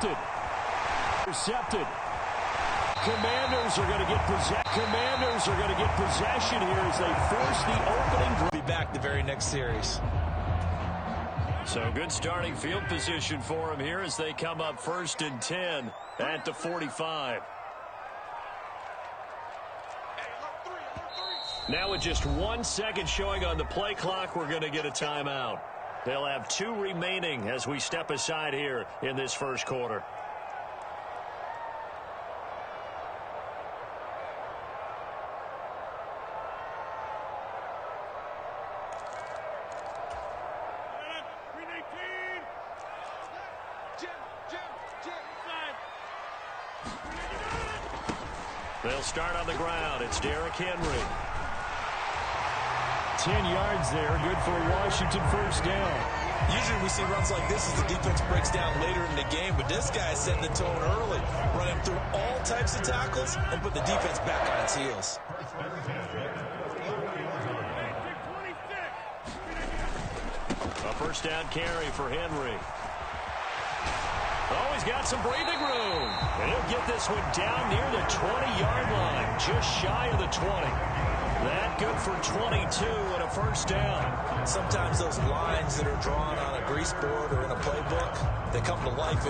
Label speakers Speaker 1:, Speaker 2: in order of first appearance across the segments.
Speaker 1: Intercepted. Commanders are going to get possession here as they force the opening.
Speaker 2: Be back the very next series.
Speaker 1: So good starting field position for him here as they come up 1st and 10 at the 45. Now with just 1 second showing on the play clock, we're going to get a timeout. They'll have 2 remaining as we step aside here in this first quarter. They'll start on the ground. It's Derrick Henry. 10 yards there. Good for Washington first down.
Speaker 2: Usually we see runs like this as the defense breaks down later in the game, but this guy is setting the tone early, running through all types of tackles and put the defense back on its heels.
Speaker 1: A first down carry for Henry. Oh, he's got some breathing room. And he'll get this one down near the 20-yard line, just shy of the 20. That good for 22 and a first down.
Speaker 2: Sometimes those lines that are drawn on a grease board or in a playbook, they come to life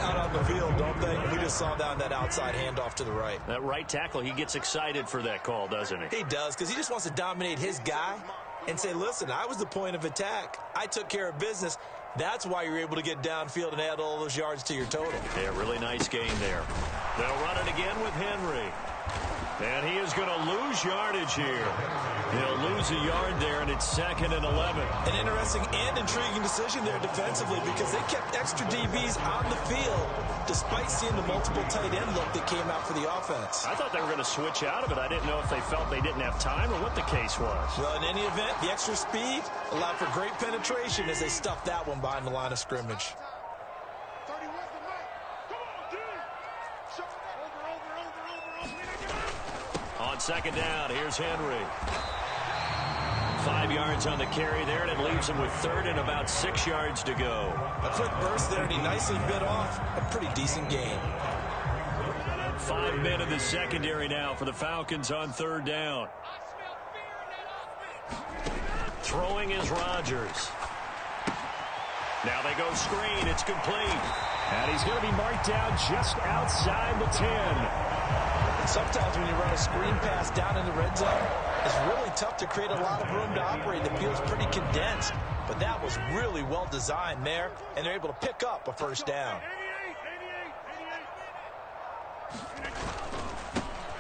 Speaker 2: out on the field, don't they? We just saw down that outside handoff to the right.
Speaker 1: That right tackle, he gets excited for that call, doesn't he?
Speaker 2: He does, because he just wants to dominate his guy and say, listen, I was the point of attack. I took care of business. That's why you're able to get downfield and add all those yards to your total.
Speaker 1: Yeah, really nice game there. They'll run it again with Henry. And he is going to lose yardage here. He'll lose a yard there, and it's 2nd and 11.
Speaker 2: An interesting and intriguing decision there defensively because they kept extra DBs on the field despite seeing the multiple tight end look that came out for the offense.
Speaker 1: I thought they were going to switch out of it. I didn't know if they felt they didn't have time or what the case was.
Speaker 2: Well, in any event, the extra speed allowed for great penetration as they stuffed that one behind the line of scrimmage.
Speaker 1: On 2nd down, here's Henry. 5 yards on the carry there, and it leaves him with 3rd and about 6 yards to go.
Speaker 2: A quick burst there, and he nicely bit off a pretty decent gain.
Speaker 1: 5 men in the secondary now for the Falcons on 3rd down. Throwing is Rodgers. Now they go screen. It's complete. And he's going to be marked down just outside the 10.
Speaker 2: Sometimes when you run a screen pass down in the red zone, it's really tough to create a lot of room to operate. The field's pretty condensed, but that was really well designed there, and they're able to pick up a first down.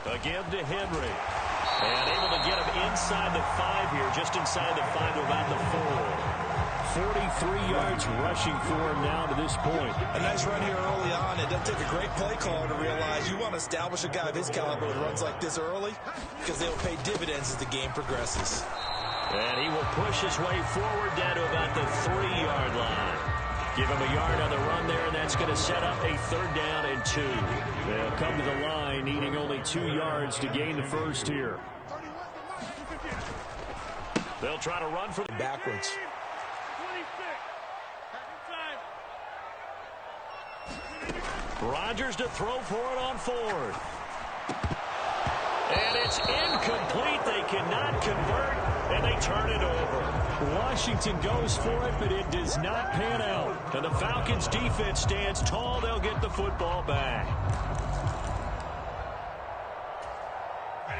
Speaker 1: Again to Henry. And able to get him inside the 5 here, just inside the 5 to about the 4. 43 yards rushing for him now to this point.
Speaker 2: A nice run here early on. It doesn't take a great play caller to realize you want to establish a guy of his caliber with runs like this early because they'll pay dividends as the game progresses.
Speaker 1: And he will push his way forward down to about the 3-yard line. Give him a yard on the run there, and that's going to set up a 3rd down and 2. They'll come to the line needing only 2 yards to gain the first here. They'll try to run for the
Speaker 2: backwards.
Speaker 1: Rodgers to throw for it on 4th. And it's incomplete. They cannot convert, and they turn it over. Washington goes for it, but it does not pan out. And the Falcons' defense stands tall. They'll get the football back.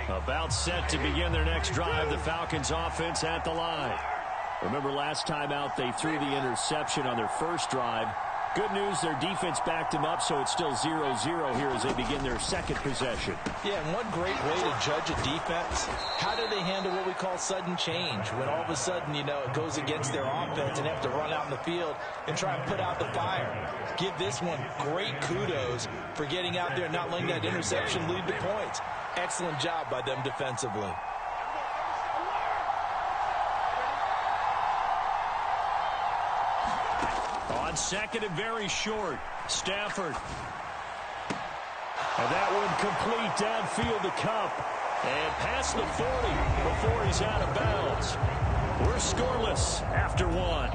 Speaker 1: About set to begin their next drive. The Falcons' offense at the line. Remember last time out, they threw the interception on their first drive. Good news, their defense backed them up, so it's still 0-0 here as they begin their second possession.
Speaker 2: Yeah, and one great way to judge a defense, how do they handle what we call sudden change? When all of a sudden, you know, it goes against their offense and they have to run out in the field and try and put out the fire. Give this one great kudos for getting out there and not letting that interception lead to points. Excellent job by them defensively.
Speaker 1: On 2nd and very short, Stafford. And that one complete downfield to Kupp. And past the 40 before he's out of bounds. We're scoreless after 1.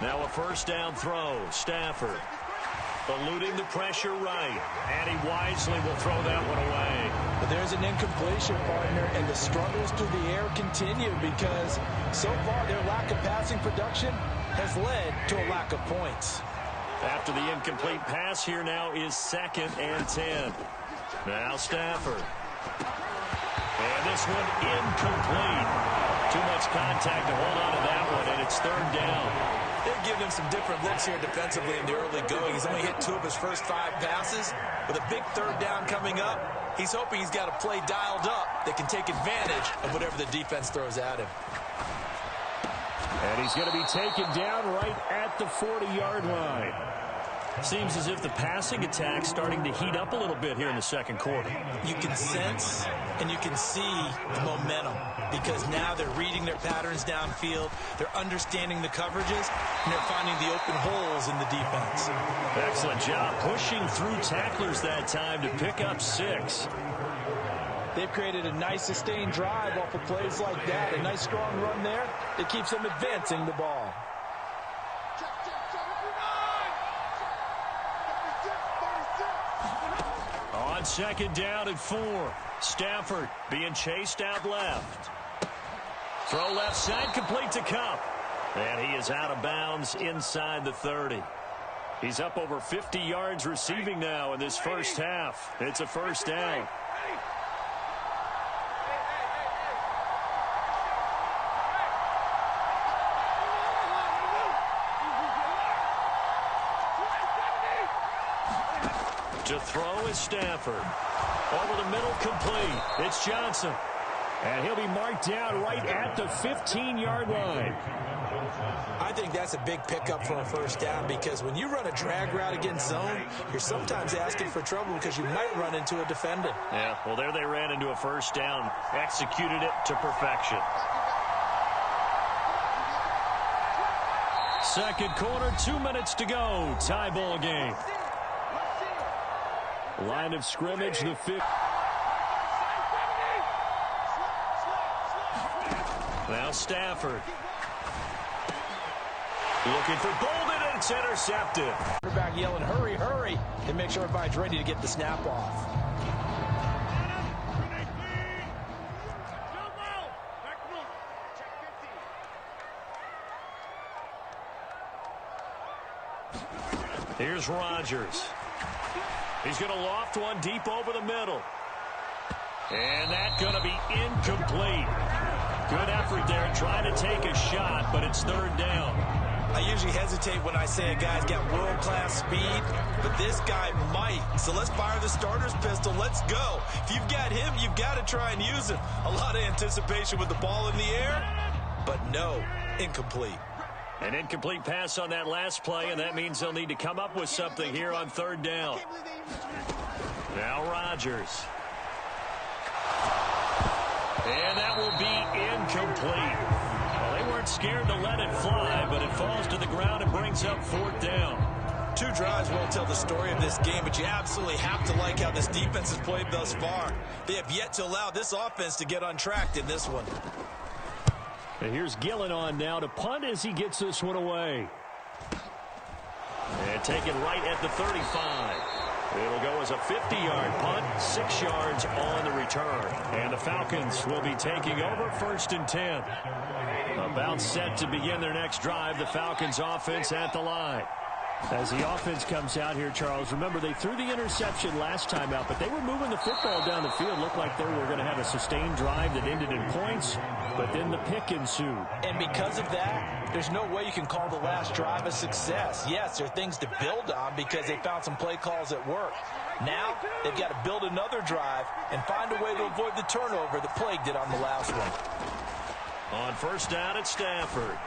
Speaker 1: Now a first down throw. Stafford eluding the pressure right. And he wisely will throw that one away.
Speaker 2: But there's an incompletion, partner, and the struggles through the air continue because so far their lack of passing production has led to a lack of points.
Speaker 1: After the incomplete pass, here now is 2nd and 10. Now Stafford. And this one incomplete. Too much contact to hold on to that one, and it's 3rd down.
Speaker 2: They're giving him some different looks here defensively in the early going. He's only hit 2 of his first 5 passes. With a big 3rd down coming up, he's hoping he's got a play dialed up that can take advantage of whatever the defense throws at him.
Speaker 1: And he's going to be taken down right at the 40-yard line. Seems as if the passing attack's starting to heat up a little bit here in the 2nd quarter.
Speaker 2: You can sense and you can see the momentum because now they're reading their patterns downfield, they're understanding the coverages, and they're finding the open holes in the defense.
Speaker 1: Excellent job pushing through tacklers that time to pick up 6.
Speaker 2: They've created a nice sustained drive off of plays like that, a nice strong run there that keeps them advancing the ball.
Speaker 1: On 2nd down and 4. Stafford being chased out left. Throw left side, complete to Kupp. And he is out of bounds inside the 30. He's up over 50 yards receiving now in this first half. It's a 1st down. To throw is Stafford. Over the middle, complete. It's Johnson. And he'll be marked down right at the 15-yard line.
Speaker 2: I think that's a big pickup for a 1st down because when you run a drag route against zone, you're sometimes asking for trouble because you might run into a defender.
Speaker 1: Yeah, well, there they ran into a 1st down. Executed it to perfection. 2nd quarter, 2 minutes to go. Tie ball game. Line of scrimmage, the 5th. Now Stafford. Looking for Bolden, and it's intercepted.
Speaker 2: Quarterback yelling, hurry, hurry, and make sure everybody's ready to get the snap off.
Speaker 1: Here's Rodgers. He's going to loft one deep over the middle. And that's going to be incomplete. Good effort there trying to take a shot, but it's 3rd down.
Speaker 2: I usually hesitate when I say a guy's got world-class speed, but this guy might. So let's fire the starter's pistol. Let's go. If you've got him, you've got to try and use him. A lot of anticipation with the ball in the air, but no, incomplete.
Speaker 1: An incomplete pass on that last play, and that means they'll need to come up with something here on 3rd down. Now Rodgers. And that will be incomplete. Well, they weren't scared to let it fly, but it falls to the ground and brings up 4th down.
Speaker 2: 2 drives won't tell the story of this game, but you absolutely have to like how this defense has played thus far. They have yet to allow this offense to get untracked in this one.
Speaker 1: And here's Gillen on now to punt as he gets this one away. And taken right at the 35. It'll go as a 50-yard punt, 6 yards on the return. And the Falcons will be taking over 1st and 10. About set to begin their next drive, the Falcons offense at the line. As the offense comes out here, Charles, remember they threw the interception last time out, but they were moving the football down the field. Looked like they were going to have a sustained drive that ended in points, but then the pick ensued.
Speaker 2: And because of that, there's no way you can call the last drive a success. Yes, there are things to build on because they found some play calls that work. Now, they've got to build another drive and find a way to avoid the turnover that plagued it on the last one.
Speaker 1: On 1st down at Stafford.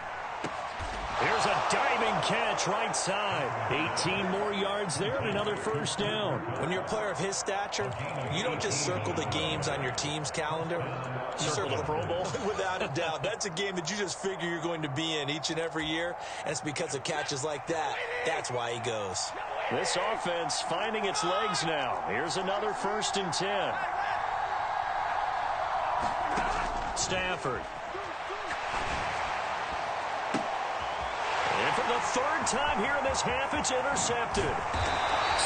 Speaker 1: Here's a diving catch right side. 18 more yards there and another 1st down.
Speaker 2: When you're a player of his stature, you don't just circle the games on your team's calendar. You
Speaker 1: circle the Pro Bowl?
Speaker 2: Without a doubt. That's a game that you just figure you're going to be in each and every year. And it's because of catches like that. That's why he goes.
Speaker 1: This offense finding its legs now. Here's another 1st and 10. Stafford. And from the third time here in this half, it's intercepted.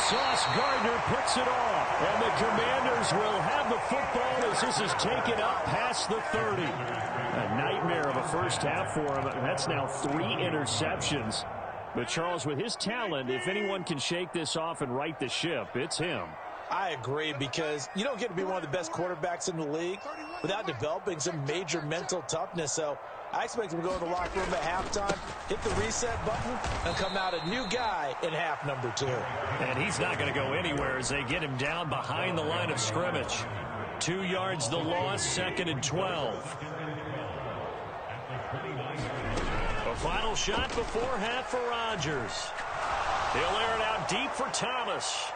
Speaker 1: Sauce Gardner puts it off, and the Commanders will have the football as this is taken up past the 30. A nightmare of a first half for him. That's now 3 interceptions. But Charles, with his talent, if anyone can shake this off and right the ship, it's him.
Speaker 2: I agree, because you don't get to be one of the best quarterbacks in the league without developing some major mental toughness. So I expect him to go in the locker room at halftime, hit the reset button, and come out a new guy in half number 2.
Speaker 1: And he's not going to go anywhere as they get him down behind the line of scrimmage. 2 yards the loss, 2nd and 12. A final shot before half for Rodgers. He'll air it out deep for Thomas.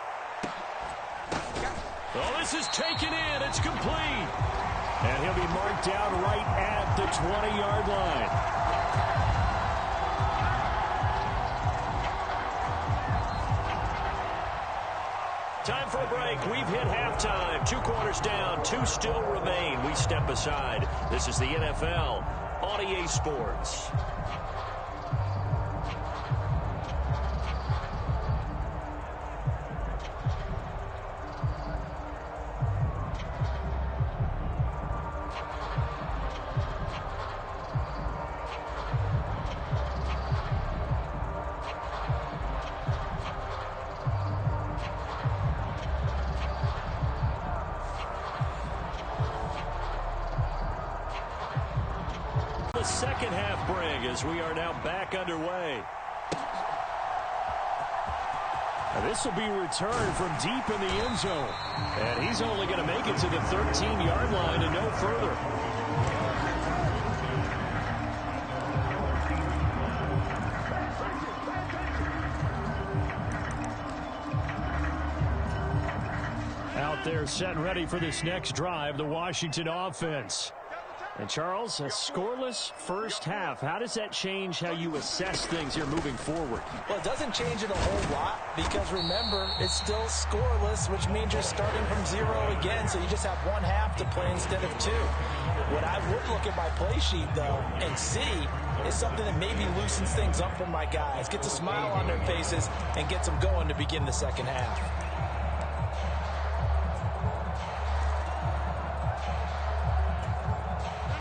Speaker 1: Oh, this is taken in. It's complete. And he'll be marked down right at the 20-yard line. Time for a break. We've hit halftime. 2 quarters down. 2 still remain. We step aside. This is the NFL on EA Sports. The second half bring as we are now back underway. Now this will be returned from deep in the end zone. And he's only going to make it to the 13-yard line and no further. Out there set and ready for this next drive, the Washington offense. And, Charles, a scoreless first half. How does that change how you assess things here moving forward?
Speaker 2: Well, it doesn't change it a whole lot because, remember, it's still scoreless, which means you're starting from 0 again, so you just have 1 half to play instead of 2. What I would look at my play sheet, though, and see is something that maybe loosens things up for my guys, gets a smile on their faces, and gets them going to begin the second half.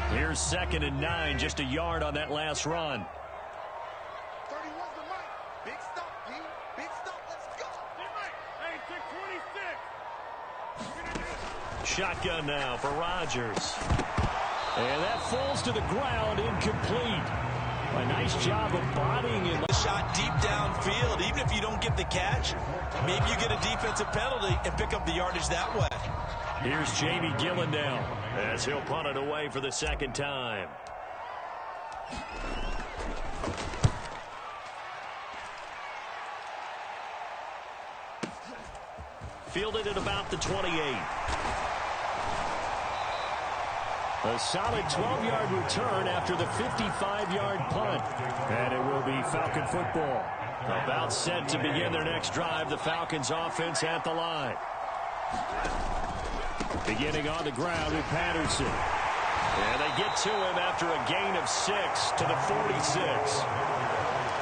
Speaker 1: Here's 2nd and 9, just a yard on that last run.
Speaker 3: 31's the mic. Big stop, D. Big stop. Let's go. Hey, 626.
Speaker 1: Shotgun now for Rodgers. And that falls to the ground, incomplete. A nice job of bodying him.
Speaker 2: Shot deep downfield. Even if you don't get the catch, maybe you get a defensive penalty and pick up the yardage that way.
Speaker 1: Here's Jamie Gillen now as he'll punt it away for the second time. Fielded at about the 28. A solid 12-yard return after the 55-yard punt. And it will be Falcon football. About set to begin their next drive. The Falcons offense at the line. Beginning on the ground with Patterson. And they get to him after a gain of 6 to the 46.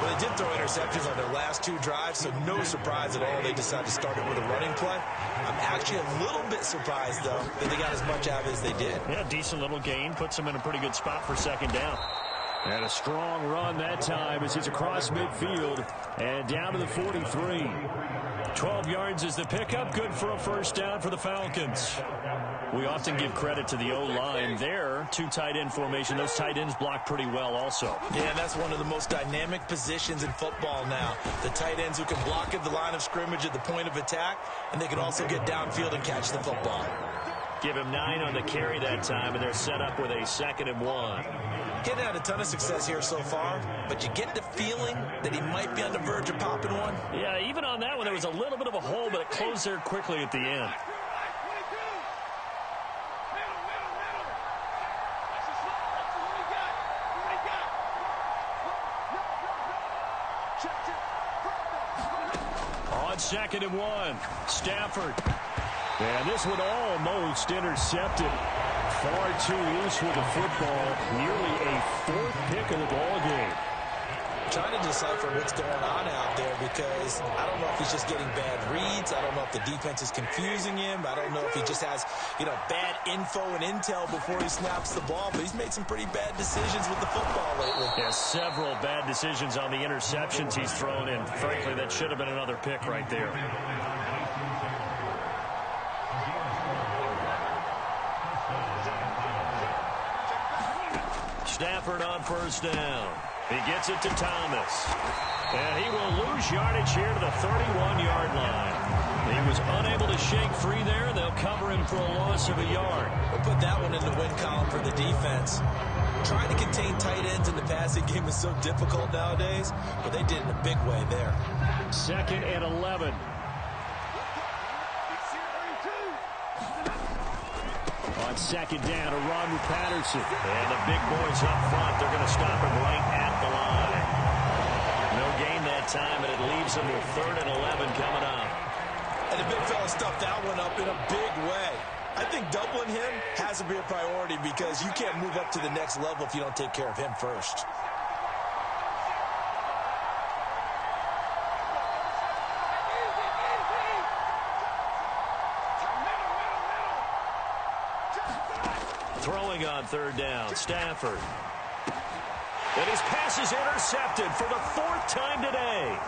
Speaker 2: Well, they did throw interceptions on their last 2 drives, so no surprise at all they decided to start it with a running play. I'm actually a little bit surprised, though, that they got as much out of it as they did.
Speaker 1: Yeah, decent little gain. Puts them in a pretty good spot for second down. And a strong run that time as he's across midfield and down to the 43. 12 yards is the pickup. Good for a first down for the Falcons. We often give credit to the O-line there. 2 tight end formation. Those tight ends block pretty well also.
Speaker 2: Yeah, and that's one of the most dynamic positions in football now. The tight ends who can block at the line of scrimmage at the point of attack, and they can also get downfield and catch the football.
Speaker 1: Give him 9 on the carry that time, and they're set up with a 2nd and 1.
Speaker 2: Getting had a ton of success here so far, but you get the feeling that he might be on the verge of popping one.
Speaker 1: Yeah, even on that one, there was a little bit of a hole, but it closed there quickly at the end. On 2nd and 1, Stafford. And this one almost intercepted. Far too loose with the football. Nearly a 4th pick of the ball game.
Speaker 2: Trying to decipher what's going on out there, because I don't know if he's just getting bad reads. I don't know if the defense is confusing him. I don't know if he just has, bad info and intel before he snaps the ball. But he's made some pretty bad decisions with the football lately.
Speaker 1: Yeah, several bad decisions on the interceptions he's thrown in. Frankly, that should have been another pick right there. Stafford on first down. He gets it to Thomas. And he will lose yardage here to the 31-yard line. He was unable to shake free there. They'll cover him for a loss of a yard.
Speaker 2: We'll put that one in the win column for the defense. Trying to contain tight ends in the passing game is so difficult nowadays, but they did it in a big way there.
Speaker 1: 2nd and 11. On 2nd down, a run with Patterson. And the big boys up front, they're going to stop him right at the line. No gain that time, and it leaves them with 3rd and 11 coming up.
Speaker 2: And the big fella stuffed that one up in a big way. I think doubling him has to be a priority, because you can't move up to the next level if you don't take care of him first.
Speaker 1: Throwing on 3rd down, Stafford. And his pass is intercepted for the 4th time today.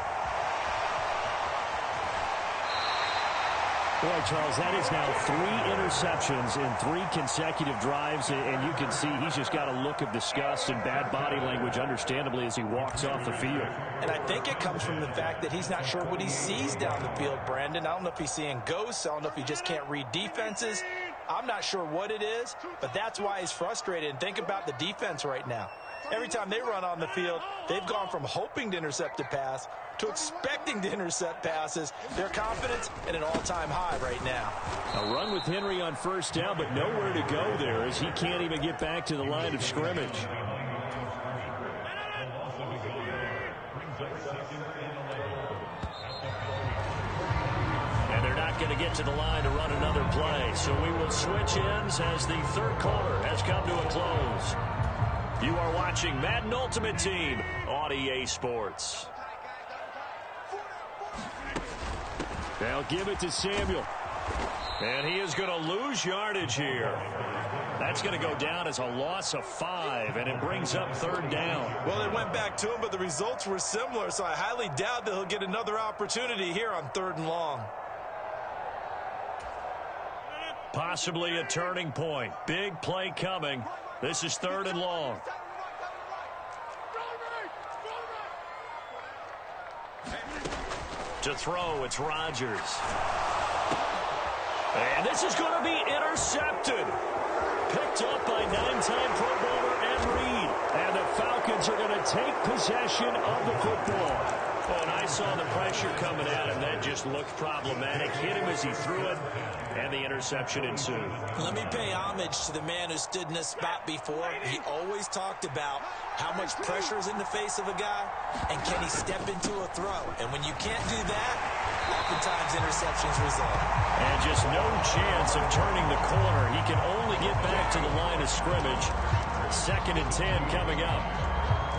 Speaker 1: Boy, Charles, that is now 3 interceptions in 3 consecutive drives, and you can see he's just got a look of disgust and bad body language, understandably, as he walks off the field.
Speaker 2: And I think it comes from the fact that he's not sure what he sees down the field, Brandon. I don't know if he's seeing ghosts. I don't know if he just can't read defenses. I'm not sure what it is, but that's why he's frustrated. And think about the defense right now. Every time they run on the field, they've gone from hoping to intercept a pass to expecting to intercept passes. Their confidence at an all-time high right now.
Speaker 1: A run with Henry on first down, but nowhere to go there, as he can't even get back to the line of scrimmage. And they're not going to get to the line to run another play. So we will switch ends as the 3rd quarter has come to a close. You are watching Madden Ultimate Team on EA Sports. They'll give it to Samuel. And he is going to lose yardage here. That's going to go down as a loss of 5, and it brings up 3rd down.
Speaker 2: Well, they went back to him, but the results were similar, so I highly doubt that he'll get another opportunity here on 3rd and long.
Speaker 1: Possibly a turning point. Big play coming. This is 3rd and long. To throw, it's Rodgers. And this is going to be intercepted. Picked up by 9-time Pro Bowler Ed Reed. And the Falcons are going to take possession of the football. Oh, and I saw the pressure coming at him. That just looked problematic. Hit him as he threw it, and the interception ensued.
Speaker 2: Let me pay homage to the man who stood in this spot before. He always talked about how much pressure is in the face of a guy, and can he step into a throw. And when you can't do that, oftentimes interceptions result.
Speaker 1: And just no chance of turning the corner. He can only get back to the line of scrimmage. 2nd and 10 coming up.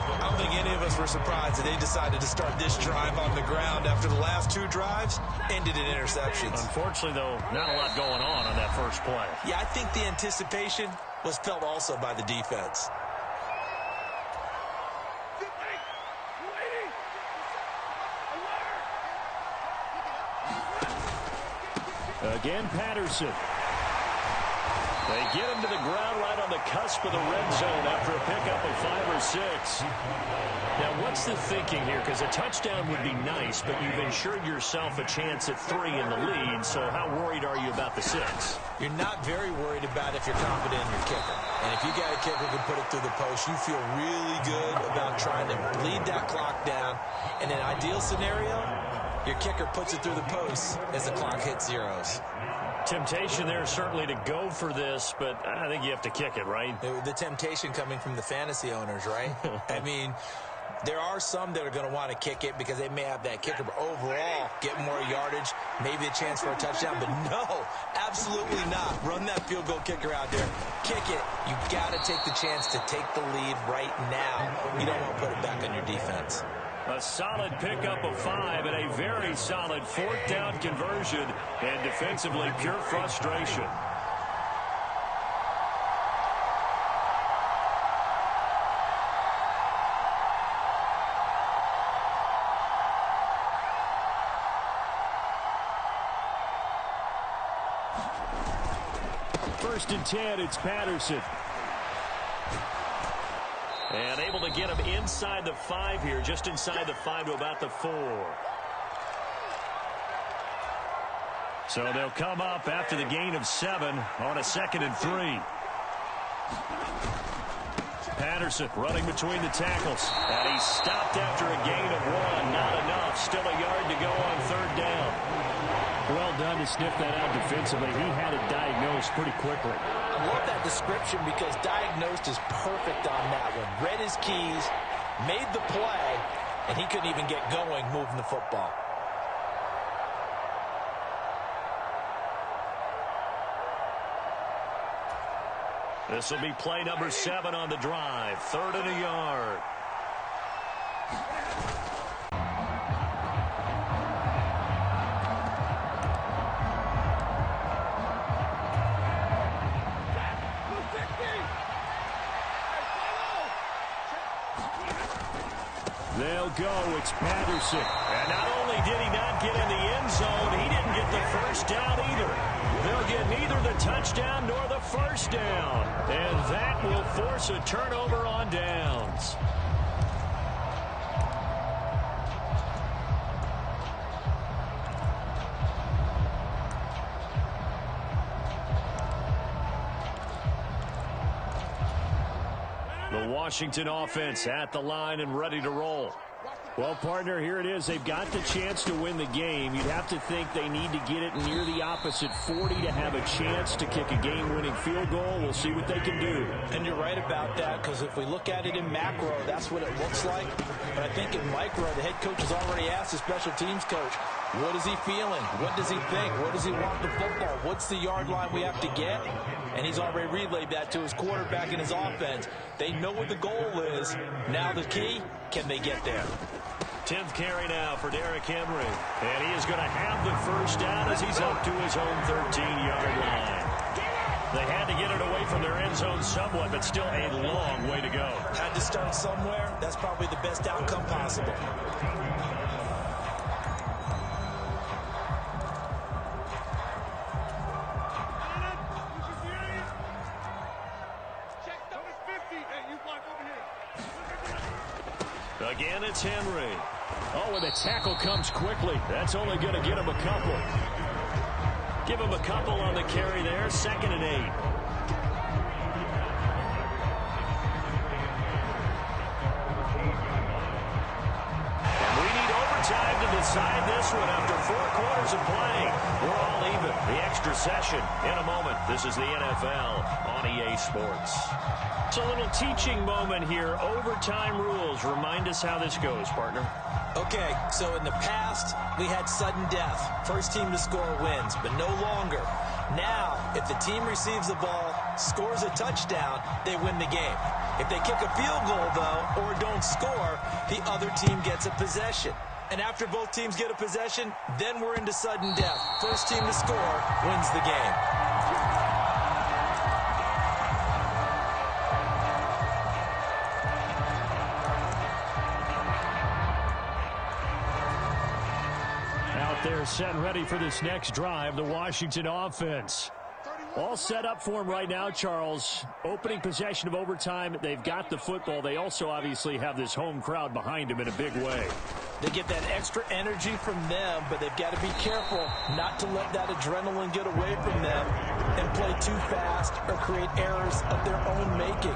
Speaker 2: I don't think any of us were surprised that they decided to start this drive on the ground after the last 2 drives ended in interceptions.
Speaker 1: Unfortunately, though, not a lot going on that first play.
Speaker 2: Yeah, I think the anticipation was felt also by the defense.
Speaker 1: Again, Patterson. They get him to the ground right on the cusp of the red zone after a pickup of 5 or 6. Now, what's the thinking here? Because a touchdown would be nice, but you've ensured yourself a chance at 3 in the lead, so how worried are you about the 6?
Speaker 2: You're not very worried about if you're confident in your kicker. And if you got a kicker who can put it through the post, you feel really good about trying to bleed that clock down. In an ideal scenario, your kicker puts it through the post as the clock hits zeros.
Speaker 1: Temptation there certainly to go for this, but I think you have to kick it, right?
Speaker 2: The temptation coming from the fantasy owners, right? I mean, There are some that are going to want to kick it because they may have that kicker, but overall, get more yardage, maybe a chance for a touchdown. But no, absolutely not. Run that field goal kicker out there. Kick it. You got to take the chance to take the lead right now. You don't want to put it back on your defense.
Speaker 1: A solid pickup of 5 and a very solid 4th down conversion, and defensively pure frustration. First and 10, it's Patterson. And able to get him inside the 5 here, just inside the 5 to about the 4. So they'll come up after the gain of 7 on a 2nd and 3. Patterson running between the tackles. And he's stopped after a gain of 1. Not enough. Still a yard to go on 3rd down. Well done to sniff that out defensively. He had it diagnosed pretty quickly.
Speaker 2: I love that description because diagnosed is perfect on that one. Read his keys, made the play, and he couldn't even get going moving the football.
Speaker 1: This will be play number 7 on the drive. 3rd and a yard. They'll go. It's Patterson. And not only did he not get in the end zone, he didn't get the first down either. They'll get neither the touchdown nor the first down. And that will force a turnover on downs. The Washington offense at the line and ready to roll. Well, partner, here it is. They've got the chance to win the game. You'd have to think they need to get it near the opposite 40 to have a chance to kick a game-winning field goal. We'll see what they can do.
Speaker 2: And you're right about that, because if we look at it in macro, that's what it looks like. But I think in micro, the head coach has already asked the special teams coach, what is he feeling? What does he think? Where does he want the football? What's the yard line we have to get? And he's already relayed that to his quarterback and his offense. They know what the goal is. Now the key, can they get there?
Speaker 1: 10th carry now for Derrick Henry. And he is going to have the first down as he's up to his own 13-yard line. They had to get it away from their end zone somewhat, but still a long way to go.
Speaker 2: Had to start somewhere. That's probably the best outcome possible.
Speaker 1: Again, it's Henry. Oh, and the tackle comes quickly. That's only going to get him a couple. Give him a couple on the carry there. 2nd and 8. And we need overtime to decide this one after 4 quarters of play. We're all even. The extra session in a moment. This is the NFL on EA Sports. It's a little teaching moment here. Overtime rules. Remind us how this goes, partner.
Speaker 2: Okay, so in the past, we had sudden death. First team to score wins, but no longer. Now, if the team receives the ball, scores a touchdown, they win the game. If they kick a field goal, though, or don't score, the other team gets a possession. And after both teams get a possession, then we're into sudden death. First team to score wins the game.
Speaker 1: They're set and ready for this next drive, the Washington offense. All set up for them right now, Charles. Opening possession of overtime. They've got the football. They also obviously have this home crowd behind them in a big way.
Speaker 2: They get that extra energy from them, but they've got to be careful not to let that adrenaline get away from them and play too fast or create errors of their own making.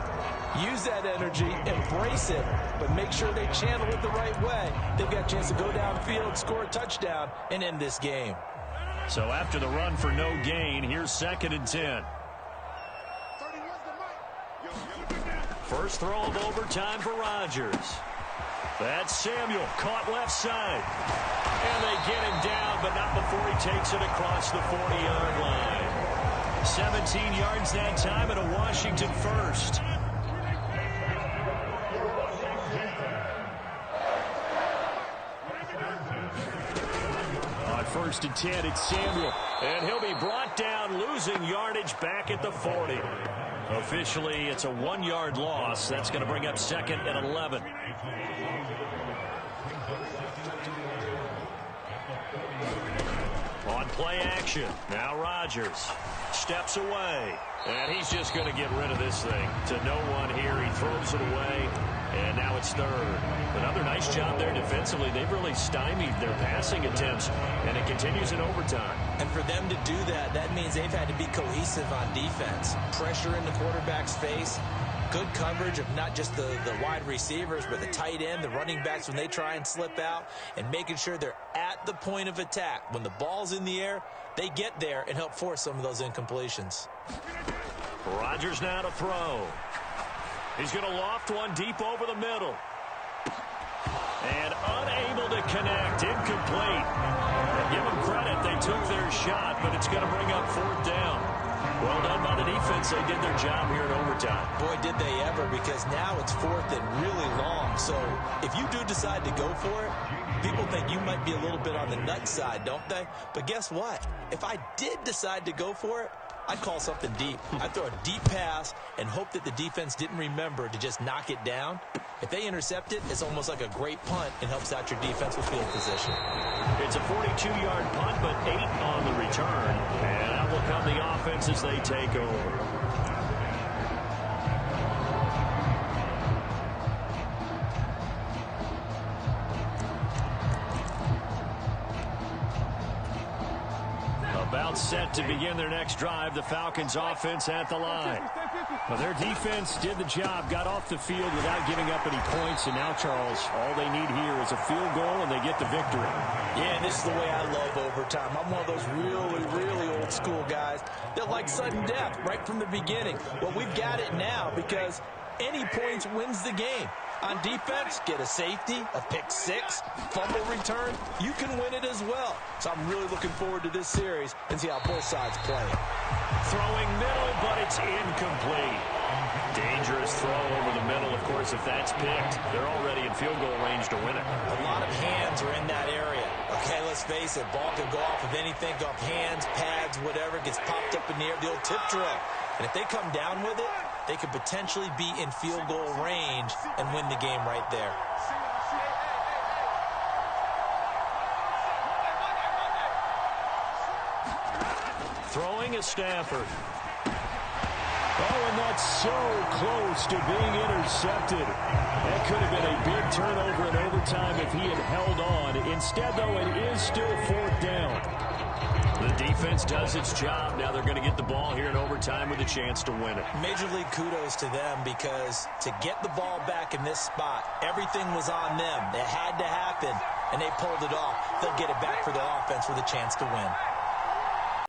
Speaker 2: Use that energy, embrace it, but make sure they channel it the right way. They've got a chance to go downfield, score a touchdown, and end this game.
Speaker 1: So after the run for no gain, here's 2nd and 10. First throw of overtime for Rodgers. That's Samuel, caught left side. And they get him down, but not before he takes it across the 40-yard line. 17 yards that time and a Washington first. On 1st and 10, it's Samuel. And he'll be brought down, losing yardage back at the 40. Officially, it's a 1-yard loss. That's going to bring up 2nd and 11. On play action, now Rodgers steps away. And he's just going to get rid of this thing to no one here. He throws it away, and now it's 3rd. Another nice job there defensively. They've really stymied their passing attempts, and it continues in overtime.
Speaker 2: And for them to do that, that means they've had to be cohesive on defense. Pressure in the quarterback's face. Good coverage of not just the wide receivers, but the tight end, the running backs when they try and slip out, and making sure they're at the point of attack. When the ball's in the air, they get there and help force some of those incompletions.
Speaker 1: Rodgers now to throw. He's going to loft one deep over the middle. And unable to connect. Incomplete. Give them credit. They took their shot, but it's going to bring up 4th down. Well done by the defense. They did their job here in overtime.
Speaker 2: Boy, did they ever, because now it's 4th and really long. So if you do decide to go for it, people think you might be a little bit on the nut side, don't they? But guess what? If I did decide to go for it, I'd call something deep. I'd throw a deep pass and hope that the defense didn't remember to just knock it down. If they intercept it, it's almost like a great punt and helps out your defense with field position.
Speaker 1: It's a 42-yard punt, but 8 on the return. And out will come the offense as they take over. About set to begin their next drive. The Falcons offense at the line. Well, their defense did the job, got off the field without giving up any points. And now, Charles, all they need here is a field goal and they get the victory.
Speaker 2: Yeah, and this is the way I love overtime. I'm one of those really old school guys that like sudden death right from the beginning. Well, we've got it now because any points wins the game. On defense, get a safety, a pick 6, fumble return. You can win it as well. So I'm really looking forward to this series and see how both sides play.
Speaker 1: Throwing middle, but it's incomplete. Dangerous throw over the middle. Of course, if that's picked, they're already in field goal range to win it.
Speaker 2: A lot of hands are in that area. Okay, let's face it. Ball can go off of anything, go off hands, pads, whatever. Gets popped up in the air, the old tip drill. And if they come down with it, they could potentially be in field goal range and win the game right there.
Speaker 1: Throwing is Stafford. Oh, and that's so close to being intercepted. That could have been a big turnover in overtime if he had held on. Instead, though, it is still 4th down. The defense does its job. Now they're going to get the ball here in overtime with a chance to win it.
Speaker 2: Major league kudos to them because to get the ball back in this spot, everything was on them. It had to happen, and they pulled it off. They'll get it back for the offense with a chance to win.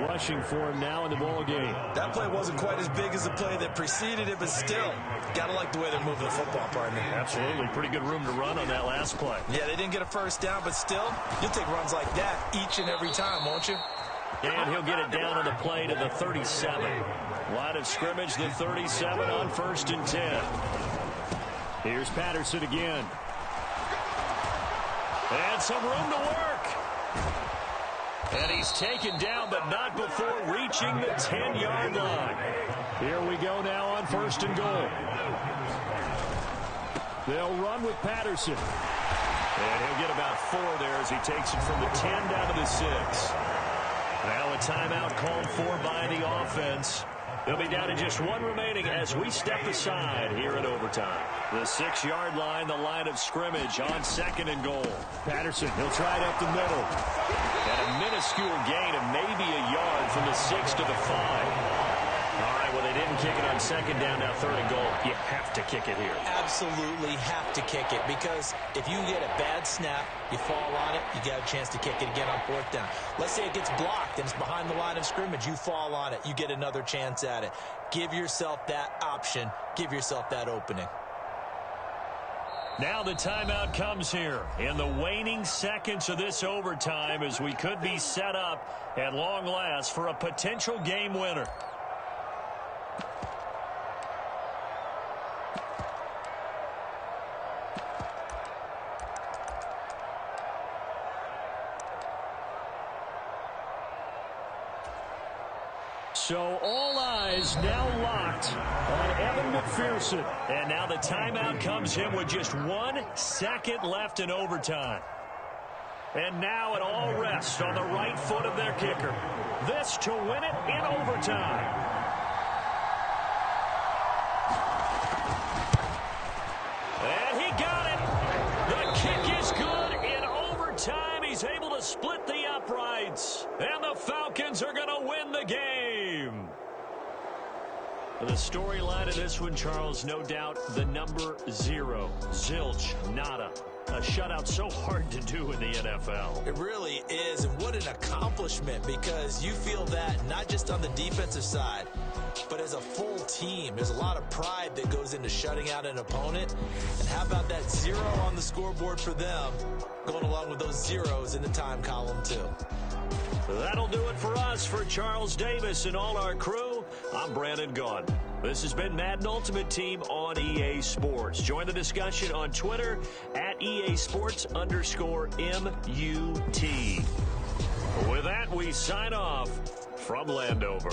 Speaker 1: Rushing for him now in the ball game.
Speaker 2: That play wasn't quite as big as the play that preceded it, but still, got to like the way they're moving the football, partner.
Speaker 1: Absolutely. Pretty good room to run on that last play.
Speaker 2: Yeah, they didn't get a first down, but still, you'll take runs like that each and every time, won't you?
Speaker 1: And he'll get it down on the play to the 37. Line of scrimmage, the 37 on 1st and 10. Here's Patterson again. And some room to work. And he's taken down, but not before reaching the 10-yard line. Here we go now on 1st and goal. They'll run with Patterson. And he'll get about 4 there as he takes it from the 10 down to the 6. Now a timeout called for by the offense. They'll be down to just 1 remaining as we step aside here in overtime. The 6-yard line, the line of scrimmage on 2nd and goal. Patterson, he'll try it up the middle. And a minuscule gain of maybe a yard from the 6 to the 5. All right, well, they didn't kick it on 2nd down, now 3rd and goal. You have to kick it here.
Speaker 2: Absolutely have to kick it because if you get a bad snap, you fall on it, you got a chance to kick it again on 4th down. Let's say it gets blocked and it's behind the line of scrimmage. You fall on it, you get another chance at it. Give yourself that option. Give yourself that opening.
Speaker 1: Now the timeout comes here in the waning seconds of this overtime as we could be set up at long last for a potential game winner. So all eyes now locked on Evan McPherson. And now the timeout comes in with just 1 second left in overtime. And now it all rests on the right foot of their kicker. This to win it in overtime. And he got it. The kick is good in overtime. He's able to split the uprights. And the Falcons are going to win the game. The storyline of this one, Charles, no doubt the number 0. Zilch, nada. A shutout so hard to do in the NFL.
Speaker 2: It really is, and what an accomplishment, because you feel that not just on the defensive side, but as a full team. There's a lot of pride that goes into shutting out an opponent. And how about that 0 on the scoreboard for them, going along with those zeros in the time column too.
Speaker 1: That'll do it for us. For Charles Davis and all our crew, I'm Brandon Gaudin. This has been Madden Ultimate Team on EA Sports. Join the discussion on Twitter at EASports_MUT. With that, we sign off from Landover.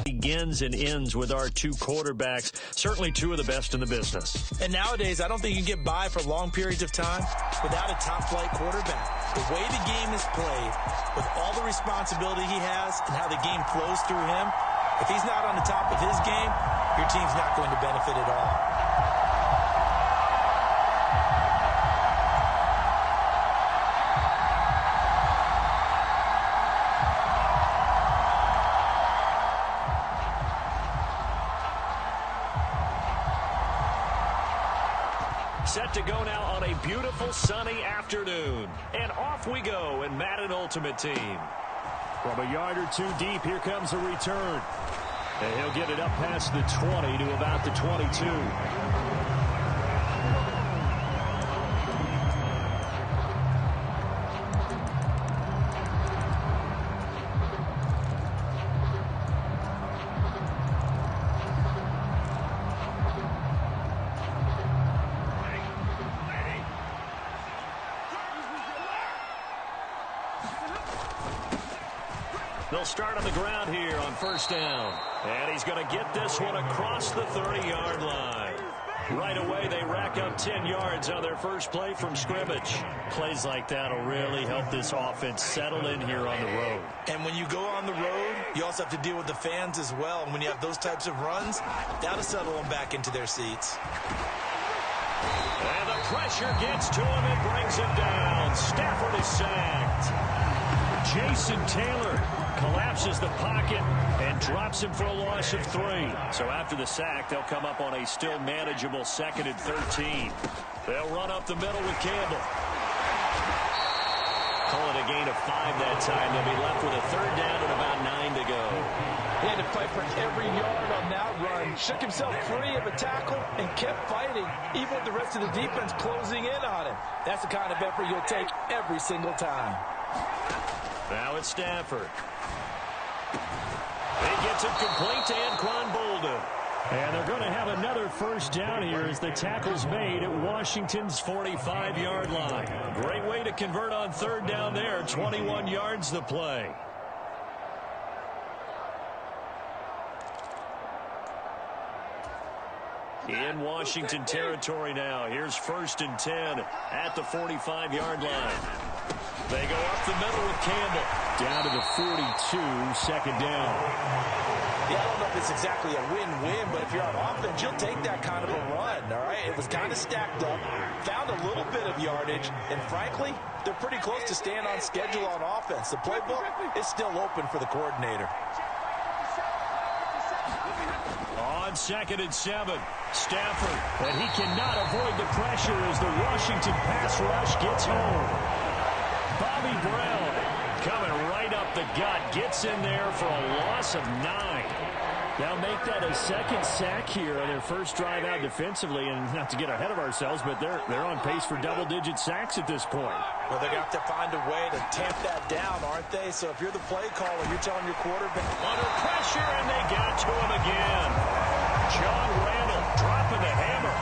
Speaker 1: Begins and ends with our 2 quarterbacks, certainly 2 of the best in the business.
Speaker 2: And nowadays, I don't think you can get by for long periods of time without a top-flight quarterback. The way the game is played, with all the responsibility he has and how the game flows through him, if he's not on the top of his game, your team's not going to benefit at all.
Speaker 1: Set to go now on a beautiful sunny afternoon. And off we go in Madden Ultimate Team. From a yard or 2 deep, here comes a return. And he'll get it up past the 20 to about the 22. They'll start on the ground here on first down. And he's going to get this one across the 30-yard line. Right away, they rack up 10 yards on their first play from scrimmage. Plays like that will really help this offense settle in here on the road.
Speaker 2: And when you go on the road, you also have to deal with the fans as well. And when you have those types of runs, that'll settle them back into their seats.
Speaker 1: And the pressure gets to him and brings him down. Stafford is sacked. Jason Taylor collapses the pocket and drops him for a loss of 3. So after the sack, they'll come up on a still manageable 2nd and 13. They'll run up the middle with Campbell. Call it a gain of 5 that time. They'll be left with a 3rd down and about 9 to go.
Speaker 4: He had to fight for every yard on that run. Shook himself free of a tackle and kept fighting, even with the rest of the defense closing in on him. That's the kind of effort you'll take every single time.
Speaker 1: Now it's Stafford. He gets it complete to Anquan Bolden. And they're going to have another first down here as the tackle's made at Washington's 45-yard line. Great way to convert on 3rd down there. 21 yards the play. In Washington territory now. Here's 1st and 10 at the 45-yard line. They go up the middle with Campbell. Down to the 42, 2nd down.
Speaker 2: Yeah, I don't know if it's exactly a win-win, but if you're on offense, you'll take that kind of a run, all right? It was kind of stacked up, found a little bit of yardage, and frankly, they're pretty close to staying on schedule on offense. The playbook is still open for the coordinator.
Speaker 1: On 2nd and 7, Stafford, and he cannot avoid the pressure as the Washington pass rush gets home. Bobby Brown Coming right up the gut. Gets in there for a loss of 9. They'll make that a second sack here on their first drive out defensively. And not to get ahead of ourselves, but they're on pace for double-digit sacks at this point.
Speaker 2: Well, they're going to have to find a way to tamp that down, aren't they? So if you're the play caller, you're telling your quarterback.
Speaker 1: Under pressure, and they got to him again. John Randall dropping the hammer.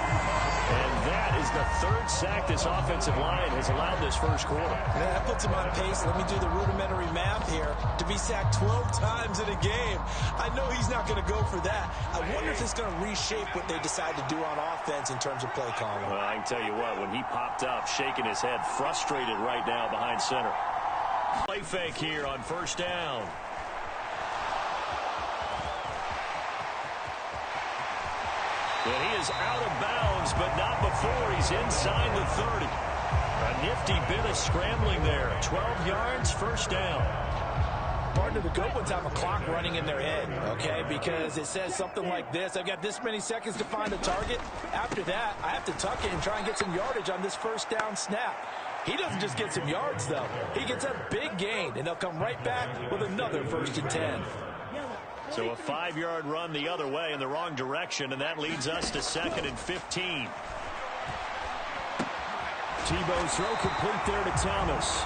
Speaker 1: And that is the third sack this offensive line has allowed this first quarter.
Speaker 2: Yeah, that puts him on pace. Let me do the rudimentary math here. To be sacked 12 times in a game, I know he's not going to go for that. I wonder if it's going to reshape what they decide to do on offense in terms of play calling.
Speaker 1: Well, I can tell you what, when he popped up, shaking his head, frustrated right now behind center. Play fake here on first down. And he is out of bounds, but not before he's inside the 30. A nifty bit of scrambling there. 12 yards, first down.
Speaker 2: Part of the good ones have a clock running in their head, okay? Because it says something like this. I've got this many seconds to find a target. After that, I have to tuck it and try and get some yardage on this first down snap. He doesn't just get some yards, though. He gets a big gain, and they'll come right back with another 1st and 10.
Speaker 1: So a 5-yard run the other way in the wrong direction, and that leads us to 2nd and 15. Tebow's throw complete there to Thomas.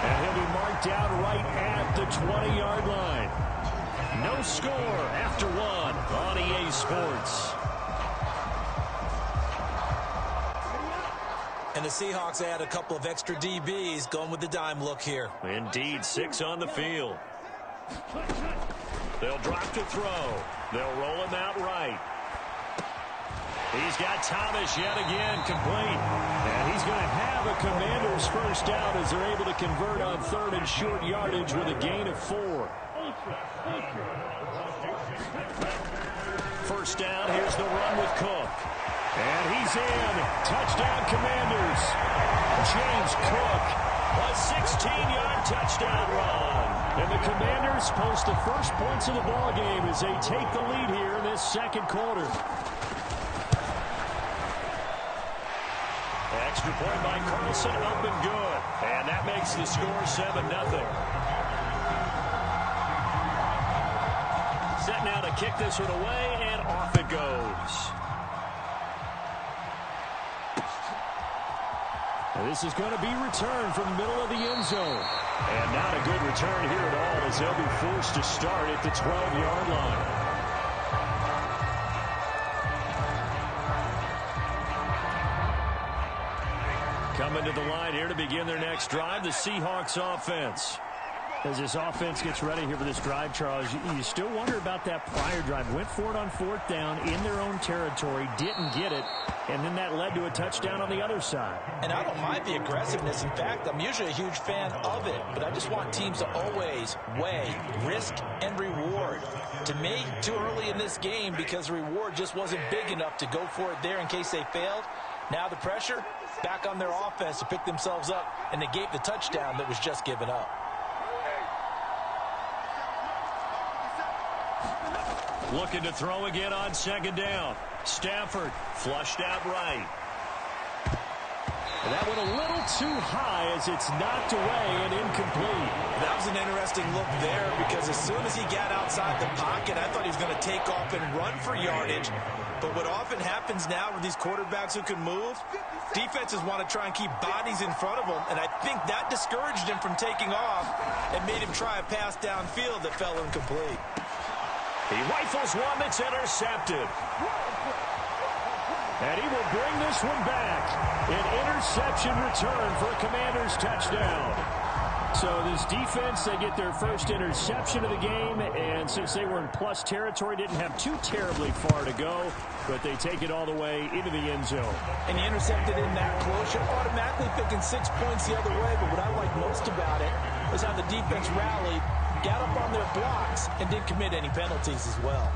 Speaker 1: And he'll be marked down right at the 20-yard line. No score after 1 on EA Sports.
Speaker 2: And the Seahawks add a couple of extra DBs going with the dime look here.
Speaker 1: Indeed, 6 on the field. They'll drop to throw. They'll roll him out right. He's got Thomas yet again complete. And he's going to have a Commander's first down as they're able to convert on 3rd and short yardage with a gain of 4. First down, here's the run with Cook. And he's in. Touchdown Commanders. James Cook, a 16-yard touchdown run. And the Commanders post the first points of the ball game as they take the lead here in this second quarter. Extra point by Carlson, up and good. And that makes the score 7-0. Set now to kick this one away, and off it goes. And this is going to be returned from the middle of the end zone. And not a good return here at all as they'll be forced to start at the 12-yard line. Coming to the line here to begin their next drive, the Seahawks offense. As this offense gets ready here for this drive, Charles, you still wonder about that prior drive. Went for it on 4th down in their own territory, didn't get it, and then that led to a touchdown on the other side.
Speaker 2: And I don't mind the aggressiveness. In fact, I'm usually a huge fan of it, but I just want teams to always weigh risk and reward. To me, too early in this game because the reward just wasn't big enough to go for it there in case they failed. Now the pressure back on their offense to pick themselves up and negate the touchdown that was just given up.
Speaker 1: Looking to throw again on 2nd down. Stafford flushed out right. And that went a little too high as it's knocked away and incomplete.
Speaker 2: That was an interesting look there because as soon as he got outside the pocket, I thought he was going to take off and run for yardage. But what often happens now with these quarterbacks who can move, defenses want to try and keep bodies in front of them, and I think that discouraged him from taking off and made him try a pass downfield that fell incomplete.
Speaker 1: He rifles one that's intercepted. And he will bring this one back. An interception return for a Commanders touchdown. So this defense, they get their first interception of the game, and since they were in plus territory, didn't have too terribly far to go, but they take it all the way into the end zone.
Speaker 2: And you intercepted in that close, you're automatically picking 6 points the other way, but what I like most about it is how the defense rallied, got up on their blocks, and didn't commit any penalties as well.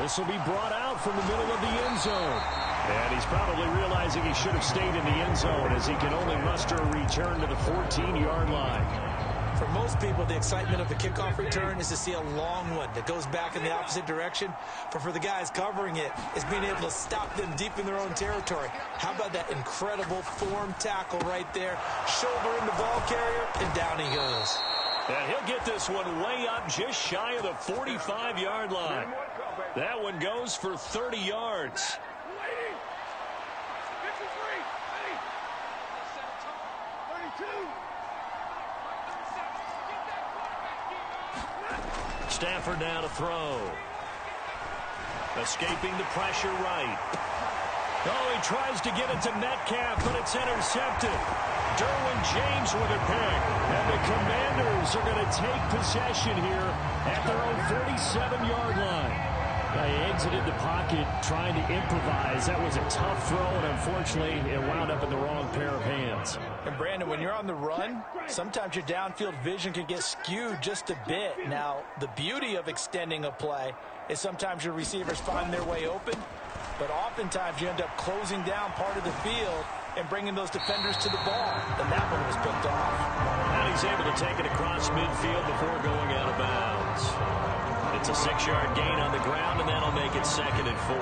Speaker 1: This will be brought out from the middle of the end zone. And he's probably realizing he should have stayed in the end zone as he can only muster a return to the 14-yard line.
Speaker 2: For most people, the excitement of the kickoff return is to see a long one that goes back in the opposite direction. But for the guys covering it, it's being able to stop them deep in their own territory. How about that incredible form tackle right there? Shoulder in the ball carrier, and down he goes.
Speaker 1: And he'll get this one way up just shy of the 45-yard line. That one goes for 30 yards. Stafford now to throw. Escaping the pressure right. Oh, he tries to get it to Metcalf, but it's intercepted. Derwin James with a pick. And the Commanders are going to take possession here at their own 47-yard line. He exited the pocket trying to improvise. That was a tough throw, and unfortunately, it wound up in the wrong pair of hands.
Speaker 2: And, Brandon, when you're on the run, sometimes your downfield vision can get skewed just a bit. Now, the beauty of extending a play is sometimes your receivers find their way open, but oftentimes you end up closing down part of the field and bringing those defenders to the ball. And that one was picked off.
Speaker 1: And he's able to take it across midfield before going out of bounds. It's a 6-yard gain on the ground, and that'll make it 2nd and 4.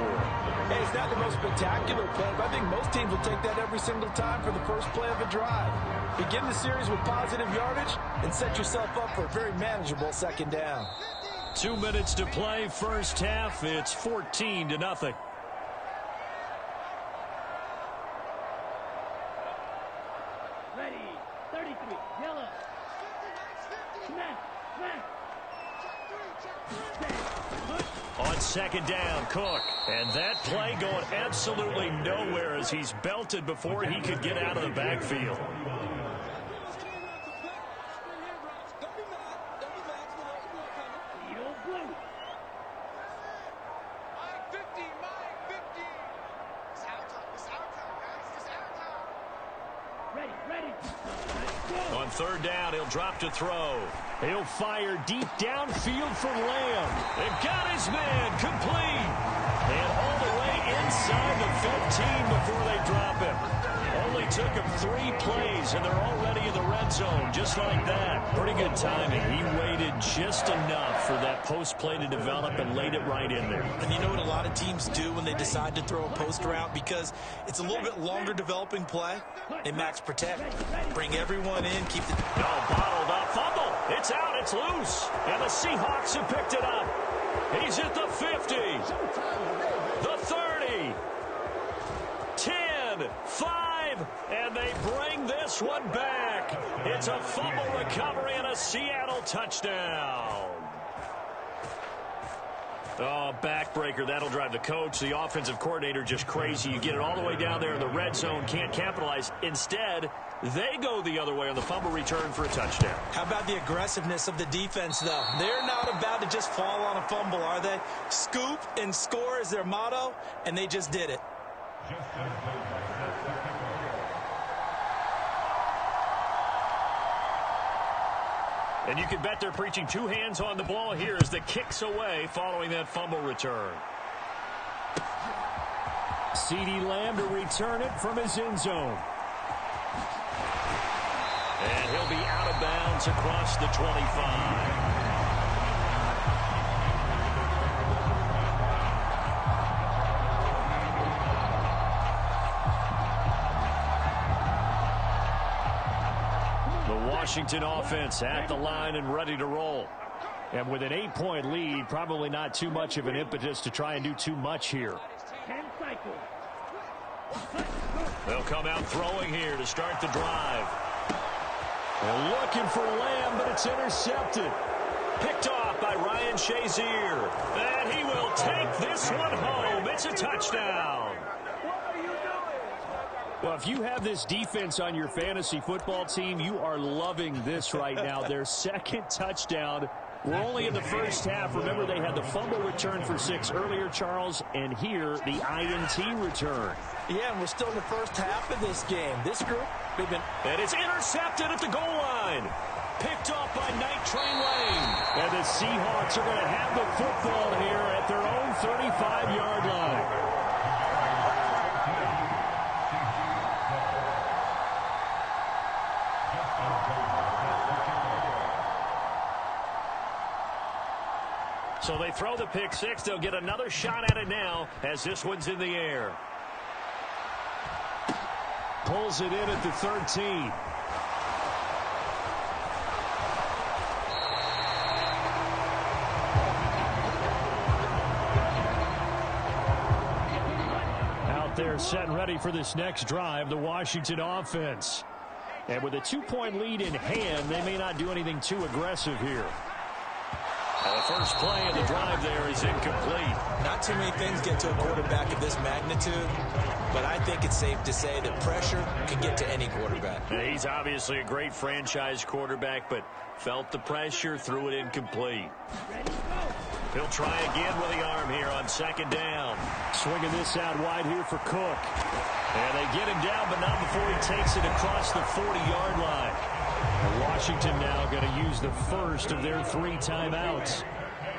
Speaker 4: Hey, it's not the most spectacular play, but I think most teams will take that every single time for the first play of a drive. Begin the series with positive yardage and set yourself up for a very manageable 2nd down.
Speaker 1: 2 minutes to play, first half. It's 14-0.
Speaker 5: Ready, 33, yellow.
Speaker 1: On 2nd down, Cook. And that play going absolutely nowhere as he's belted before he could get out of the backfield. On 3rd down, he'll drop to throw. He'll fire deep downfield for Lamb. They've got his man complete. And all the way inside the 15 before they drop him. Only took him 3 plays, and they're already in the red zone, just like that. Pretty good timing. He waited just enough for that post play to develop and laid it right in there.
Speaker 2: And you know what a lot of teams do when they decide to throw a post route? Because it's a little bit longer developing play. They max protect. Bring everyone in. Keep the...
Speaker 1: Oh, bottled up. Fumble. It's out. It's loose. And the Seahawks have picked it up. He's at the 50. The 30. 10. 5. And they bring this one back. It's a fumble recovery and a Seattle touchdown. Oh, backbreaker. That'll drive the coach, the offensive coordinator, just crazy. You get it all the way down there in the red zone, can't capitalize. Instead, they go the other way on the fumble return for a touchdown.
Speaker 2: How about the aggressiveness of the defense, though? They're not about to just fall on a fumble, are they? Scoop and score is their motto, and they just did it.
Speaker 1: And you can bet they're preaching 2 hands on the ball here as the kick's away following that fumble return. CeeDee Lamb to return it from his end zone. And he'll be out of bounds across the 25. Washington offense at the line and ready to roll. And with an 8-point lead, probably not too much of an impetus to try and do too much here. They'll come out throwing here to start the drive. They're looking for Lamb, but it's intercepted. Picked off by Ryan Shazier. And he will take this one home. It's a touchdown. Well, if you have this defense on your fantasy football team, you are loving this right now. Their 2nd touchdown. We're only in the first half. Remember, they had the fumble return for 6 earlier, Charles, and here the INT return.
Speaker 2: Yeah, and we're still in the first half of this game. This group, they've been...
Speaker 1: And it's intercepted at the goal line. Picked off by Night Train Lane. And the Seahawks are going to have the football here at their own 35-yard line. So they throw the pick six. They'll get another shot at it now as this one's in the air. Pulls it in at the 13. Out there set and ready for this next drive, the Washington offense. And with a 2-point lead in hand, they may not do anything too aggressive here. The first play of the drive there is incomplete.
Speaker 2: Not too many things get to a quarterback of this magnitude, but I think it's safe to say that pressure can get to any quarterback.
Speaker 1: He's obviously a great franchise quarterback, but felt the pressure, threw it incomplete. He'll try again with the arm here on second down. Swinging this out wide here for Cook. And they get him down, but not before he takes it across the 40-yard line. Washington now going to use the first of their 3 timeouts,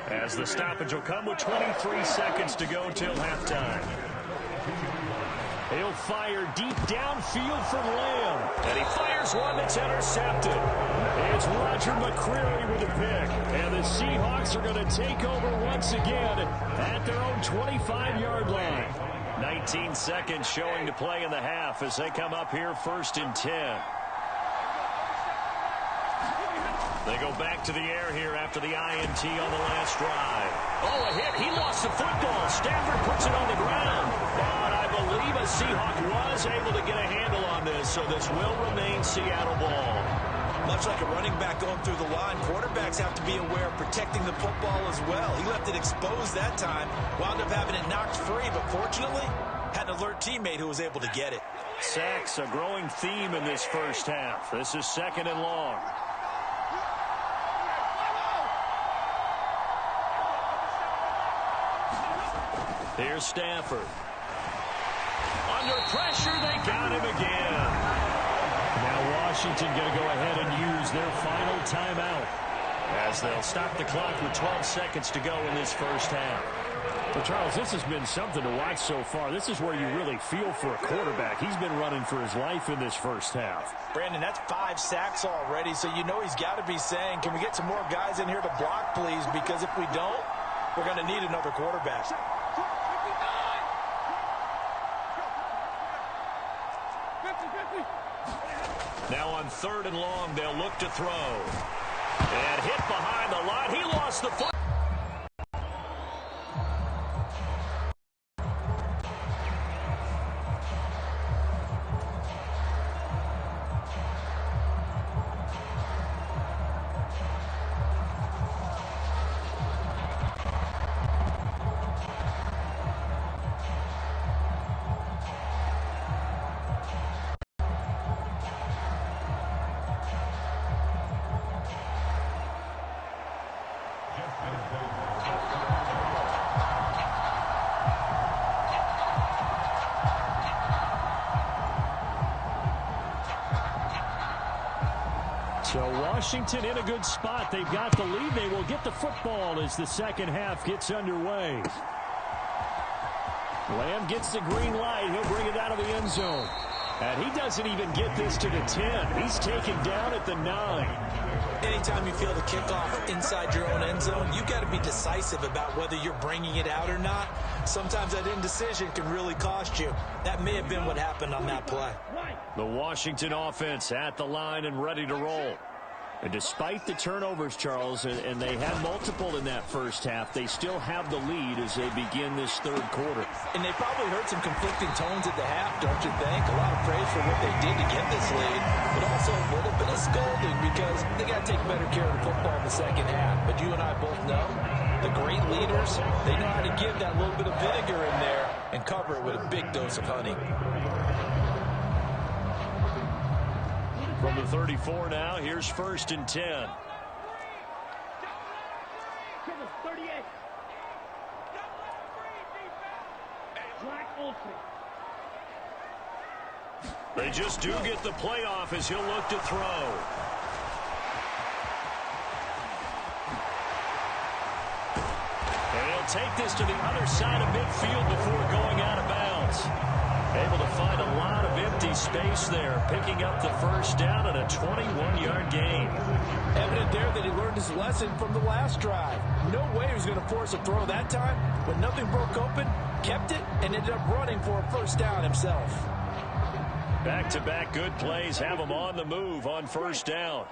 Speaker 1: as the stoppage will come with 23 seconds to go till halftime. He'll fire deep downfield from Lamb, and he fires one that's intercepted. It's Roger McCreary with a pick, and the Seahawks are going to take over once again at their own 25-yard line. 19 seconds showing to play in the half as they come up here 1st and 10. They go back to the air here after the INT on the last drive. Oh, a hit. He lost the football. Stafford puts it on the ground. But I believe a Seahawk was able to get a handle on this, so this will remain Seattle ball.
Speaker 2: Much like a running back going through the line, quarterbacks have to be aware of protecting the football as well. He left it exposed that time, wound up having it knocked free, but fortunately, had an alert teammate who was able to get it.
Speaker 1: Sacks, a growing theme in this first half. This is 2nd and long. Here's Stafford. Under pressure, they got him again. Now Washington going to go ahead and use their final timeout, as they'll stop the clock with 12 seconds to go in this first half. Well, Charles, this has been something to watch so far. This is where you really feel for a quarterback. He's been running for his life in this first half.
Speaker 4: Brandon, that's 5 sacks already, so you know he's got to be saying, can we get some more guys in here to block, please? Because if we don't, we're going to need another quarterback.
Speaker 1: Now on 3rd and long, they'll look to throw. And hit behind the line. He lost the foot. So Washington in a good spot. They've got the lead. They will get the football as the second half gets underway. Lamb gets the green light. He'll bring it out of the end zone. And he doesn't even get this to the 10. He's taken down at the 9.
Speaker 2: Anytime you feel the kickoff inside your own end zone, you've got to be decisive about whether you're bringing it out or not. Sometimes that indecision can really cost you. That may have been what happened on that play.
Speaker 1: The Washington offense at the line and ready to roll. And despite the turnovers, Charles, and they had multiple in that first half, they still have the lead as they begin this third quarter.
Speaker 2: And they probably heard some conflicting tones at the half, don't you think? A lot of praise for what they did to get this lead, but also a little bit of scolding because they got to take better care of the football in the second half. But you and I both know the great leaders, they know how to give that little bit of vinegar in there and cover it with a big dose of honey.
Speaker 1: From the 34 now, here's 1st and 10.
Speaker 5: 38. Black Olsen.
Speaker 1: They just do get the playoff as he'll look to throw. And he'll take this to the other side of midfield before going out of bounds. Able to find a lot of empty space there, picking up the first down and a 21-yard gain.
Speaker 4: Evident there that he learned his lesson from the last drive. No way he was going to force a throw that time. When nothing broke open, kept it, and ended up running for a first down himself.
Speaker 1: Back-to-back good plays have him on the move on first down.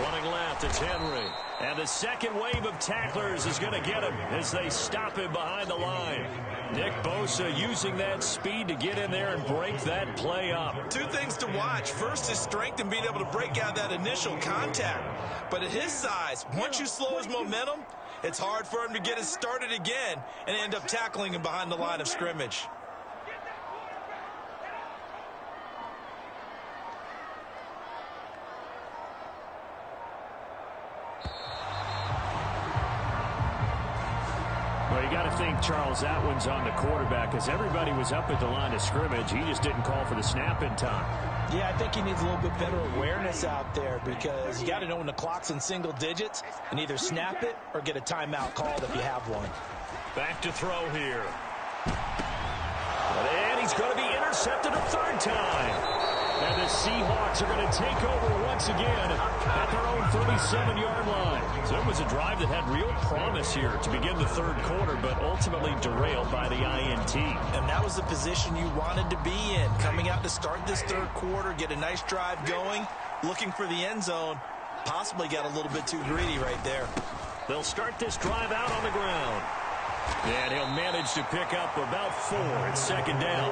Speaker 1: Running left, it's Henry. And the second wave of tacklers is going to get him as they stop him behind the line. Nick Bosa using that speed to get in there and break that play up.
Speaker 2: Two things to watch. First, his strength and being able to break out that initial contact. But at his size, once you slow his momentum, it's hard for him to get it started again and end up tackling him behind the line of scrimmage.
Speaker 1: Well, you got to think, Charles, that one's on the quarterback because everybody was up at the line of scrimmage. He just didn't call for the snap in time.
Speaker 4: Yeah, I think he needs a little bit better awareness out there because you got to know when the clock's in single digits and either snap it or get a timeout called if you have one.
Speaker 1: Back to throw here. And he's going to be intercepted a third time. And the Seahawks are going to take over once again at their own 37-yard line. So it was a drive that had real promise here to begin the third quarter, but ultimately derailed by the INT.
Speaker 2: And that was the position you wanted to be in. Coming out to start this third quarter, get a nice drive going, looking for the end zone. Possibly got a little bit too greedy right there.
Speaker 1: They'll start this drive out on the ground. And he'll manage to pick up about 4 at second down.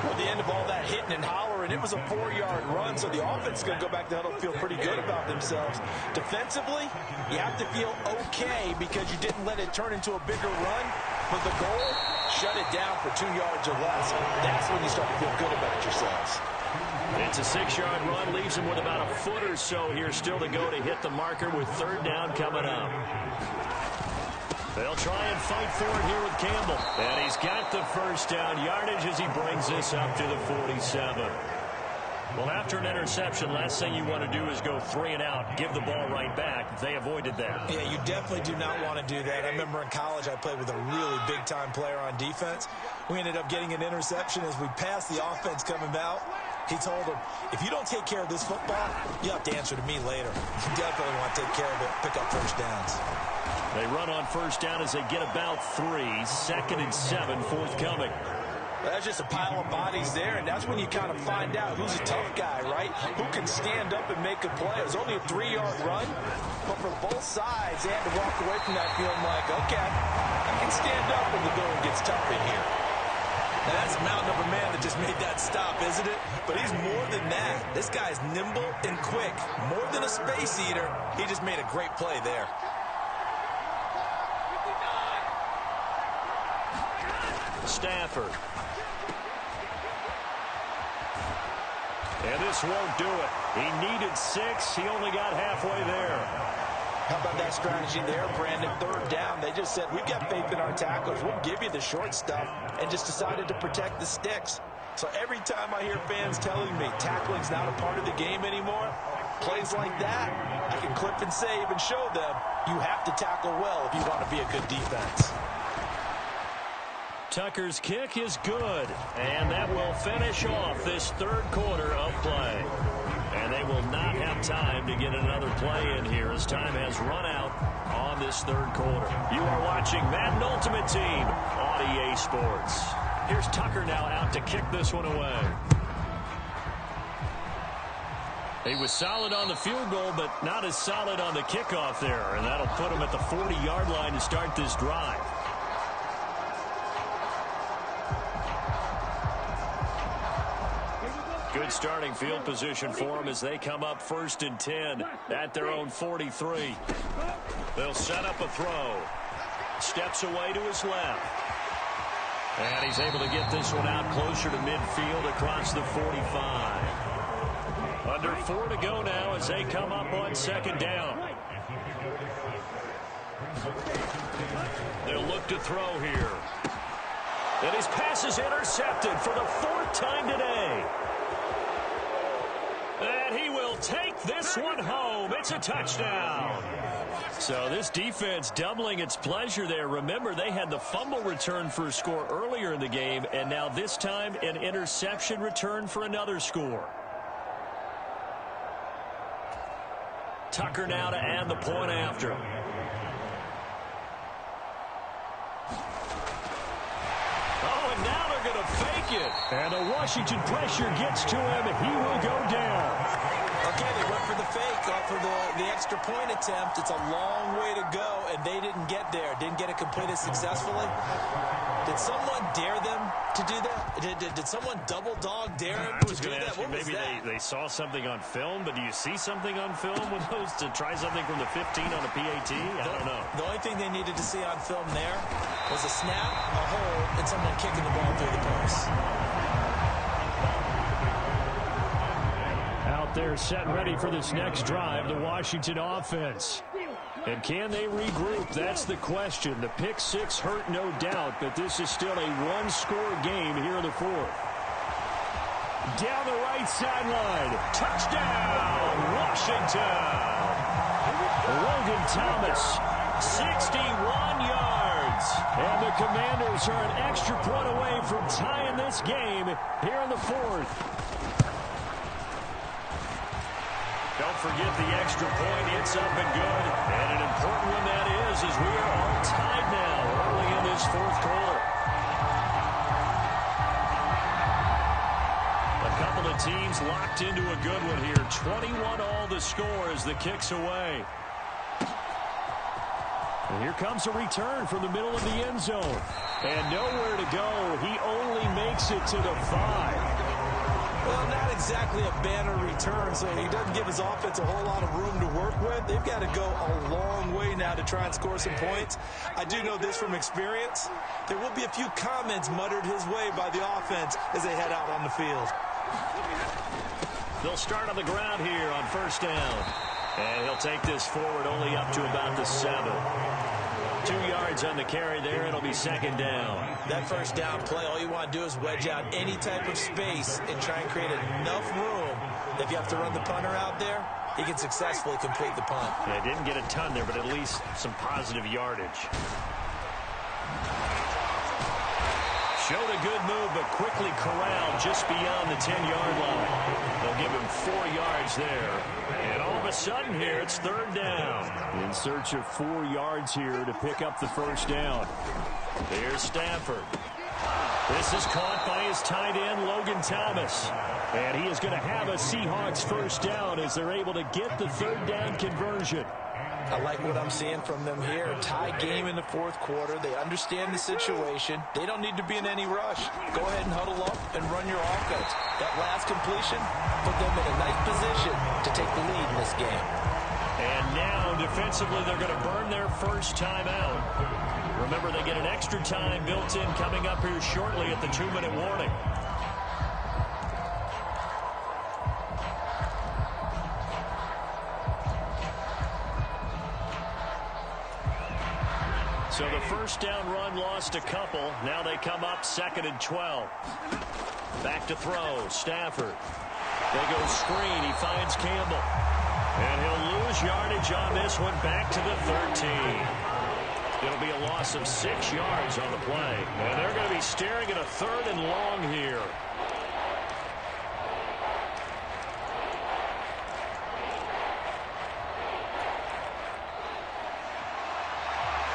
Speaker 4: At the end of all that hitting and hollering, it was a 4-yard run, so the offense is going to go back to huddle and feel pretty good about themselves. Defensively, you have to feel okay because you didn't let it turn into a bigger run. But the goal, shut it down for 2 yards or less. That's when you start to feel good about yourselves.
Speaker 1: It's a 6-yard run, leaves him with about a foot or so here still to go to hit the marker with third down coming up. They'll try and fight for it here with Campbell. And he's got the first down yardage as he brings this up to the 47. Well, after an interception, last thing you want to do is go 3 and out, give the ball right back. They avoided that.
Speaker 2: Yeah, you definitely do not want to do that. I remember in college I played with a really big-time player on defense. We ended up getting an interception as we passed the offense coming out. He told him, if you don't take care of this football, you have to answer to me later. You definitely want to take care of it, pick up first downs.
Speaker 1: They run on first down as they get about 3. 2nd and 7 forthcoming.
Speaker 4: That's just a pile of bodies there, and that's when you kind of find out who's a tough guy, right? Who can stand up and make a play. It was only a 3-yard run, but for both sides, they had to walk away from that feeling like, okay, I can stand up when the going gets tough in here.
Speaker 2: Now that's a mountain of a man that just made that stop, isn't it? But he's more than that. This guy's nimble and quick. More than a space eater, he just made a great play there.
Speaker 1: Stafford. And this won't do it. He needed 6. He only got halfway there.
Speaker 4: How about that strategy there, Brandon? Third down, they just said, we've got faith in our tacklers. We'll give you the short stuff, and just decided to protect the sticks. So every time I hear fans telling me tackling's not a part of the game anymore, plays like that, I can clip and save and show them you have to tackle well if you want to be a good defense.
Speaker 1: Tucker's kick is good, and that will finish off this third quarter of play. And they will not have time to get another play in here as time has run out on this third quarter. You are watching Madden Ultimate Team on EA Sports. Here's Tucker now out to kick this one away. He was solid on the field goal, but not as solid on the kickoff there, and that'll put him at the 40-yard line to start this drive. Good starting field position for them as they come up 1st and 10 at their own 43. They'll set up a throw. Steps away to his left. And he's able to get this one out closer to midfield across the 45. Under 4 to go now as they come up on 2nd down. They'll look to throw here. And his pass is intercepted for the 4th time today. And he will take this one home. It's a touchdown. So this defense doubling its pleasure there. Remember, they had the fumble return for a score earlier in the game, and now this time an interception return for another score. Tucker now to add the point after. Oh, and now they're going to fake it. And the Washington pressure gets to him, and he will go down.
Speaker 2: Okay, they went for the fake off of the extra point attempt. It's a long way to go, and they didn't get there. Didn't get it completed successfully. Did someone dare them to do that? Did someone double dog dare them to do that? What was
Speaker 1: maybe
Speaker 2: that?
Speaker 1: they saw something on film, but do you see something on film with those to try something from the 15 on a PAT? I don't know.
Speaker 2: The only thing they needed to see on film there was a snap, a hole, and someone kicking the ball through the post.
Speaker 1: Out there set ready for this next drive, the Washington offense. And can they regroup? That's the question. The pick six hurt, no doubt, but this is still a one-score game here in the fourth. Down the right sideline. Touchdown, Washington. Logan Thomas, 61 yards. And the Commanders are an extra point away from tying this game here in the fourth. Don't forget the extra point. It's up and good. And an important one that is, as we are all tied now early in this fourth quarter. A couple of teams locked into a good one here. 21 all the score as the kick's away. And here comes a return from the middle of the end zone. And nowhere to go. He only makes it to the 5.
Speaker 2: Well, not exactly a banner return, so he doesn't give his offense a whole lot of room to work with. They've got to go a long way now to try and score some points. I do know this from experience. There will be a few comments muttered his way by the offense as they head out on the field.
Speaker 1: They'll start on the ground here on first down. And he'll take this forward only up to about the 7. 2 yards on the carry there. It'll be second down.
Speaker 2: That first down play, all you want to do is wedge out any type of space and try and create enough room that if you have to run the punter out there, he can successfully complete the punt.
Speaker 1: Yeah, didn't get a ton there, but at least some positive yardage. Showed a good move, but quickly corralled just beyond the 10-yard line. They'll give him 4 yards there. And all of a sudden here, it's third down. In search of 4 yards here to pick up the first down. There's Stafford. This is caught by his tight end, Logan Thomas. And he is going to have a Seahawks first down as they're able to get the third down conversion.
Speaker 2: I like what I'm seeing from them here. Tie game in the fourth quarter. They understand the situation. They don't need to be in any rush. Go ahead and huddle up and run your offense. That last completion put them in a nice position to take the lead in this game.
Speaker 1: And now, defensively, they're going to burn their first time out. Remember, they get an extra time built in coming up here shortly at the 2-minute warning. So the first down run lost a couple. Now they come up 2nd and 12. Back to throw. Stafford. They go screen. He finds Campbell. And he'll lose yardage on this one back to the 13. It'll be a loss of 6 yards on the play. And they're going to be staring at a 3rd and long here.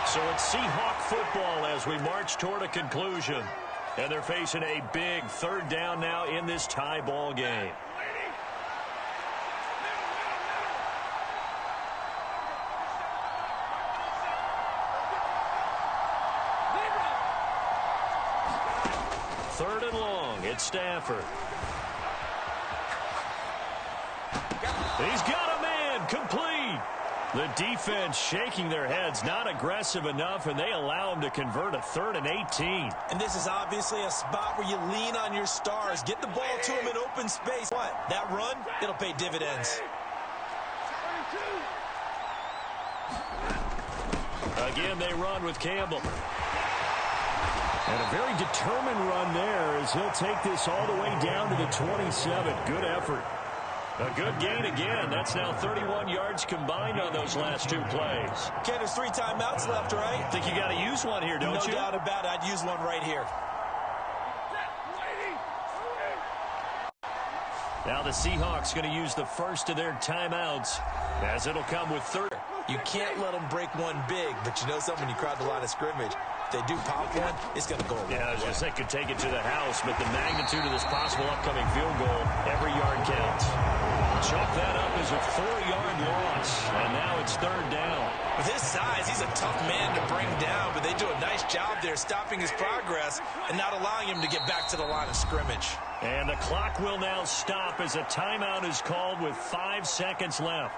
Speaker 1: So it's Seahawk football as we march toward a conclusion. And they're facing a big third down now in this tie ball game. Third and long. It's Stafford. He's got a man. Complete. The defense shaking their heads, not aggressive enough, and they allow him to convert a 3rd and 18.
Speaker 2: And this is obviously a spot where you lean on your stars. Get the ball to him in open space. What? That run? It'll pay dividends.
Speaker 1: Again, they run with Campbell. And a very determined run there as he'll take this all the way down to the 27. Good effort. A good gain again. That's now 31 yards combined on those last two plays.
Speaker 2: Okay, there's 3 timeouts left, right?
Speaker 1: I think you got to use one here, don't you?
Speaker 2: No doubt about it. I'd use one right here.
Speaker 1: Now the Seahawks going to use the first of their timeouts, as it'll come with 30.
Speaker 2: You can't let them break one big, but you know something, when you crowd the line of scrimmage, if they do pop one, it's going to go away.
Speaker 1: Yeah, I was going to say could take it to the house, but the magnitude of this possible upcoming field goal, every yard counts. Chalk that up as a 4-yard loss, and now it's 3rd down.
Speaker 2: With his size, he's a tough man to bring down, but they do a nice job there stopping his progress and not allowing him to get back to the line of scrimmage.
Speaker 1: And the clock will now stop as a timeout is called with 5 seconds left.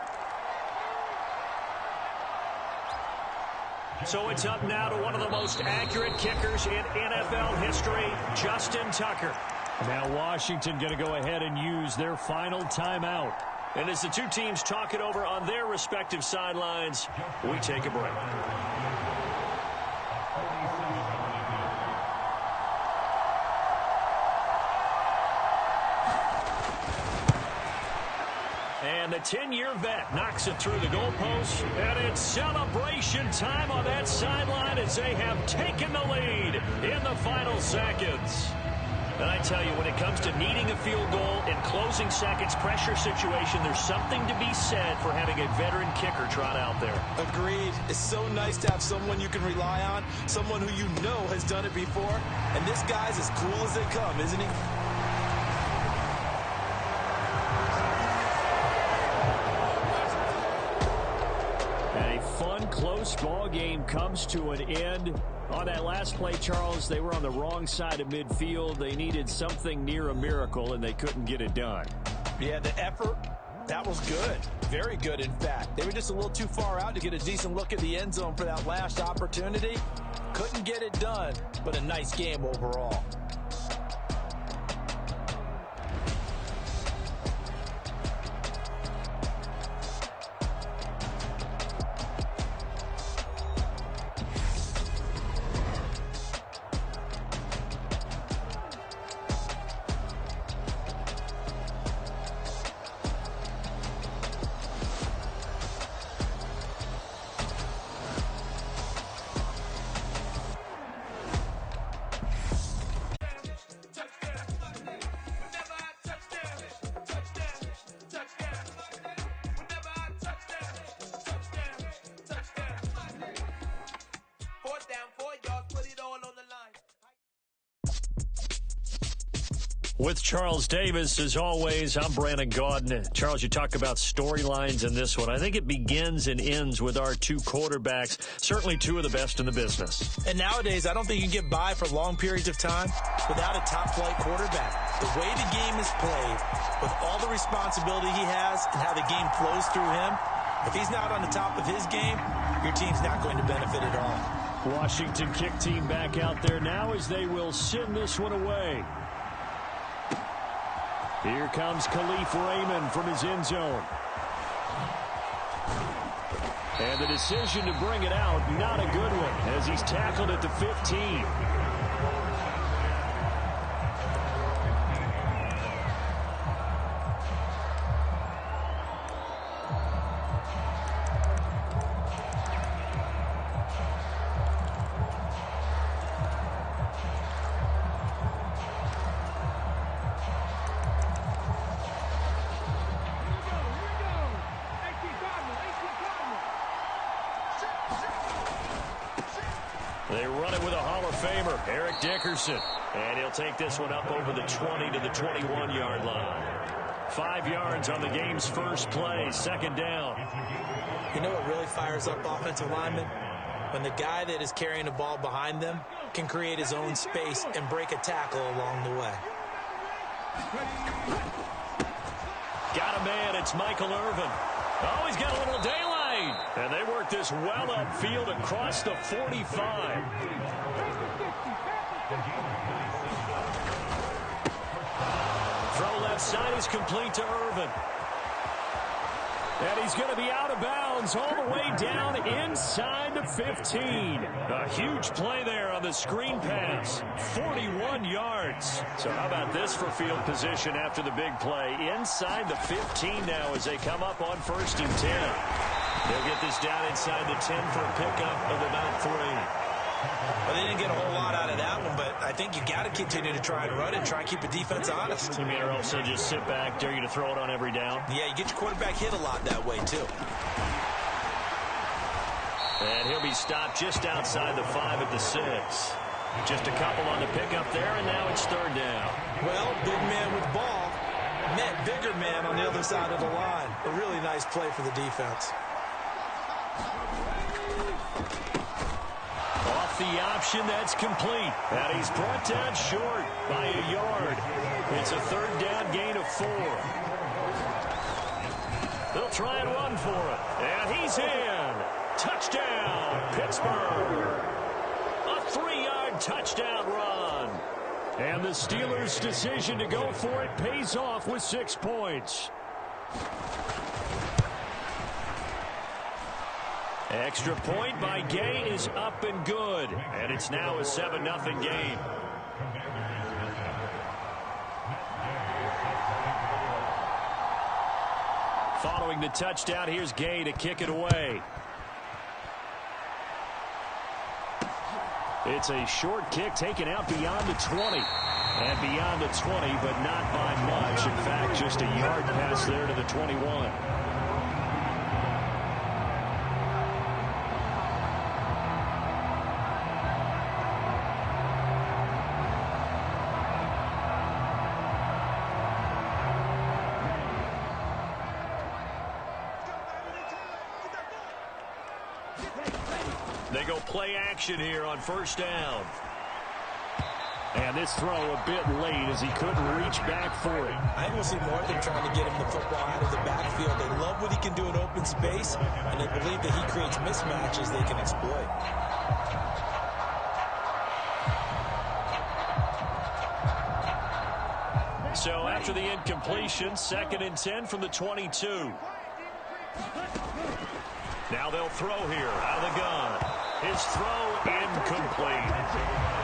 Speaker 1: So it's up now to one of the most accurate kickers in NFL history, Justin Tucker. Now Washington going to go ahead and use their final timeout. And as the two teams talk it over on their respective sidelines, we take a break. And the 10-year vet knocks it through the goalpost. And it's celebration time on that sideline as they have taken the lead in the final seconds. And I tell you, when it comes to needing a field goal in closing seconds, pressure situation, there's something to be said for having a veteran kicker trot out there.
Speaker 2: Agreed. It's so nice to have someone you can rely on, someone who you know has done it before. And this guy's as cool as they come, isn't he?
Speaker 1: A fun, close ball game comes to an end. On that last play, Charles, they were on the wrong side of midfield. They needed something near a miracle, and they couldn't get it done.
Speaker 2: Yeah, the effort, that was good. Very good, in fact. They were just a little too far out to get a decent look at the end zone for that last opportunity. Couldn't get it done, but a nice game overall.
Speaker 1: With Charles Davis, as always, I'm Brandon Gaudin. Charles, you talk about storylines in this one. I think it begins and ends with our two quarterbacks, certainly two of the best in the business.
Speaker 2: And nowadays, I don't think you can get by for long periods of time without a top-flight quarterback. The way the game is played, with all the responsibility he has and how the game flows through him, if he's not on the top of his game, your team's not going to benefit at all.
Speaker 1: Washington kick team back out there now as they will send this one away. Here comes Khalif Raymond from his end zone. And the decision to bring it out, not a good one, as he's tackled at the 15. They run it with a Hall of Famer, Eric Dickerson. And he'll take this one up over the 20 to the 21-yard line. 5 yards on the game's first play, second down.
Speaker 2: You know what really fires up offensive linemen? When the guy that is carrying the ball behind them can create his own space and break a tackle along the way.
Speaker 1: Got a man, it's Michael Irvin. Oh, he's got a little daylight. And they work this well upfield across the 45. Throw left side is complete to Irvin. And he's going to be out of bounds all the way down inside the 15. A huge play there on the screen pass. 41 yards. So how about this for field position after the big play? Inside the 15 now as they come up on 1st and 10. They'll get this down inside the 10 for a pickup of about 3.
Speaker 2: Well, they didn't get a whole lot out of that one, but I think you got to continue to try and run it and try and keep the defense honest.
Speaker 1: You mean, or also just sit back, dare you to throw it on every down?
Speaker 2: Yeah, you get your quarterback hit a lot that way, too.
Speaker 1: And he'll be stopped just outside the 5 at the 6. Just a couple on the pickup there, and now it's 3rd down.
Speaker 2: Well, big man with ball met bigger man on the other side of the line. A really nice play for the defense.
Speaker 1: Off the option, that's complete. And he's brought down short by a yard. It's a 3rd down gain of 4. They'll try and run for it. And he's in. Touchdown, Pittsburgh. A 3-yard touchdown run. And the Steelers' decision to go for it pays off with 6 points. Extra point by Gay is up and good. And it's now a 7-0 game. Following the touchdown, here's Gay to kick it away. It's a short kick taken out beyond the 20. And beyond the 20, but not by much. In fact, just a yard pass there to the 21. They go play action here on 1st down. And this throw a bit late as he couldn't reach back for it.
Speaker 2: I think we'll see more of them trying to get him the football out of the backfield. They love what he can do in open space, and they believe that he creates mismatches they can exploit.
Speaker 1: So after the incompletion, 2nd and 10 from the 22. Now they'll throw here out of the gun. His throw incomplete.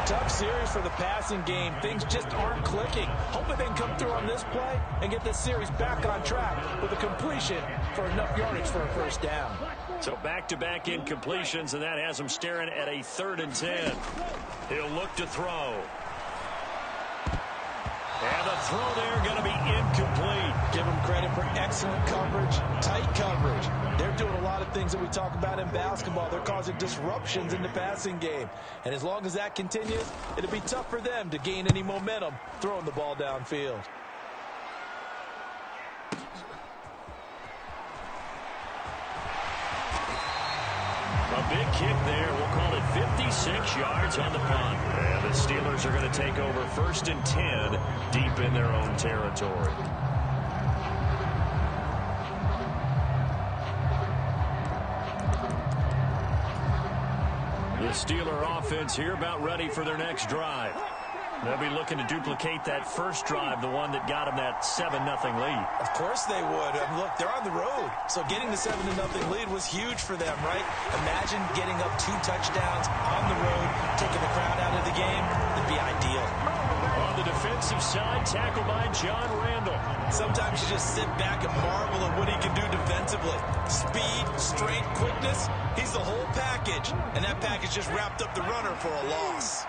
Speaker 4: Tough series for the passing game. Things just aren't clicking. Hoping they can come through on this play and get this series back on track with a completion for enough yardage for a 1st down.
Speaker 1: So back-to-back incompletions, and that has him staring at a 3rd and 10. He'll look to throw. And the throw there going to be incomplete.
Speaker 2: Give them credit for excellent coverage, tight coverage. They're doing a lot of things that we talk about in basketball. They're causing disruptions in the passing game. And as long as that continues, it'll be tough for them to gain any momentum throwing the ball downfield.
Speaker 1: A big kick there. We'll call it 56 yards on the punt. And the Steelers are going to take over 1st and 10 deep in their own territory. The Steeler offense here about ready for their next drive. They'll be looking to duplicate that first drive, the one that got them that 7-0 lead.
Speaker 2: Of course they would. Look, they're on the road. So getting the 7-0 lead was huge for them, right? Imagine getting up 2 touchdowns on the road, taking the crowd out of the game. It'd be ideal.
Speaker 1: On the defensive side, tackled by John Randall.
Speaker 2: Sometimes you just sit back and marvel at what he can do defensively. Speed, strength, quickness. He's the whole package. And that package just wrapped up the runner for a loss.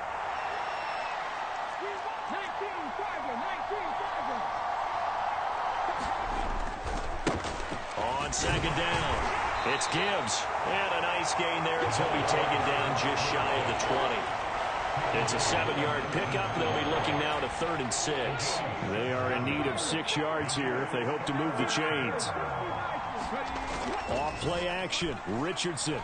Speaker 1: On 2nd down, it's Gibbs. And a nice gain there as he'll be taken down just shy of the 20. It's a 7-yard pickup. They'll be looking now to 3rd and 6. They are in need of 6 yards here if they hope to move the chains. Off play action, Richardson.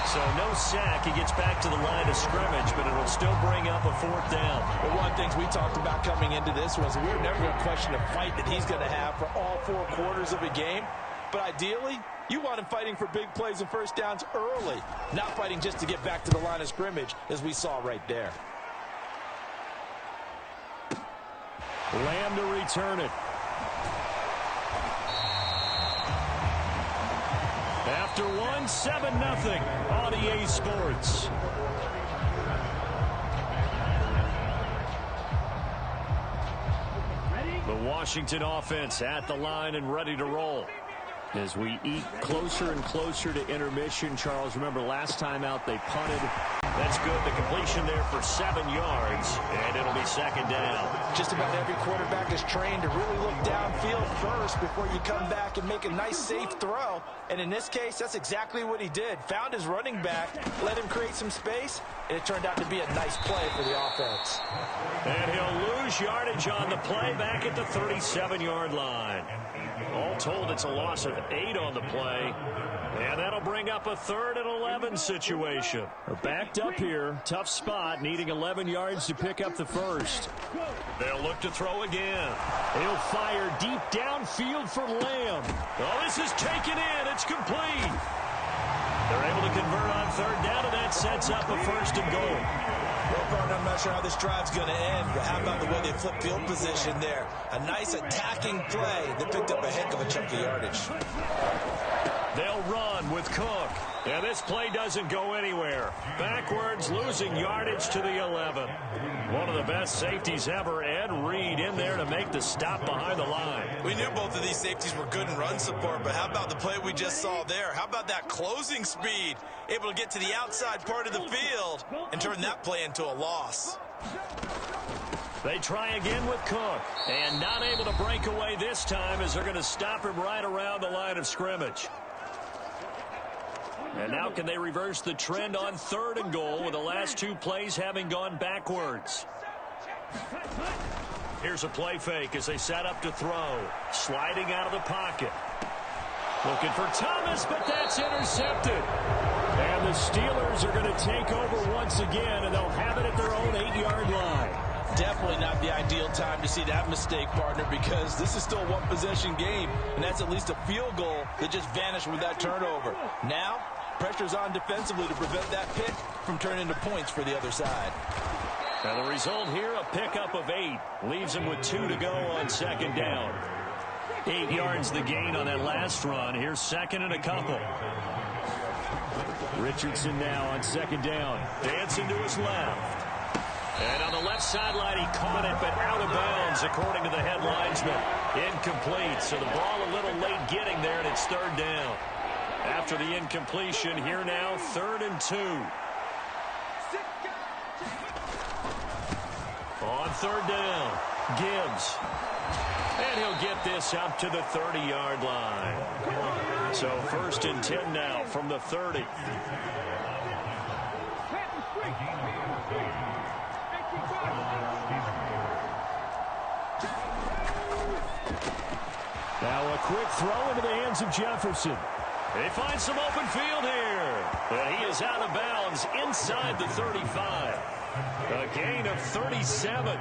Speaker 1: So no sack. He gets back to the line of scrimmage, but it'll still bring up a 4th down.
Speaker 4: Well, one of the things we talked about coming into this was we were never going to question the fight that he's going to have for all 4 quarters of a game. But ideally, you want him fighting for big plays and 1st downs early, not fighting just to get back to the line of scrimmage, as we saw right there.
Speaker 1: Lamb to return it. after one, 7-0 on EA Sports. The Washington offense at the line and ready to roll. As we eat closer and closer to intermission, Charles, remember last time out they punted. That's good. The completion there for 7 yards, and it'll be second down.
Speaker 2: Just about every quarterback is trained to really look downfield first before you come back and make a nice, safe throw. And in this case, that's exactly what he did. Found his running back, let him create some space, and it turned out to be a nice play for the offense.
Speaker 1: And he'll lose yardage on the play back at the 37-yard line. All told, it's a loss of 8 on the play. And that'll bring up a 3rd and 11 situation. They're backed up here. Tough spot, needing 11 yards to pick up the first. They'll look to throw again. He'll fire deep downfield for Lamb. Oh, this is taken in. It's complete. They're able to convert on 3rd down, and that sets up a 1st and goal.
Speaker 2: Well, Barton, I'm not sure how this drive's going to end, but how about the way they flip field position there? A nice attacking play that picked up a heck of a chunk of yardage.
Speaker 1: They'll run with Cook. And this play doesn't go anywhere. Backwards, losing yardage to the 11. One of the best safeties ever, Ed Reed, in there to make the stop behind the line.
Speaker 6: We knew both of these safeties were good in run support, but how about the play we just saw there? How about that closing speed? Able to get to the outside part of the field and turn that play into a loss.
Speaker 1: They try again with Cook, and not able to break away this time as they're going to stop him right around the line of scrimmage. And now can they reverse the trend on 3rd and goal with the last 2 plays having gone backwards? Here's a play fake as they set up to throw. Sliding out of the pocket. Looking for Thomas, but that's intercepted. And the Steelers are going to take over once again, and they'll have it at their own 8-yard line.
Speaker 2: Definitely not the ideal time to see that mistake, partner, because this is still a one-possession game, and that's at least a field goal that just vanished with that turnover. Now, pressure's on defensively to prevent that pick from turning into points for the other side.
Speaker 1: And the result here, a pickup of 8. Leaves them with 2 to go on 2nd down. 8 yards the gain on that last run. Here's 2nd and a couple. Richardson now on 2nd down. Dancing to his left. And on the left sideline, he caught it, but out of bounds, according to the head linesman. Incomplete, so the ball a little late getting there, and it's 3rd down. After the incompletion, here now, 3rd and 2. On 3rd down, Gibbs. And he'll get this up to the 30-yard line. So 1st and 10 now from the 30. Now a quick throw into the hands of Jefferson. They find some open field here. But he is out of bounds inside the 35. A gain of 37.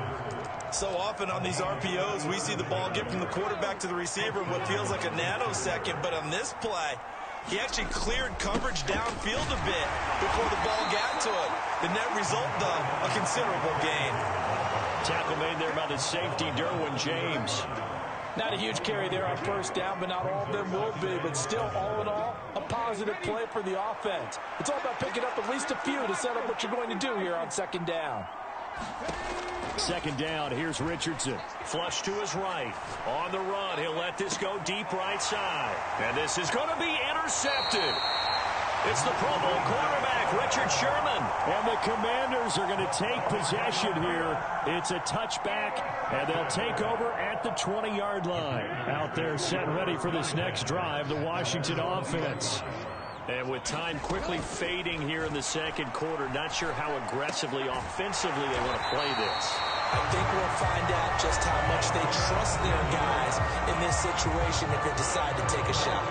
Speaker 6: So often on these RPOs, we see the ball get from the quarterback to the receiver in what feels like a nanosecond. But on this play, he actually cleared coverage downfield a bit before the ball got to it. The net result, though, a considerable gain.
Speaker 1: Tackle made there by the safety, Derwin James.
Speaker 2: Not a huge carry there on 1st down, but not all of them will be. But still, all in all, a positive play for the offense. It's all about picking up at least a few to set up what you're going to do here on 2nd down.
Speaker 1: 2nd down, here's Richardson. Flush to his right. On the run, he'll let this go deep right side. And this is going to be intercepted. It's the Pro Bowl quarterback, Richard Sherman. And the Commanders are going to take possession here. It's a touchback, and they'll take over at the 20-yard line. Out there set and ready for this next drive, the Washington offense. And with time quickly fading here in the 2nd quarter, not sure how aggressively, offensively they want to play this.
Speaker 2: I think we'll find out just how much they trust their guys in this situation if they decide to take a shot.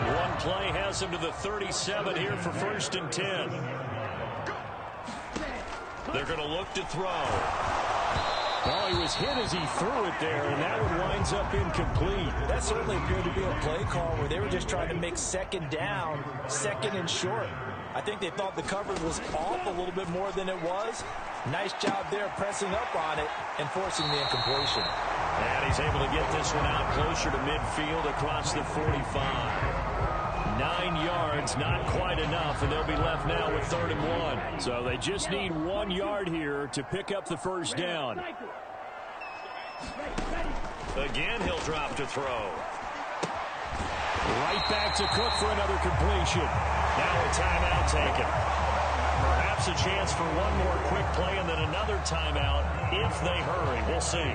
Speaker 1: One play has him to the 37 here for 1st and 10. They're going to look to throw. Well, he was hit as he threw it there, and that one winds up incomplete.
Speaker 2: That certainly appeared to be a play call where they were just trying to make 2nd down, 2nd and short. I think they thought the coverage was off a little bit more than it was. Nice job there pressing up on it and forcing the incompletion.
Speaker 1: And he's able to get this one out closer to midfield across the 45. 9 yards, not quite enough, and they'll be left now with 3rd and 1. So they just need 1 yard here to pick up the first down. Again, he'll drop to throw. Right back to Cook for another completion. Now a timeout taken. Perhaps a chance for one more quick play and then another timeout if they hurry. We'll see.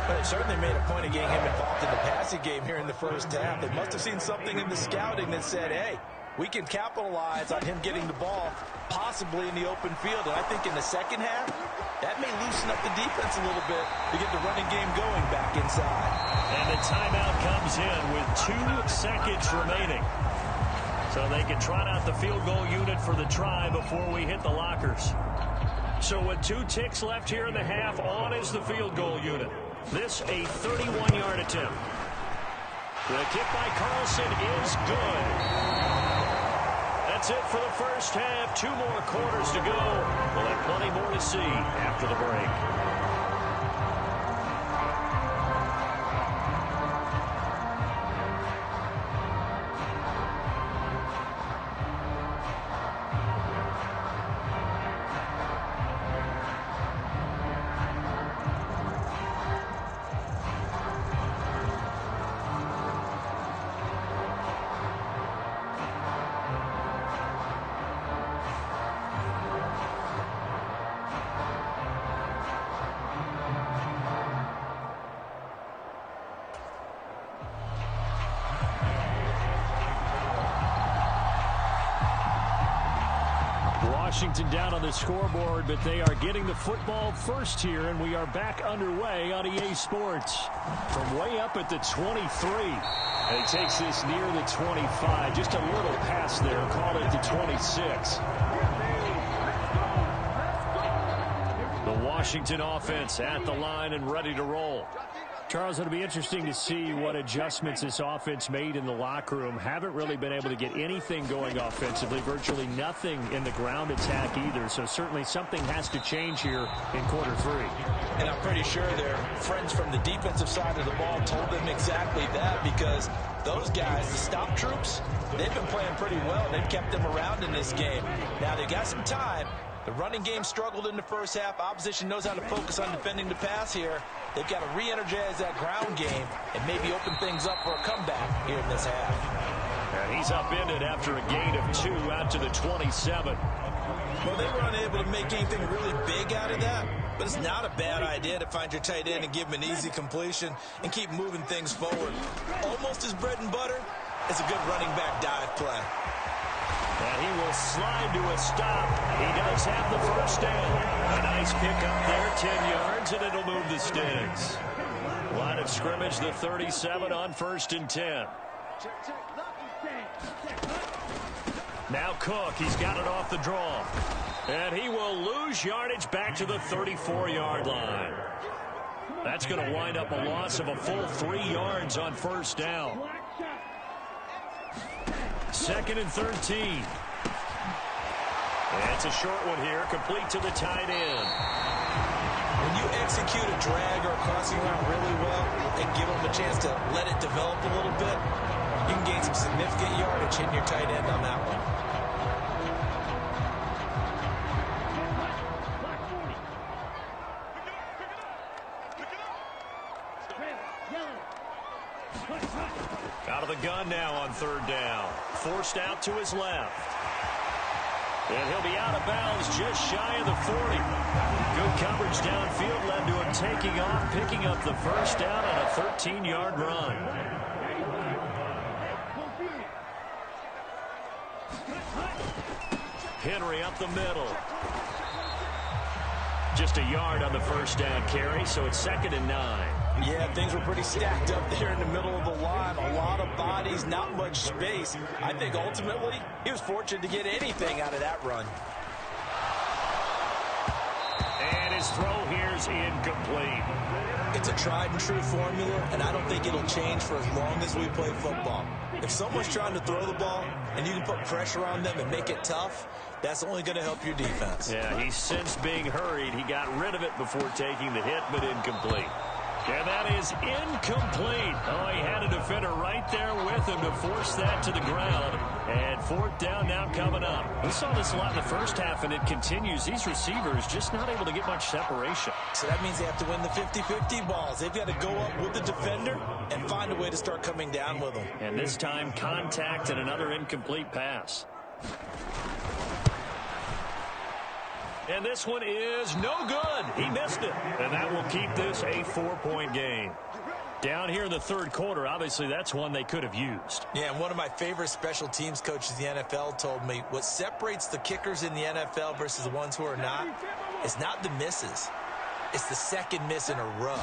Speaker 2: But it certainly made a point of getting him involved in the passing game here in the first half. They must have seen something in the scouting that said, hey, we can capitalize on him getting the ball, possibly in the open field. And I think in the second half, that may loosen up the defense a little bit to get the running game going back inside.
Speaker 1: And the timeout comes in with 2 seconds remaining. So they can trot out the field goal unit for the try before we hit the lockers. So with 2 ticks left here in the half, on is the field goal unit. This a 31-yard attempt. The kick by Carlson is good. That's it for the first half. 2 more quarters to go. We'll have plenty more to see after the break. Washington down on the scoreboard, but they are getting the football first here, and we are back underway on EA Sports. From way up at the 23, and he takes this near the 25. Just a little pass there, called it the 26. The Washington offense at the line and ready to roll. Charles, it'll be interesting to see what adjustments this offense made in the locker room. Haven't really been able to get anything going offensively, virtually nothing in the ground attack either. So certainly something has to change here in quarter 3.
Speaker 2: And I'm pretty sure their friends from the defensive side of the ball told them exactly that, because those guys, the stop troops, they've been playing pretty well. They've kept them around in this game. Now they got some time. The running game struggled in the first half. Opposition knows how to focus on defending the pass here. They've got to re-energize that ground game and maybe open things up for a comeback here in this half.
Speaker 1: And he's upended after a gain of 2 out to the 27.
Speaker 6: Well, they were unable to make anything really big out of that, but it's not a bad idea to find your tight end and give him an easy completion and keep moving things forward. Almost his bread and butter is a good running back dive play.
Speaker 1: And he will slide to a stop. He does have the first down. A nice pick up there, 10 yards, and it'll move the sticks. Line of scrimmage, the 37 on 1st and 10. Now Cook, he's got it off the draw. And he will lose yardage back to the 34-yard line. That's going to wind up a loss of a full 3 yards on 1st down. 2nd and 13. And it's a short one here, complete to the tight end.
Speaker 2: When you execute a drag or a crossing route really well and give them a chance to let it develop a little bit, you can gain some significant yardage hitting your tight end on that one.
Speaker 1: Out of the gun now on 3rd down. Forced out to his left. And he'll be out of bounds just shy of the 40. Good coverage downfield led to him taking off, picking up the first down on a 13-yard run. Henry up the middle. Just a yard on the first down carry, so it's 2nd and 9.
Speaker 2: Yeah, things were pretty stacked up there in the middle of the line. A lot of bodies, not much space. I think ultimately he was fortunate to get anything out of that run.
Speaker 1: And his throw here is incomplete.
Speaker 2: It's a tried and true formula, and I don't think it'll change for as long as we play football. If someone's trying to throw the ball and you can put pressure on them and make it tough, that's only going to help your defense.
Speaker 1: Yeah, he's since being hurried. He got rid of it before taking the hit, but incomplete. And that is incomplete. Oh, he had a defender right there with him to force that to the ground. And fourth down now coming up. We saw this a lot in the first half, and it continues. These receivers just not able to get much separation.
Speaker 2: So that means they have to win the 50-50 balls. They've got to go up with the defender and find a way to start coming down with them.
Speaker 1: And this time, contact and another incomplete pass. And this one is no good. He missed it. And that will keep this a 4-point game. Down here in the third quarter, obviously that's one they could have used.
Speaker 2: Yeah, and one of my favorite special teams coaches in the NFL told me what separates the kickers in the NFL versus the ones who are not is not the misses. It's the second miss in a row.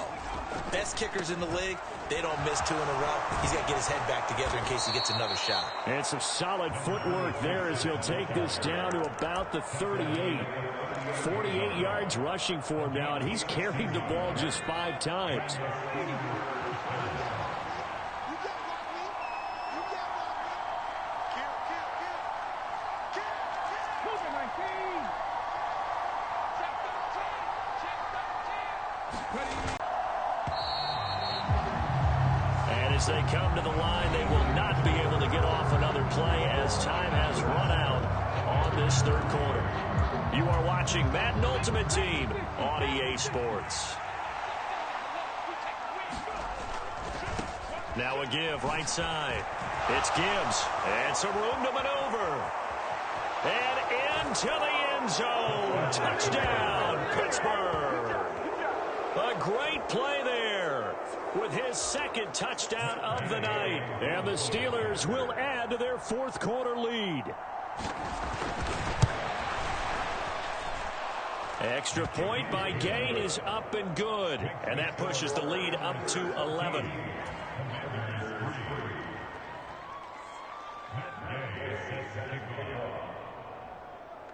Speaker 2: Best kickers in the league, they don't miss 2 in a row. He's got to get his head back together in case he gets another shot.
Speaker 1: And some solid footwork there as he'll take this down to about the 38. 48 yards rushing for him now, and he's carried the ball just 5 times. And as they come to the line, they will not be able to get off another play as time has run out on this third quarter. You are watching Madden Ultimate Team on EA Sports. Now a give right side. It's Gibbs. And some room to maneuver. And into the end zone. Touchdown, Pittsburgh. A great play there with his second touchdown of the night. And the Steelers will add to their fourth quarter lead. Extra point by Gain is up and good. And that pushes the lead up to 11.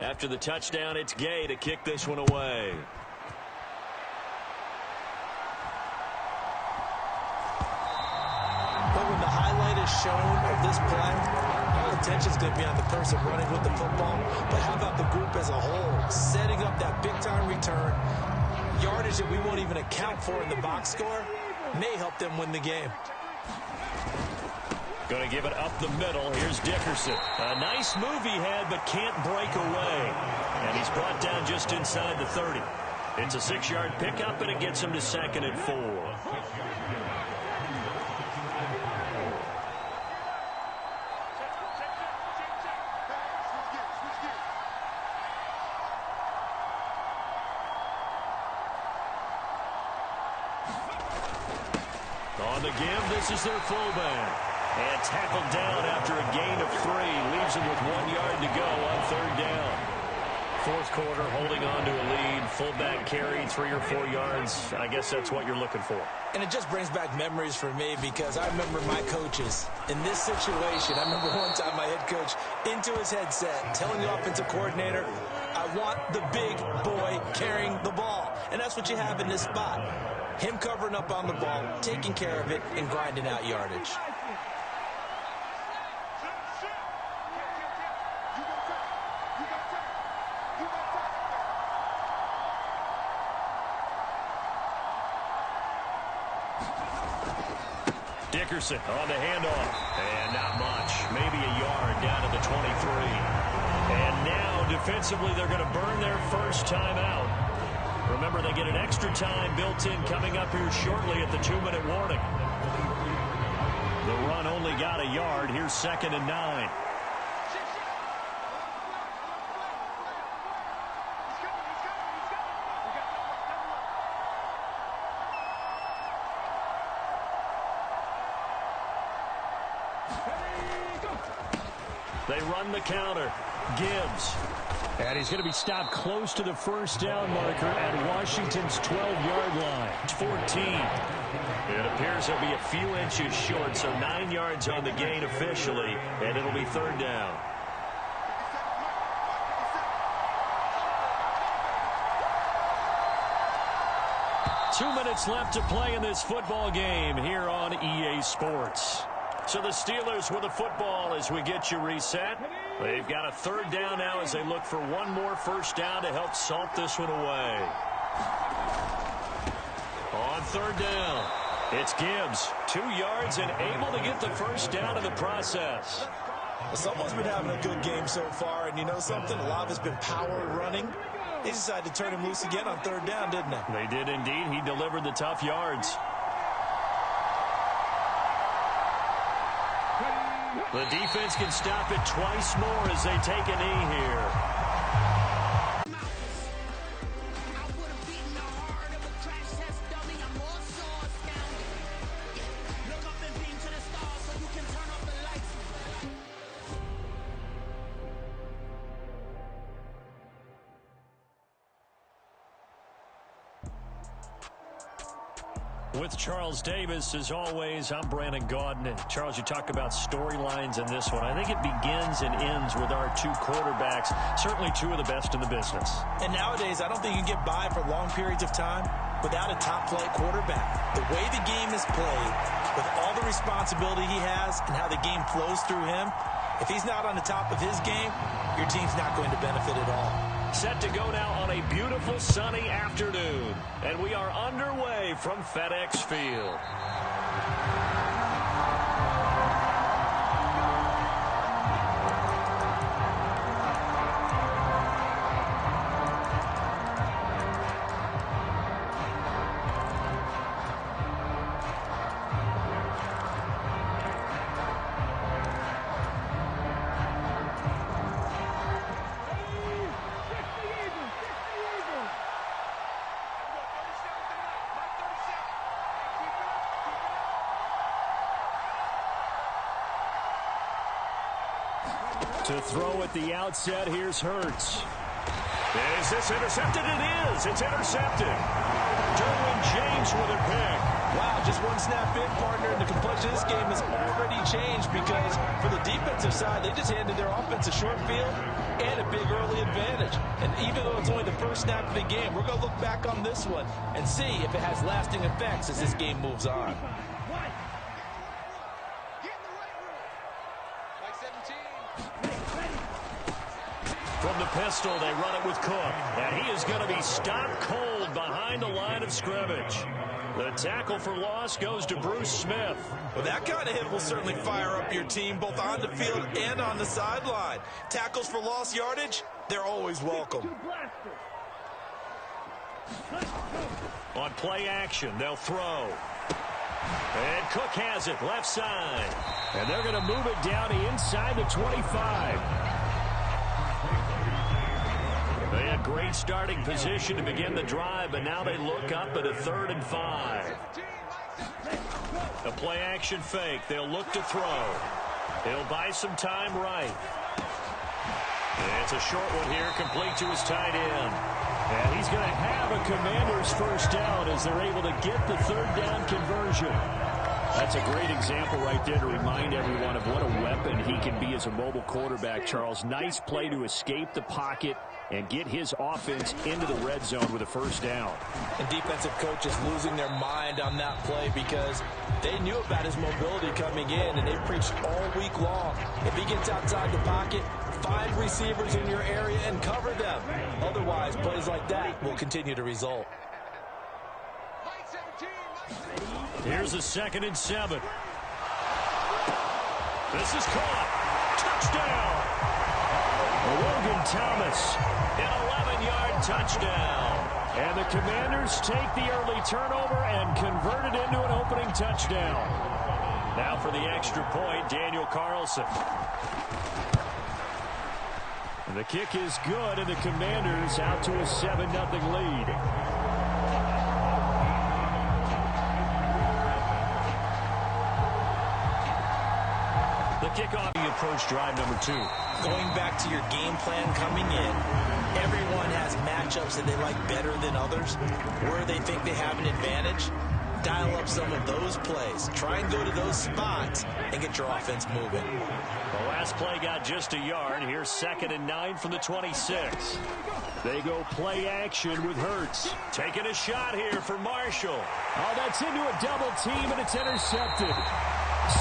Speaker 1: After the touchdown, it's Gay to kick this one away.
Speaker 2: But when the highlight is shown of this play, all attention is going to be on the person running with the football. But how about the group as a whole? Setting up that big-time return, yardage that we won't even account for in the box score, may help them win the game.
Speaker 1: Going to give it up the middle. Here's Dickerson. A nice move he had, but can't break away. And he's brought down just inside the 30. It's a 6-yard pickup, and it gets him to 2nd and 4. On the give, this is their fullback. And tackled down after a gain of 3. Leaves him with 1 yard to go on 3rd down. Fourth quarter, holding on to a lead. Fullback carry, 3 or 4 yards. I guess that's what you're looking for.
Speaker 2: And it just brings back memories for me because I remember my coaches in this situation. I remember one time my head coach into his headset telling the offensive coordinator, I want the big boy carrying the ball. And that's what you have in this spot. Him covering up on the ball, taking care of it, and grinding out yardage.
Speaker 1: Dickerson on the handoff. And not much. Maybe a yard down to the 23. And now, defensively, they're going to burn their first timeout. Remember, they get an extra time built in coming up here shortly at the 2-minute warning. The run only got a yard. Here's 2nd and 9. They run the counter. Gibbs. And he's going to be stopped close to the first down marker at Washington's 12-yard line. 14. It appears he'll be a few inches short, so 9 yards on the gain officially, and it'll be 3rd down. Two minutes left to play in this football game here on EA Sports. So the Steelers with the football as we get you reset. They've got a 3rd down now as they look for one more first down to help salt this one away. On third down. It's Gibbs, 2 yards and able to get the first down in the process.
Speaker 6: Someone's been having a good game so far, and you know something? A lot of it's been power running. They decided to turn him loose again on third down, didn't they?
Speaker 1: They did indeed. He delivered the tough yards. The defense can stop it twice more as they take a knee here. With Charles Davis, as always, I'm Brandon Gaudin. And Charles, you talk about storylines in this one. I think it begins and ends with our 2 quarterbacks, certainly 2 of the best in the business.
Speaker 2: And nowadays, I don't think you can get by for long periods of time without a top-flight quarterback. The way the game is played, with all the responsibility he has and how the game flows through him, if he's not on the top of his game, your team's not going to benefit at all.
Speaker 1: Set to go now on a beautiful sunny afternoon. And we are underway from FedEx Field. To throw at the outset, here's Hurts. Is this intercepted? It is. It's intercepted. Derwin James with a pick.
Speaker 2: Wow, just one snap in, partner, and the complexion of this game has already changed because for the defensive side, they just handed their offense a short field and a big early advantage. And even though it's only the first snap of the game, we're going to look back on this one and see if it has lasting effects as this game moves on.
Speaker 1: From the pistol, they run it with Cook. And he is going to be stopped cold behind the line of scrimmage. The tackle for loss goes to Bruce Smith.
Speaker 6: Well, that kind of hit will certainly fire up your team both on the field and on the sideline. Tackles for lost yardage, they're always welcome.
Speaker 1: On play action, they'll throw. And Cook has it, left side. And they're going to move it down to inside the 25. They had great starting position to begin the drive, but now they look up at a 3rd and 5. A play action fake. They'll look to throw. He'll buy some time right. And it's a short one here, complete to his tight end. And he's going to have a Commander's first down as they're able to get the 3rd down conversion. That's a great example right there to remind everyone of what a weapon he can be as a mobile quarterback, Charles. Nice play to escape the pocket and get his offense into the red zone with a first down.
Speaker 2: And defensive coaches losing their mind on that play because they knew about his mobility coming in, and they preached all week long. If he gets outside the pocket, find receivers in your area and cover them. Otherwise, plays like that will continue to result.
Speaker 1: Here's a 2nd and 7. This is caught. Touchdown. Logan Thomas, an 11-yard touchdown. And the Commanders take the early turnover and convert it into an opening touchdown. Now for the extra point, Daniel Carlson. And the kick is good, and the Commanders out to a 7-0 lead. The kickoff, the approach drive number 2.
Speaker 2: Going back to your game plan coming in, everyone has matchups that they like better than others. Where they think they have an advantage, dial up some of those plays. Try and go to those spots and get your offense moving.
Speaker 1: The last play got just a yard. Here's 2nd and 9 from the 26. They go play action with Hurts. Taking a shot here for Marshall. Oh, that's into a double team, and it's intercepted.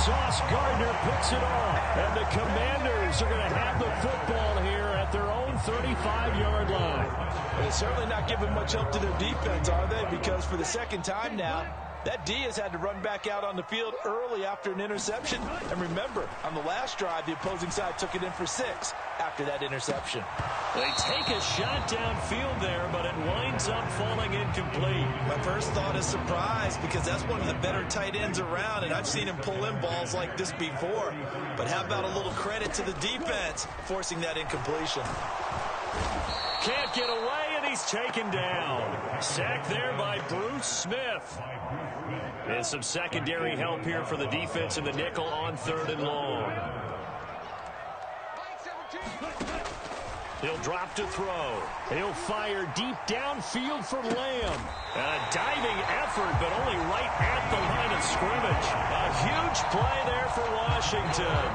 Speaker 1: Sauce Gardner picks it off. And the Commanders are going to have the football here at their own 35-yard line.
Speaker 2: They're certainly not giving much help to their defense, are they? Because for the second time now, that D has had to run back out on the field early after an interception. And remember, on the last drive, the opposing side took it in for 6 after that interception.
Speaker 1: They take a shot downfield there, but it winds up falling incomplete.
Speaker 6: My first thought is surprise, because that's one of the better tight ends around, and I've seen him pull in balls like this before. But how about a little credit to the defense forcing that incompletion?
Speaker 1: Can't get away, and he's taken down. Sacked there by Bruce Smith. And some secondary help here for the defense in the nickel on 3rd and long. He'll drop to throw. He'll fire deep downfield for Lamb. A diving effort, but only right at the line of scrimmage. A huge play there for Washington.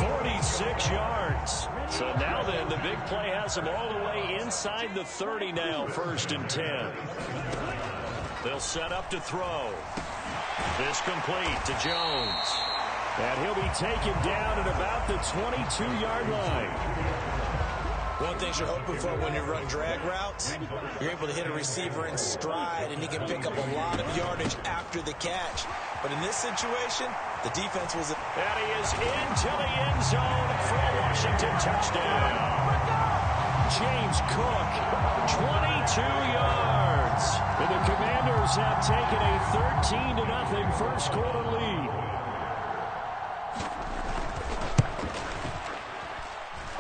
Speaker 1: 46 yards. So now then, the big play has them all the way inside the 30 now, 1st and 10. They'll set up to throw. This complete to Jones. And he'll be taken down at about the 22-yard line.
Speaker 6: One thing you're hoping for when you run drag routes, you're able to hit a receiver in stride, and he can pick up a lot of yardage after the catch. But in this situation, the defense was...
Speaker 1: And he is into the end zone for a Washington touchdown. James Cook, 22 yards. And the Commanders have taken a 13-0 first quarter lead.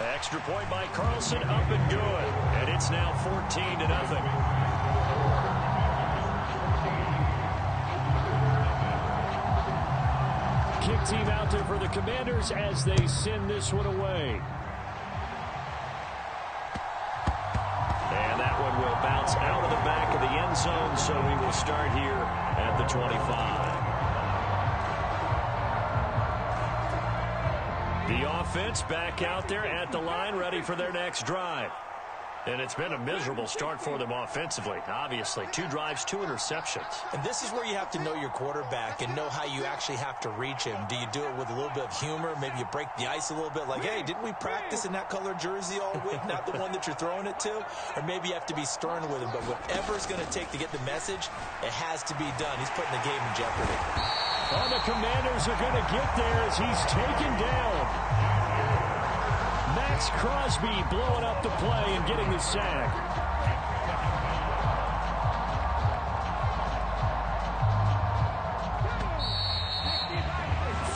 Speaker 1: Extra point by Carlson, up and good. And it's now 14-0. Kick team out there for the Commanders as they send this one away. And that one will bounce out of the back of the end zone, so we will start here at the 25. The offense back out there at the line, ready for their next drive. And it's been a miserable start for them offensively. Obviously, 2 drives, 2 interceptions.
Speaker 2: And this is where you have to know your quarterback and know how you actually have to reach him. Do you do it with a little bit of humor? Maybe you break the ice a little bit, like, hey, didn't we practice in that color jersey all week, not the one that you're throwing it to? Or maybe you have to be stern with him. But whatever it's going to take to get the message, it has to be done. He's putting the game in jeopardy.
Speaker 1: Oh, the Commanders are going to get there as he's taken down. Max Crosby blowing up the play and getting the sack.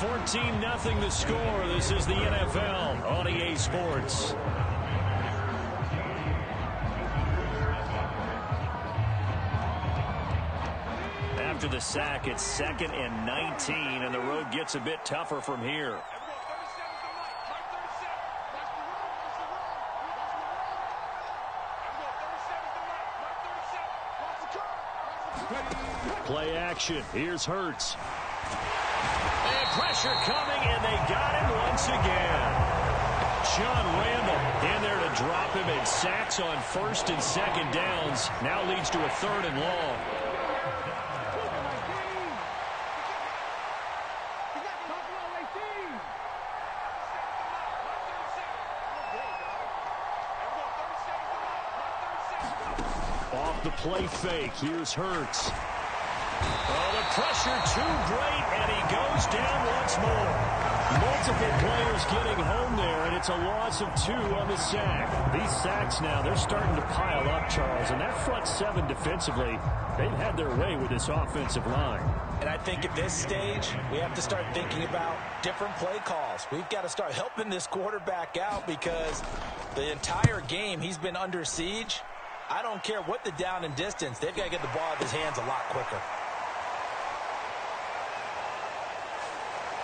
Speaker 1: $14-0 the score. This is the NFL on EA Sports. After the sack, it's 2nd and 19, and the road gets a bit tougher from here. Play action. Here's Hurts. And pressure coming, and they got him once again. John Randall in there to drop him, and sacks on 1st and 2nd downs. Now leads to a 3rd and long. Off the play fake. Here's Hurts. Oh, the pressure too great, and he goes down once more. Multiple players getting home there, and it's a loss of 2 on the sack. These sacks now, they're starting to pile up, Charles, and that front 7 defensively, they've had their way with this offensive line.
Speaker 2: And I think at this stage, we have to start thinking about different play calls. We've got to start helping this quarterback out because the entire game he's been under siege. I don't care what the down and distance, they've got to get the ball out of his hands a lot quicker.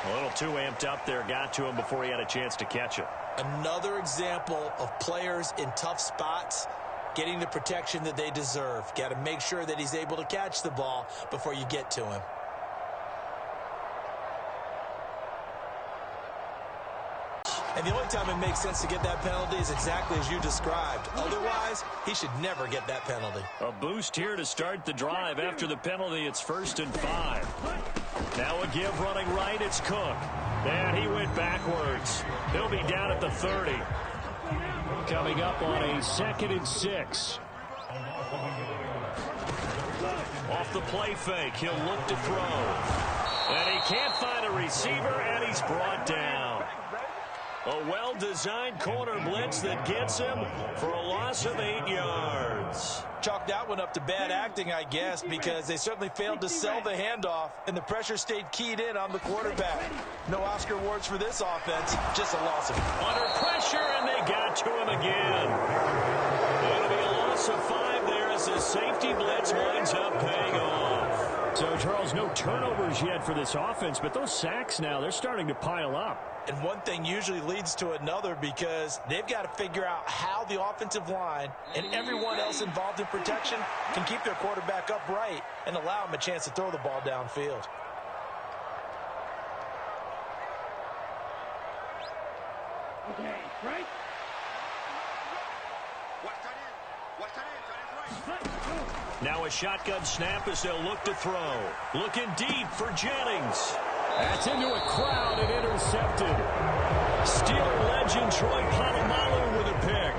Speaker 1: A little too amped up there, got to him before he had a chance to catch it.
Speaker 2: Another example of players in tough spots getting the protection that they deserve. Got to make sure that he's able to catch the ball before you get to him. And the only time it makes sense to get that penalty is exactly as you described. Otherwise, he should never get that penalty.
Speaker 1: A boost here to start the drive. After the penalty, it's 1st and 5. Now a give running right, it's Cook. And he went backwards. He'll be down at the 30. Coming up on a 2nd and 6. Off the play fake, he'll look to throw. And he can't find a receiver, and he's brought down. A well-designed corner blitz that gets him for a loss of 8 yards.
Speaker 2: Chalk that one up to bad acting, I guess, because they certainly failed to sell the handoff, and the pressure stayed keyed in on the quarterback. No Oscar awards for this offense, just a loss of it.
Speaker 1: Under pressure, and they got to him again. It'll be a loss of 5 there as the safety blitz winds up paying off. So, Charles, no turnovers yet for this offense, but those sacks now, they're starting to pile up.
Speaker 2: And one thing usually leads to another because they've got to figure out how the offensive line and everyone else involved in protection can keep their quarterback upright and allow him a chance to throw the ball downfield.
Speaker 5: Okay, right?
Speaker 1: Now a shotgun snap as they'll look to throw. Looking deep for Jennings. That's into a crowd and intercepted. Steeler legend Troy Polamalu with a pick.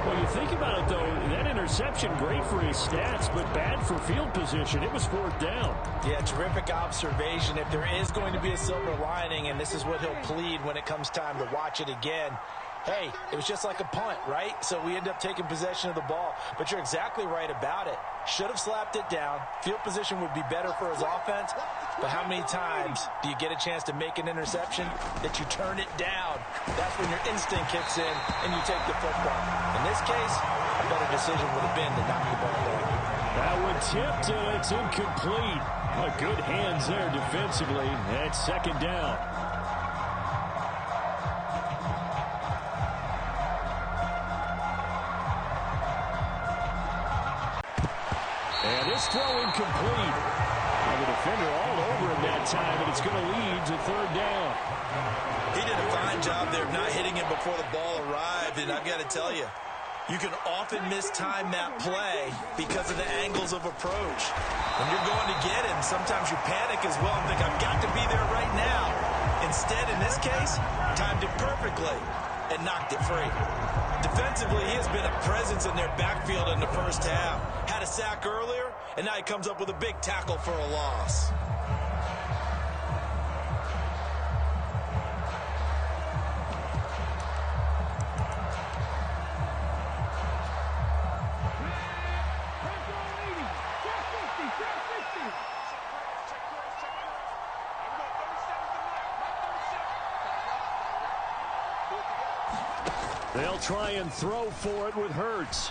Speaker 1: Well, you think about it, though, that interception, great for his stats, but bad for field position. It was 4th down.
Speaker 2: Yeah, terrific observation. If there is going to be a silver lining, and this is what he'll plead when it comes time to watch it again, hey, it was just like a punt, right? So we end up taking possession of the ball. But you're exactly right about it. Should have slapped it down. Field position would be better for his offense. But how many times do you get a chance to make an interception that you turn it down? That's when your instinct kicks in and you take the football. In this case, a better decision would have been to knock the ball down.
Speaker 1: That one tipped, and it's incomplete. Well, good hands there defensively. That's 2nd down. And this throw incomplete. And the defender all over him that time, and it's going to lead to 3rd down.
Speaker 6: He did a fine job there of not hitting him before the ball arrived, and I've got to tell you, you can often mistime that play because of the angles of approach. When you're going to get him, sometimes you panic as well and think, I've got to be there right now. Instead, in this case, timed it perfectly and knocked it free. Defensively, he has been a presence in their backfield in the first half. Had a sack earlier, and now he comes up with a big tackle for a loss.
Speaker 1: They'll try and throw for it with Hurts.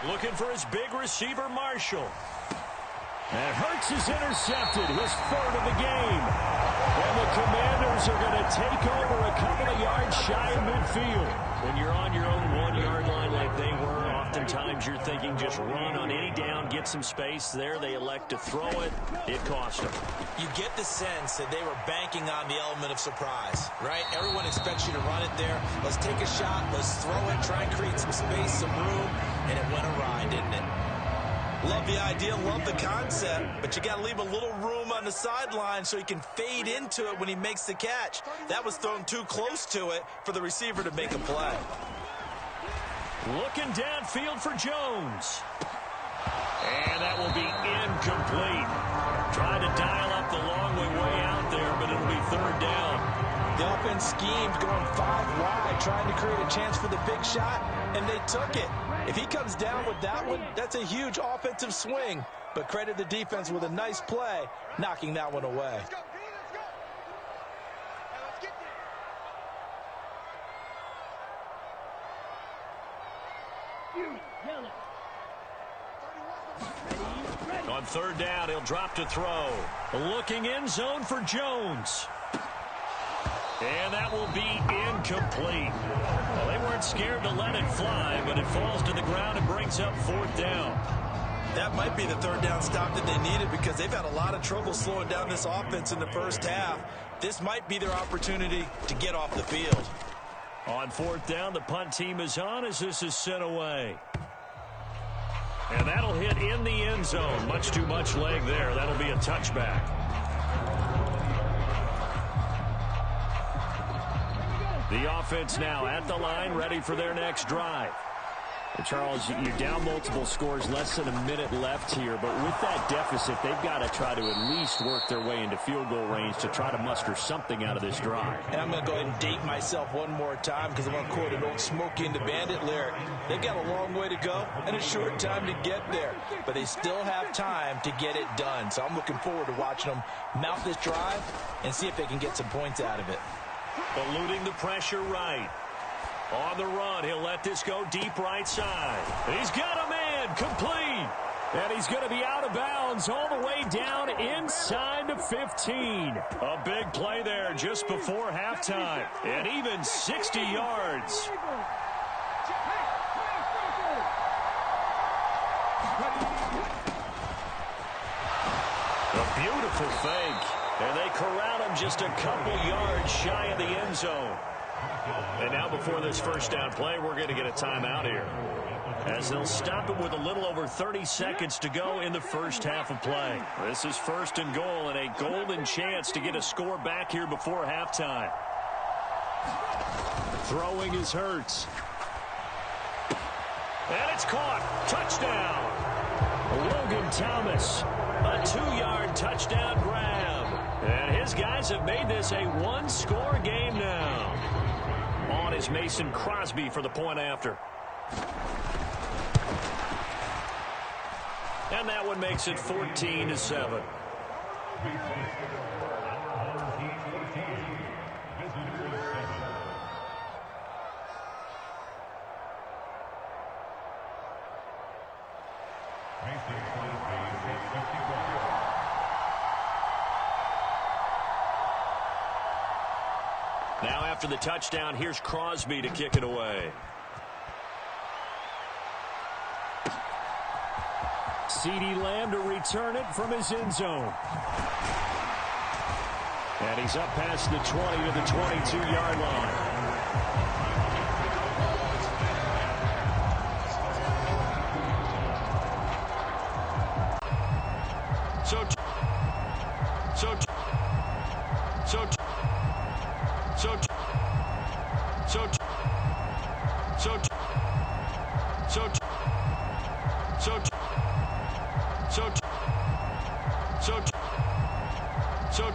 Speaker 1: Looking for his big receiver, Marshall. And Hurts is intercepted, his 3rd of the game. And the Commanders are going to take over a couple of yards shy of midfield. When you're on your own 1-yard line like they were, oftentimes you're thinking just run on any down, get some space. There they elect to throw it. It cost them.
Speaker 2: You get the sense that they were banking on the element of surprise, right? Everyone expects you to run it there. Let's take a shot. Let's throw it. Try and create some space, some room. And it went awry, didn't it? Love the idea, love the concept, but you got to leave a little room on the sideline so he can fade into it when he makes the catch. That was thrown too close to it for the receiver to make a play.
Speaker 1: Looking downfield for Jones. And that will be incomplete. Trying to dial up the long way out there, but it'll be 3rd down.
Speaker 2: The offense schemed going 5 wide, trying to create a chance for the big shot, and they took it. If he comes down with that one, that's a huge offensive swing. But credit the defense with a nice play, knocking that one away.
Speaker 3: Let's go, D, let's go. Now let's get there.
Speaker 5: You, yellow. Ready.
Speaker 1: On 3rd down, he'll drop to throw. Looking end zone for Jones. And that will be incomplete. Well, they weren't scared to let it fly, but it falls to the ground and brings up 4th down.
Speaker 6: That might be the 3rd down stop that they needed because they've had a lot of trouble slowing down this offense in the first half. This might be their opportunity to get off the field.
Speaker 1: On 4th down, the punt team is on as this is sent away. And that'll hit in the end zone. Much too much leg there. That'll be a touchback. The offense now at the line, ready for their next drive. And Charles, you're down multiple scores, less than a minute left here. But with that deficit, they've got to try to at least work their way into field goal range to try to muster something out of this drive.
Speaker 2: And I'm going to go ahead and date myself one more time because I want to quote an old Smokey and the Bandit lyric. They've got a long way to go and a short time to get there. But they still have time to get it done. So I'm looking forward to watching them mount this drive and see if they can get some points out of it.
Speaker 1: Eluding the pressure right. On the run, he'll let this go deep right side. He's got a man, complete. And he's going to be out of bounds all the way down inside the 15. A big play there just before halftime. And even 60 yards. A beautiful fake. And they corral him just a couple yards shy of the end zone. And now before this first down play, we're going to get a timeout here, as they'll stop it with a little over 30 seconds to go in the first half of play. This is first and goal and a golden chance to get a score back here before halftime. Throwing is Hurts. And it's caught. Touchdown. Logan Thomas. A 2-yard touchdown grab. And his guys have made this a one-score game now. On is Mason Crosby for the point after. And that one makes it 14-7. Now after the touchdown, here's Crosby to kick it away. CeeDee Lamb to return it from his end zone. And he's up past the 20 to the 22-yard line.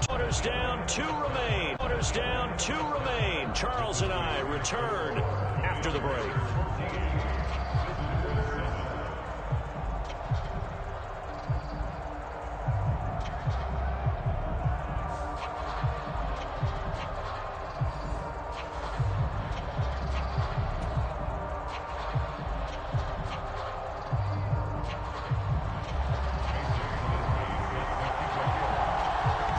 Speaker 1: Quarters down, two remain. Charles and I return after the break.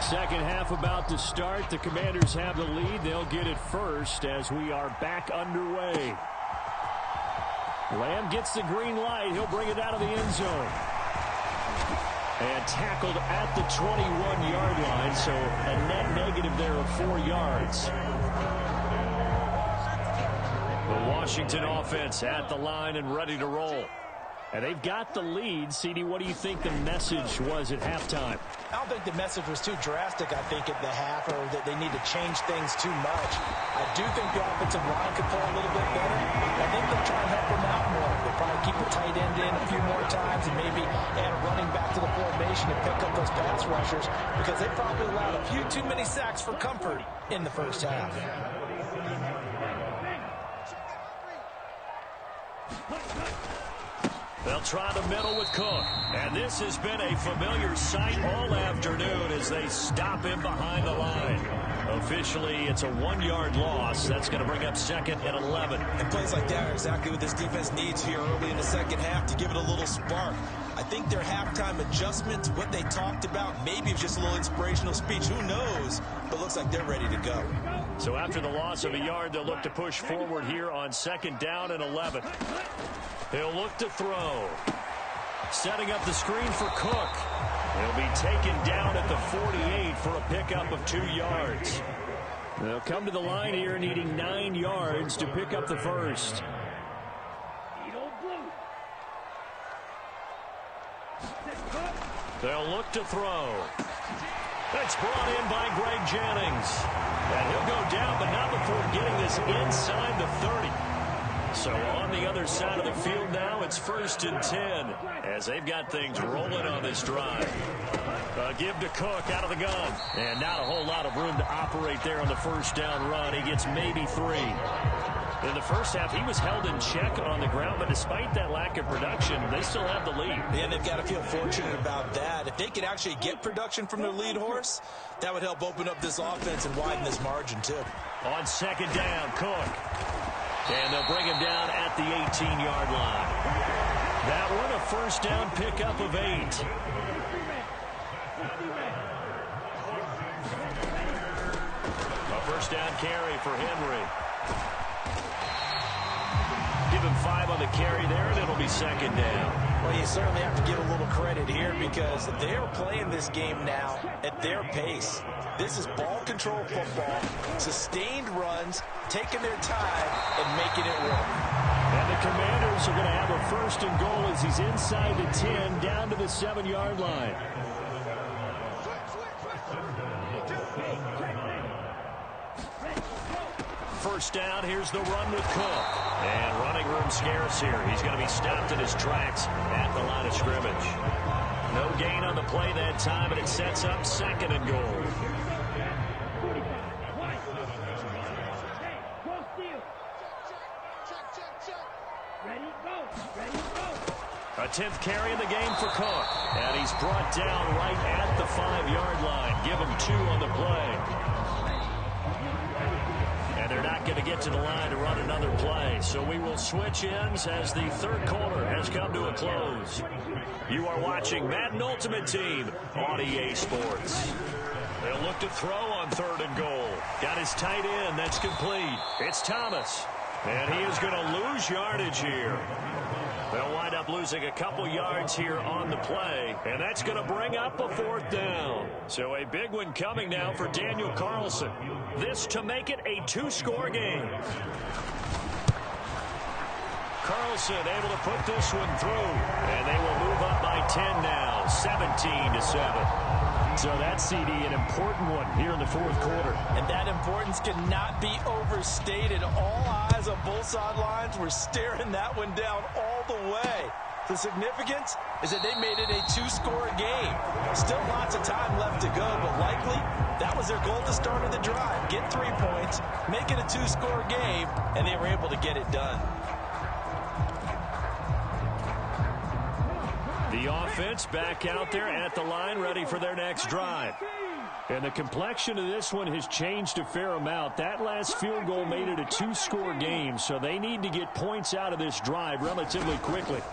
Speaker 1: Second half about to start. The Commanders have the lead. They'll get it first as we are back underway. Lamb gets the green light. He'll bring it out of the end zone. And tackled at the 21-yard line, so a net negative there of 4 yards. The Washington offense at the line and ready to roll. And they've got the lead. CeeDee, what do you think the message was at halftime?
Speaker 2: I don't think the message was too drastic, I think, at the half, or that they need to change things too much. I do think the offensive line could play a little bit better. I think they'll try and help them out more. They'll probably keep the tight end in a few more times and maybe add a running back to the formation and pick up those pass rushers, because they probably allowed a few too many sacks for comfort in the first half.
Speaker 1: They'll try the middle with Cook. And this has been a familiar sight all afternoon as they stop him behind the line. Officially, it's a 1-yard loss. That's going to bring up second and 11.
Speaker 6: And plays like that are exactly what this defense needs here early in the second half to give it a little spark. I think their halftime adjustments, what they talked about, maybe it's just a little inspirational speech. Who knows? But looks like they're ready to go.
Speaker 1: So after the loss of a yard, they'll look to push forward here on second down and 11. He'll look to throw. Setting up the screen for Cook. He'll be taken down at the 48 for a pickup of 2 yards. They'll come to the line here needing 9 yards to pick up the first. They'll look to throw. It's brought in by Greg Jennings. And he'll go down, but not before getting this inside the 30. So on the other side of the field now, it's 1st and 10 as they've got things rolling on this drive. Give to Cook out of the gun. And not a whole lot of room to operate there on the first down run. He gets maybe 3. In the first half, he was held in check on the ground, but despite that lack of production, they still have the lead.
Speaker 2: And they've got to feel fortunate about that. If they could actually get production from their lead horse, that would help open up this offense and widen this margin, too.
Speaker 1: On 2nd down, Cook. And they'll bring him down at the 18-yard line. That one, a first down pickup of 8. A first down carry for Henry. Give him 5 on the carry there, and it'll be 2nd down.
Speaker 2: Well, you certainly have to give a little credit here because they are playing this game now at their pace. This is ball control football, sustained runs, taking their time, and making it work.
Speaker 1: And the Commanders are going to have a 1st and goal as he's inside the 10, down to the 7-yard line. First down, here's the run with Cook. And running room scarce here. He's going to be stopped in his tracks at the line of scrimmage. No gain on the play that time, and it sets up 2nd and goal. A 10th carry in the game for Cook. And he's brought down right at the 5-yard line. Give him 2 on the play. And they're not going to get to the line to run another play. So we will switch ends as the 3rd quarter has come to a close. You are watching Madden Ultimate Team on EA Sports. They'll look to throw on 3rd and goal. Got his tight end. That's complete. It's Thomas. And he is going to lose yardage here. They'll wind up losing a couple yards here on the play, and that's going to bring up a 4th down. So a big one coming now for Daniel Carlson. This to make it a 2-score game. Carlson able to put this one through, and they will move up by 10 now, 17-7. So that CD, an important one here in the 4th quarter.
Speaker 2: And that importance cannot be overstated. All eyes on both sidelines were staring that one down all the way. The significance is that they made it a 2-score game. Still lots of time left to go, but likely that was their goal to start of the drive. Get 3 points, make it a 2-score game, and they were able to get it done.
Speaker 1: The offense back out there at the line, ready for their next drive. And the complexion of this one has changed a fair amount. That last field goal made it a 2-score game, so they need to get points out of this drive relatively quickly.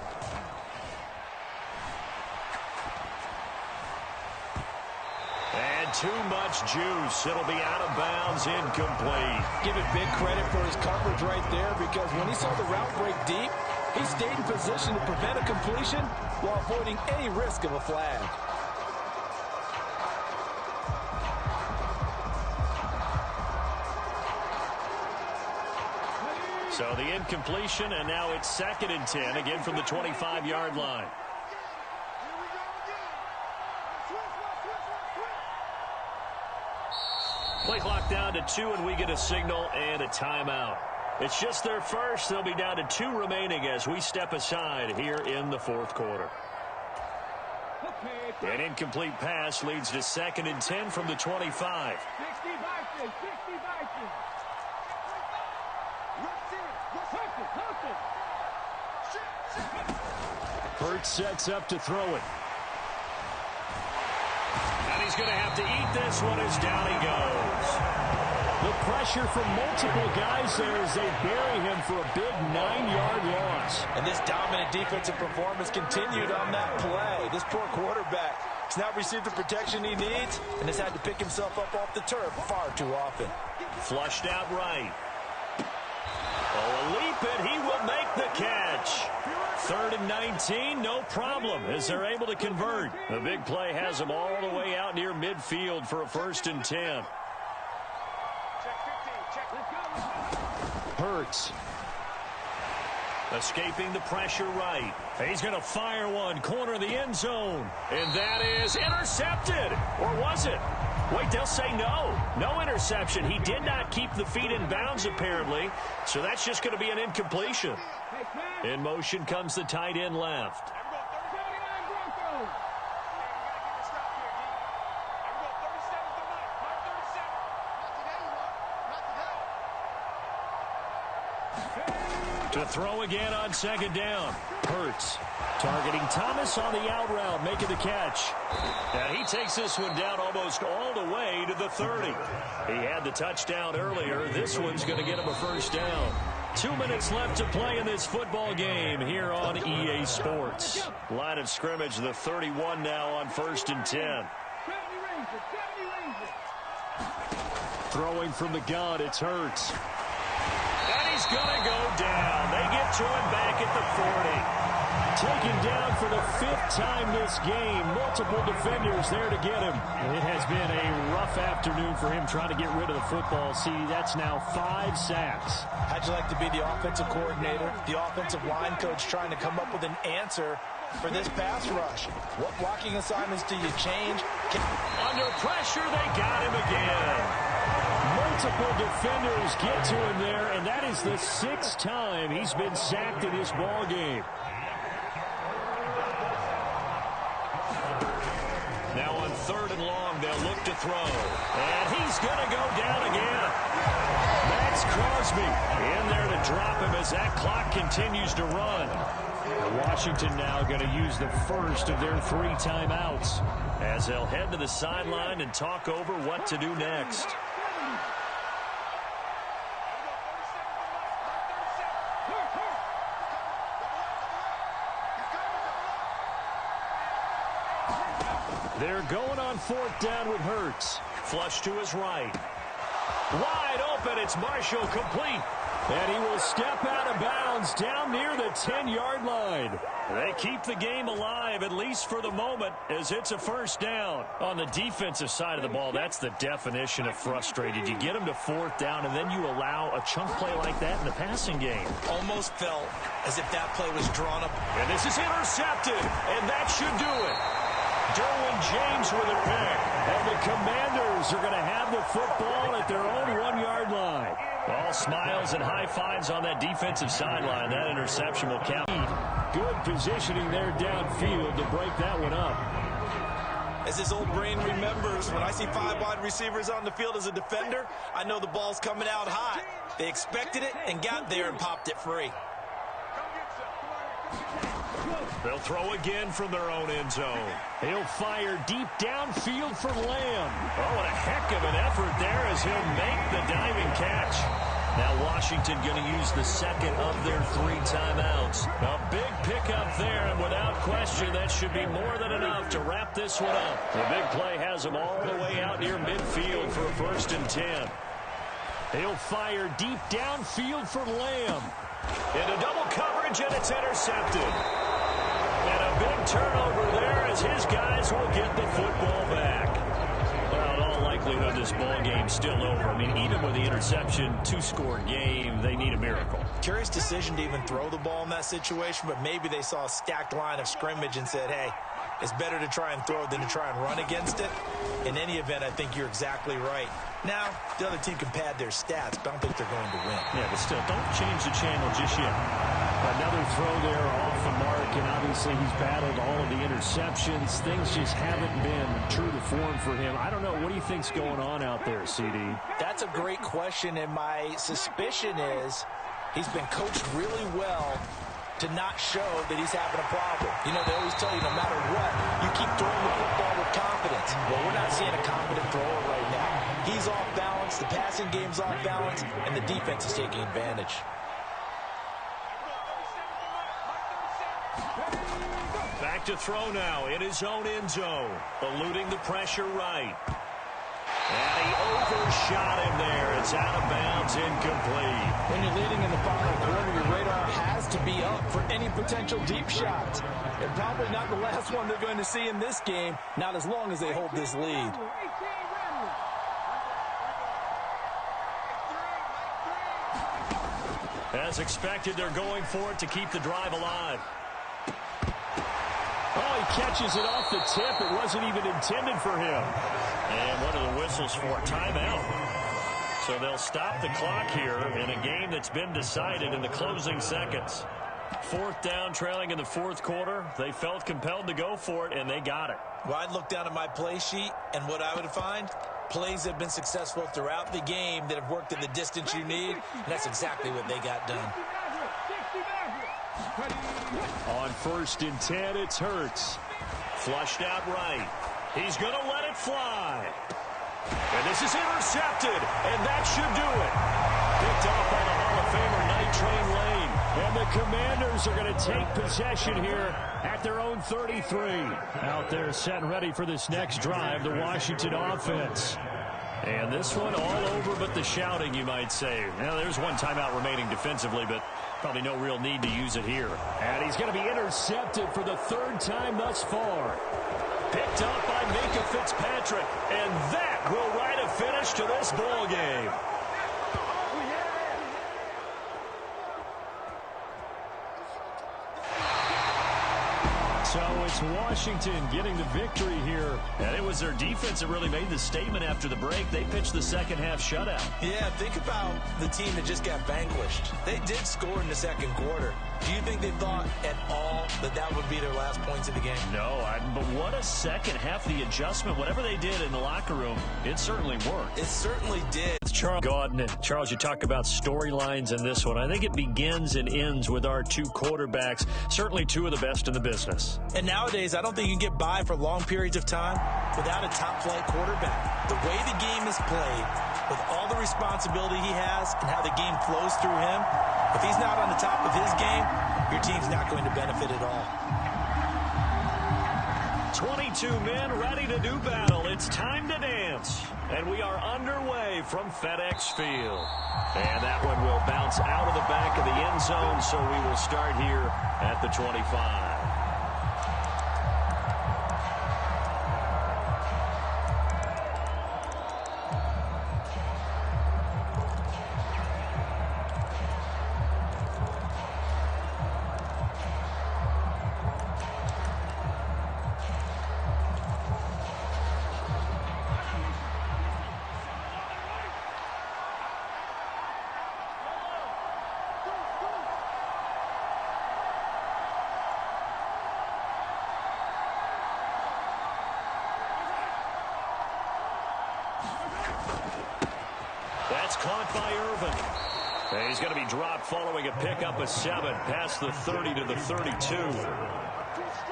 Speaker 1: And too much juice. It'll be out of bounds, incomplete.
Speaker 4: Give it big credit for his coverage right there, because when he saw the route break deep, he stayed in position to prevent a completion while avoiding any risk of a flag.
Speaker 1: So the incompletion, and now it's 2nd and 10, again from the 25-yard line. Play clock down to 2, and we get a signal and a timeout. It's just their first. They'll be down to 2 remaining as we step aside here in the 4th quarter. An incomplete pass leads to 2nd and 10 from the 25. Hurts sets up to throw it. And he's going to have to eat this one as down he goes. The pressure from multiple guys there as they bury him for a big 9-yard loss.
Speaker 2: And this dominant defensive performance continued on that play. This poor quarterback has not received the protection he needs and has had to pick himself up off the turf far too often.
Speaker 1: Flushed out right. Oh, a leap, and he will make the catch. 3rd and 19, no problem, as they're able to convert. The big play has them all the way out near midfield for a 1st and 10. Hurts. Escaping the pressure right. He's going to fire one, corner of the end zone. And that is intercepted. Or was it? Wait, they'll say no. No interception. He did not keep the feet in bounds, apparently. So that's just going to be an incompletion. In motion comes the tight end left. To throw again on second down. Hurts targeting Thomas on the out route, making the catch. And he takes this one down almost all the way to the 30. He had the touchdown earlier. This one's going to get him a first down. 2 minutes left to play in this football game here on EA Sports. Line of scrimmage, the 31 now on 1st and 10. Throwing from the gun, it's Hurts. And he's going to go down. They get to him back at the 40. Taken down for the 5th time this game. Multiple defenders there to get him. It has been a rough afternoon for him trying to get rid of the football. See, that's now 5 sacks.
Speaker 2: How'd you like to be the offensive coordinator, the offensive line coach trying to come up with an answer for this pass rush? What blocking assignments do you change?
Speaker 1: Under pressure, they got him again. Multiple defenders get to him there, and that is the 6th time he's been sacked in this ball game. Now on 3rd and long, they'll look to throw. And he's going to go down again. That's Crosby in there to drop him as that clock continues to run. Washington now going to use the first of their 3 timeouts as they'll head to the sideline and talk over what to do next. They're going on 4th down with Hurts. Flush to his right. Wide open. It's Marshall, complete. And he will step out of bounds down near the 10-yard line. They keep the game alive, at least for the moment, as it's a first down. On the defensive side of the ball, that's the definition of frustrated. You get them to 4th down, and then you allow a chunk play like that in the passing game.
Speaker 6: Almost felt as if that play was drawn up.
Speaker 1: And this is intercepted, and that should do it. Derwin James with a pick. And the Commanders are going to have the football at their own 1-yard line. All smiles and high fives on that defensive sideline. That interception will count. Good positioning there downfield to break that one up.
Speaker 6: As his old brain remembers, when I see 5 wide receivers on the field as a defender, I know the ball's coming out hot. They expected it and got there and popped it free.
Speaker 1: They'll throw again from their own end zone. He'll fire deep downfield for Lamb. Oh, and a heck of an effort there as he'll make the diving catch. Now Washington going to use the 2nd of their 3 timeouts. A big pickup there, and without question, that should be more than enough to wrap this one up. The big play has them all the way out near midfield for a 1st and 10. He'll fire deep downfield for Lamb. Into double coverage, and it's intercepted. And a big turnover there as his guys will get the football back. Well, in all likelihood, this ball game's still over. I mean, even with the interception, 2-score game, they need a miracle.
Speaker 2: Curious decision to even throw the ball in that situation, but maybe they saw a stacked line of scrimmage and said, hey, it's better to try and throw than to try and run against it. In any event, I think you're exactly right. Now, the other team can pad their stats, but I don't think they're going to win.
Speaker 1: Yeah, but still, don't change the channel just yet. Another throw there off the mark, and obviously he's battled all of the interceptions. Things just haven't been true to form for him. I don't know. What do you think's going on out there, CD?
Speaker 2: That's a great question, and my suspicion is he's been coached really well to not show that he's having a problem. You know, they always tell you no matter what, you keep throwing the football with confidence. Well, we're not seeing a confident thrower right now. He's off balance, the passing game's off balance, and the defense is taking advantage.
Speaker 1: Back to throw now in his own end zone, eluding the pressure right. And he overshot him there. It's out of bounds, incomplete.
Speaker 4: When you're leading in the final quarter, your radar has to be up for any potential deep shots. And probably not the last one they're going to see in this game, not as long as they hold this lead. As expected, they're going for it to keep the drive alive. Oh, he
Speaker 1: catches it off the tip. It wasn't even intended for him. And what are the whistles for? Timeout. So they'll stop the clock here in a game that's been decided in the closing seconds. 4th down, trailing in the 4th quarter. They felt compelled to go for it, and they got it.
Speaker 2: Well, I'd look down at my play sheet, and what I would find, plays have been successful throughout the game that have worked at the distance you need, and that's exactly what they got done.
Speaker 1: On 1st and 10, it's Hurts. Flushed out right. He's going to let it fly. And this is intercepted, and that should do it. Picked off by the Hall of Famer Night Train Lane. And the Commanders are going to take possession here at their own 33. Out there set and ready for this next drive, the Washington offense. And this one all over but the shouting, you might say. Now, there's one timeout remaining defensively, but probably no real need to use it here. And he's going to be intercepted for the 3rd time thus far. Picked up by Minka Fitzpatrick. And that will write a finish to this ball game. So it's Washington getting the victory here.
Speaker 6: And it was their defense that really made the statement after the break. They pitched the second-half shutout.
Speaker 2: Yeah, think about the team that just got vanquished. They did score in the 2nd quarter. Do you think they thought at all that that would be their last points of the game?
Speaker 1: No,
Speaker 6: but what a second half. The adjustment, whatever they did in the locker room, it certainly worked.
Speaker 2: It certainly did.
Speaker 1: Charles Gordon. Charles, you talk about storylines in this one. I think it begins and ends with our 2 quarterbacks, certainly 2 of the best in the business.
Speaker 2: And nowadays, I don't think you can get by for long periods of time without a top-flight quarterback. The way the game is played, with all the responsibility he has and how the game flows through him, if he's not on the top of his game, your team's not going to benefit at all.
Speaker 1: 22 men ready to do battle. It's time to dance. And we are underway from FedEx Field. And that one will bounce out of the back of the end zone, so we will start here at the 25. That's caught by Irvin. And he's going to be dropped following a pickup of 7 past the 30 to the 32.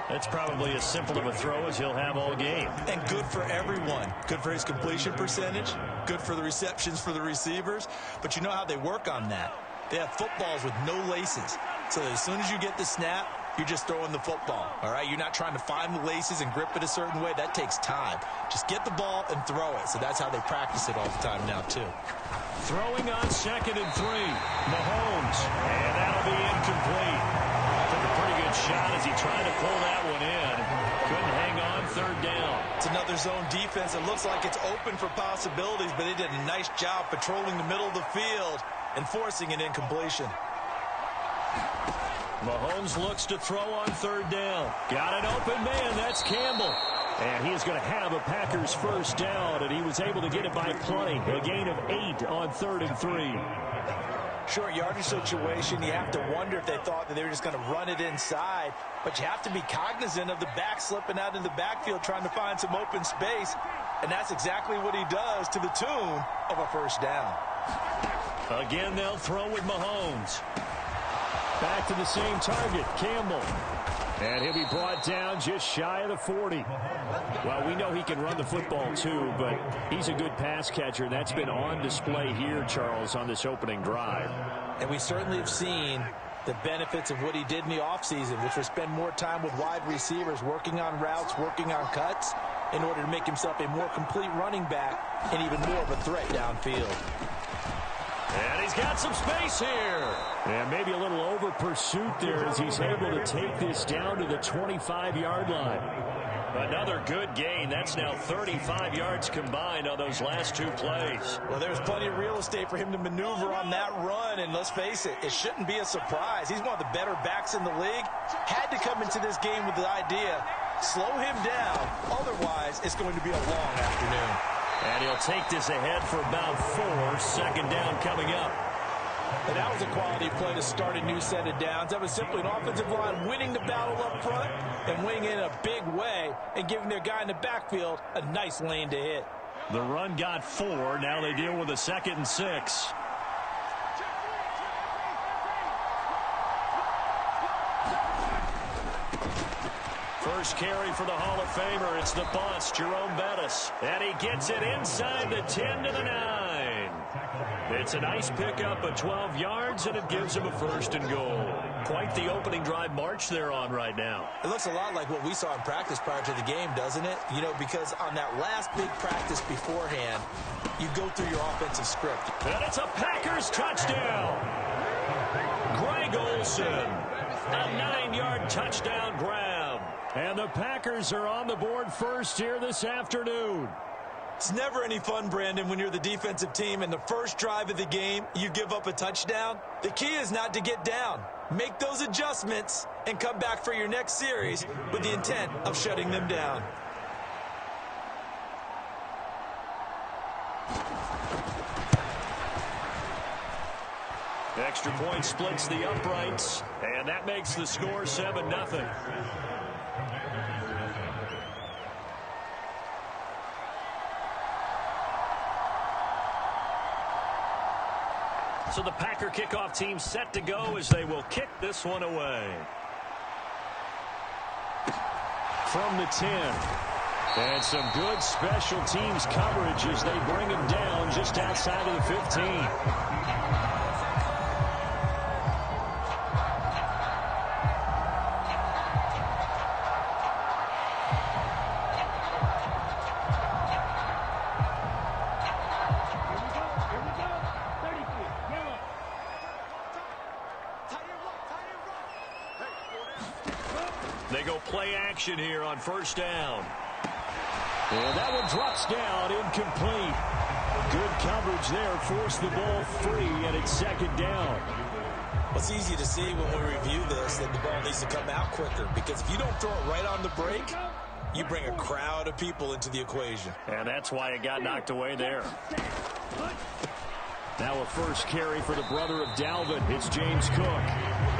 Speaker 1: That's probably as simple of a throw as he'll have all game.
Speaker 2: And good for everyone. Good for his completion percentage. Good for the receptions for the receivers. But you know how they work on that. They have footballs with no laces. So that as soon as you get the snap, you're just throwing the football, all right? You're not trying to find the laces and grip it a certain way. That takes time. Just get the ball and throw it. So that's how they practice it all the time now, too.
Speaker 1: Throwing on 2nd and 3. Mahomes. And that'll be incomplete. Took a pretty good shot as he tried to pull that one in. Couldn't hang on 3rd down.
Speaker 2: It's another zone defense. It looks like it's open for possibilities, but they did a nice job patrolling the middle of the field and forcing an incompletion.
Speaker 1: Mahomes looks to throw on 3rd down. Got an open man. That's Campbell. And he is going to have a Packers first down, and he was able to get it by plenty. A gain of 8 on 3rd and 3.
Speaker 2: Short yardage situation, you have to wonder if they thought that they were just going to run it inside. But you have to be cognizant of the back slipping out in the backfield trying to find some open space. And that's exactly what he does to the tune of a first down.
Speaker 1: Again, they'll throw with Mahomes. Back to the same target, Campbell. And he'll be brought down just shy of the 40. Well, we know he can run the football too, but he's a good pass catcher. That's been on display here, Charles, on this opening drive.
Speaker 2: And we certainly have seen the benefits of what he did in the offseason, which was spend more time with wide receivers, working on routes, working on cuts, in order to make himself a more complete running back and even more of a threat downfield.
Speaker 1: And he's got some space here. And maybe a little over pursuit there as he's able to take this down to the 25-yard line. Another good gain. That's now 35 yards combined on those last 2 plays.
Speaker 2: Well, there's plenty of real estate for him to maneuver on that run. And let's face it, it shouldn't be a surprise. He's one of the better backs in the league. Had to come into this game with the idea Slow him down. Otherwise, it's going to be a long afternoon.
Speaker 1: And he'll take this ahead for about 4. Second down coming up.
Speaker 4: And that was a quality play to start a new set of downs. That was simply an offensive line winning the battle up front and winning it in a big way and giving their guy in the backfield a nice lane to hit.
Speaker 1: The run got 4. Now they deal with a 2nd and 6. First carry for the Hall of Famer. It's the boss, Jerome Bettis. And he gets it inside the 10 to the 9. It's a nice pickup of 12 yards, and it gives him a 1st and goal. Quite the opening drive march they're on right now.
Speaker 2: It looks a lot like what we saw in practice prior to the game, doesn't it? You know, because on that last big practice beforehand, you go through your offensive script.
Speaker 1: And it's a Packers touchdown. Greg Olsen, a 9-yard touchdown grab. And the Packers are on the board first here this afternoon.
Speaker 6: It's never any fun, Brandon, when you're the defensive team and the first drive of the game, you give up a touchdown. The key is not to get down. Make those adjustments and come back for your next series with the intent of shutting them down.
Speaker 1: Extra point splits the uprights, and that makes the score 7-0. So the Packer kickoff team set to go as they will kick this one away. From the 10. And some good special teams coverage as they bring him down just outside of the 15. They go play action here on first down. And that one drops down, incomplete. Good coverage there, forced the ball free, and it's 2nd down.
Speaker 2: It's easy to see when we review this that the ball needs to come out quicker, because if you don't throw it right on the break, you bring a crowd of people into the equation.
Speaker 1: And that's why it got knocked away there. Now a first carry for the brother of Dalvin. It's James Cook.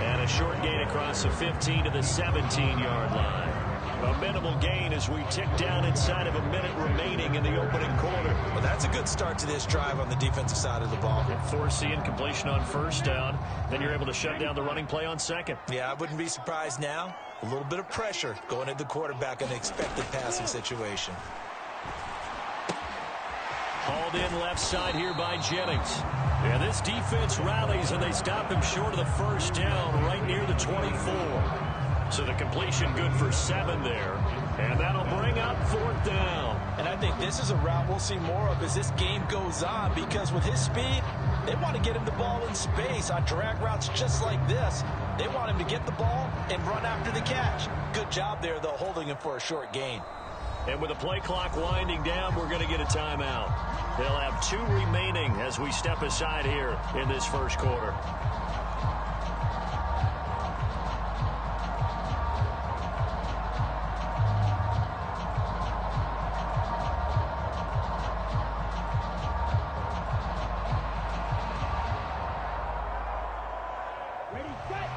Speaker 1: And a short gain across the 15 to the 17-yard line. A minimal gain as we tick down inside of a minute remaining in the opening quarter.
Speaker 2: Well, that's a good start to this drive on the defensive side of the ball.
Speaker 1: Force the incompletion on first down. Then you're able to shut down the running play on 2nd.
Speaker 2: Yeah, I wouldn't be surprised now. A little bit of pressure going at the quarterback in an expected passing situation.
Speaker 1: Hauled in left side here by Jennings. And this defense rallies, and they stop him short of the first down right near the 24. So the completion good for 7 there. And that'll bring up 4th down.
Speaker 4: And I think this is a route we'll see more of as this game goes on, because with his speed, they want to get him the ball in space on drag routes just like this. They want him to get the ball and run after the catch. Good job there, though, holding him for a short gain.
Speaker 1: And with the play clock winding down, we're going to get a timeout. They'll have 2 remaining as we step aside here in this first quarter.
Speaker 5: Ready, set.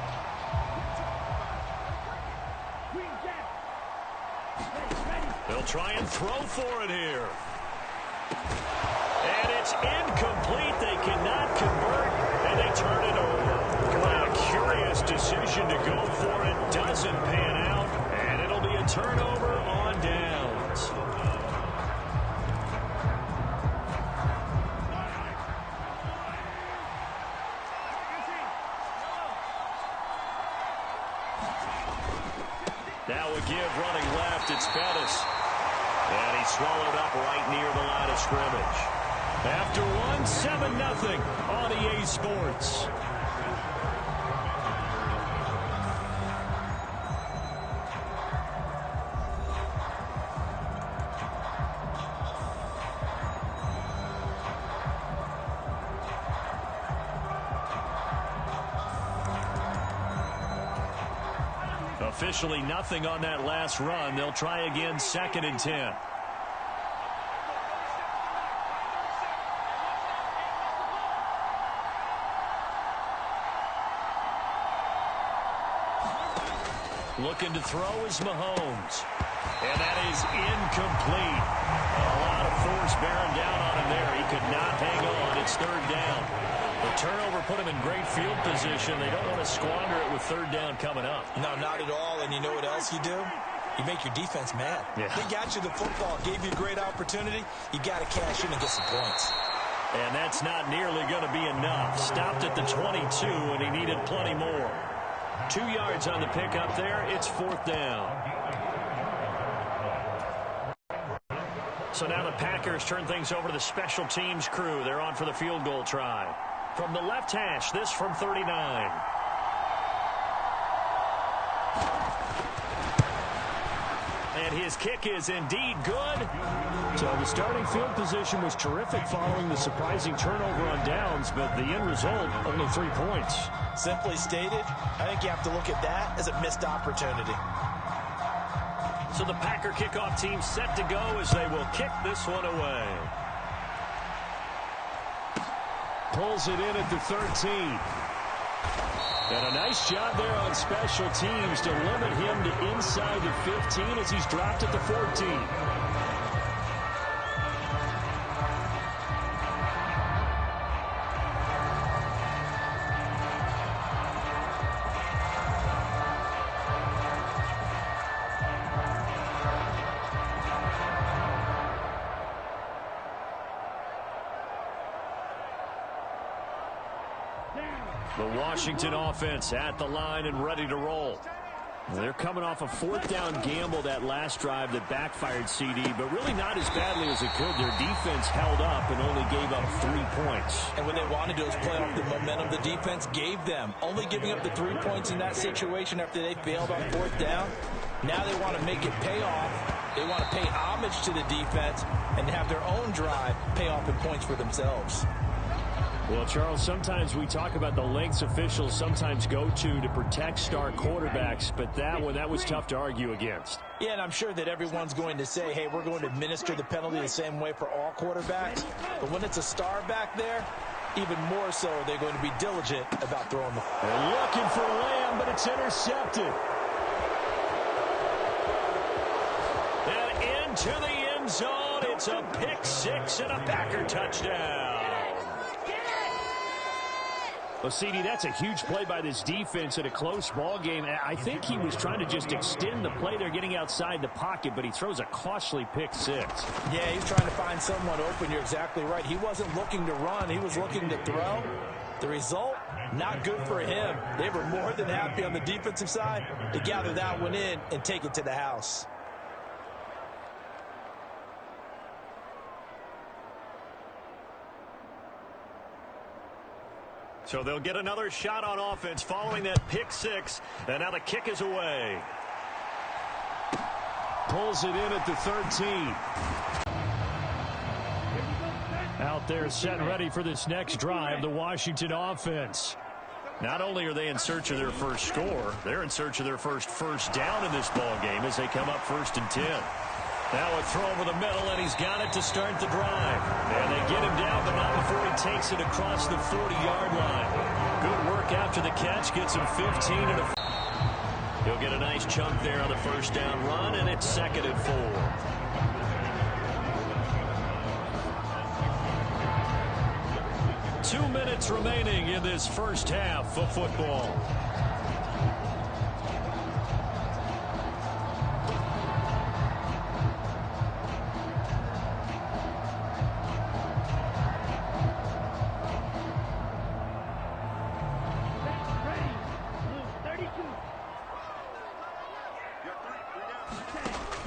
Speaker 5: Green Ready.
Speaker 1: They'll try and throw for it here. And it's incomplete. They cannot convert, and they turn it over. What a curious decision to go for it. Doesn't pan out, and it'll be a turnover on downs. Now a give running left. It's Bettis. And he's swallowed up right near the line of scrimmage. After one, 7-0 on EA Sports. A Officially nothing on that last run. They'll try again, 2nd and 10. Looking to throw is Mahomes. And that is incomplete. A lot of force bearing down on him there. He could not hang on. It's 3rd down. The turnover put him in great field position. They don't want to squander it with 3rd down coming up.
Speaker 2: No, not at all. And you know what else you do? You make your defense mad.
Speaker 1: Yeah.
Speaker 2: They got you the football, gave you a great opportunity. You got to cash in and get some points.
Speaker 1: And that's not nearly going to be enough. Stopped at the 22, and he needed plenty more. 2 yards on the pickup there. It's 4th down. So now the Packers turn things over to the special teams crew. They're on for the field goal try. From the left hash, this from 39. And his kick is indeed good. So the starting field position was terrific following the surprising turnover on downs, but the end result, only 3 points.
Speaker 2: Simply stated, I think you have to look at that as a missed opportunity.
Speaker 1: So the Packer kickoff team set to go as they will kick this one away. Pulls it in at the 13. And a nice job there on special teams to limit him to inside the 15 as he's dropped at the 14. The Washington offense at the line and ready to roll. They're coming off a 4th down gamble that last drive that backfired CD, but really not as badly as it could. Their defense held up and only gave up 3 points.
Speaker 2: And what they want to do is play off the momentum the defense gave them. Only giving up the 3 points in that situation after they failed on 4th down. Now they want to make it pay off. They want to pay homage to the defense and have their own drive pay off in points for themselves.
Speaker 1: Well, Charles, sometimes we talk about the lengths officials sometimes go to protect star quarterbacks, but that was tough to argue against.
Speaker 2: Yeah, and I'm sure that everyone's going to say, hey, we're going to administer the penalty the same way for all quarterbacks. But when it's a star back there, even more so, they're going to be diligent about throwing the ball.
Speaker 1: They're looking for Lamb, but it's intercepted. And into the end zone, it's a pick 6 and a Packer touchdown. Well, CD, that's a huge play by this defense in a close ball game. I think he was trying to just extend the play. They're getting outside the pocket, but he throws a costly pick 6.
Speaker 2: Yeah, he's trying to find someone open. You're exactly right. He wasn't looking to run. He was looking to throw. The result, not good for him. They were more than happy on the defensive side to gather that one in and take it to the house.
Speaker 1: So they'll get another shot on offense following that pick 6. And now the kick is away. Pulls it in at the 13. Out there set and ready for this next drive, the Washington offense. Not only are they in search of their first score, they're in search of their first down in this ball game as they come up 1st and 10. Now a throw over the middle, and he's got it to start the drive. And they get him down, but not before he takes it across the 40-yard line. Good work after the catch. Gets him 15 and a... He'll get a nice chunk there on the 1st down run, and it's 2nd and 4. 2 minutes remaining in this first half of football.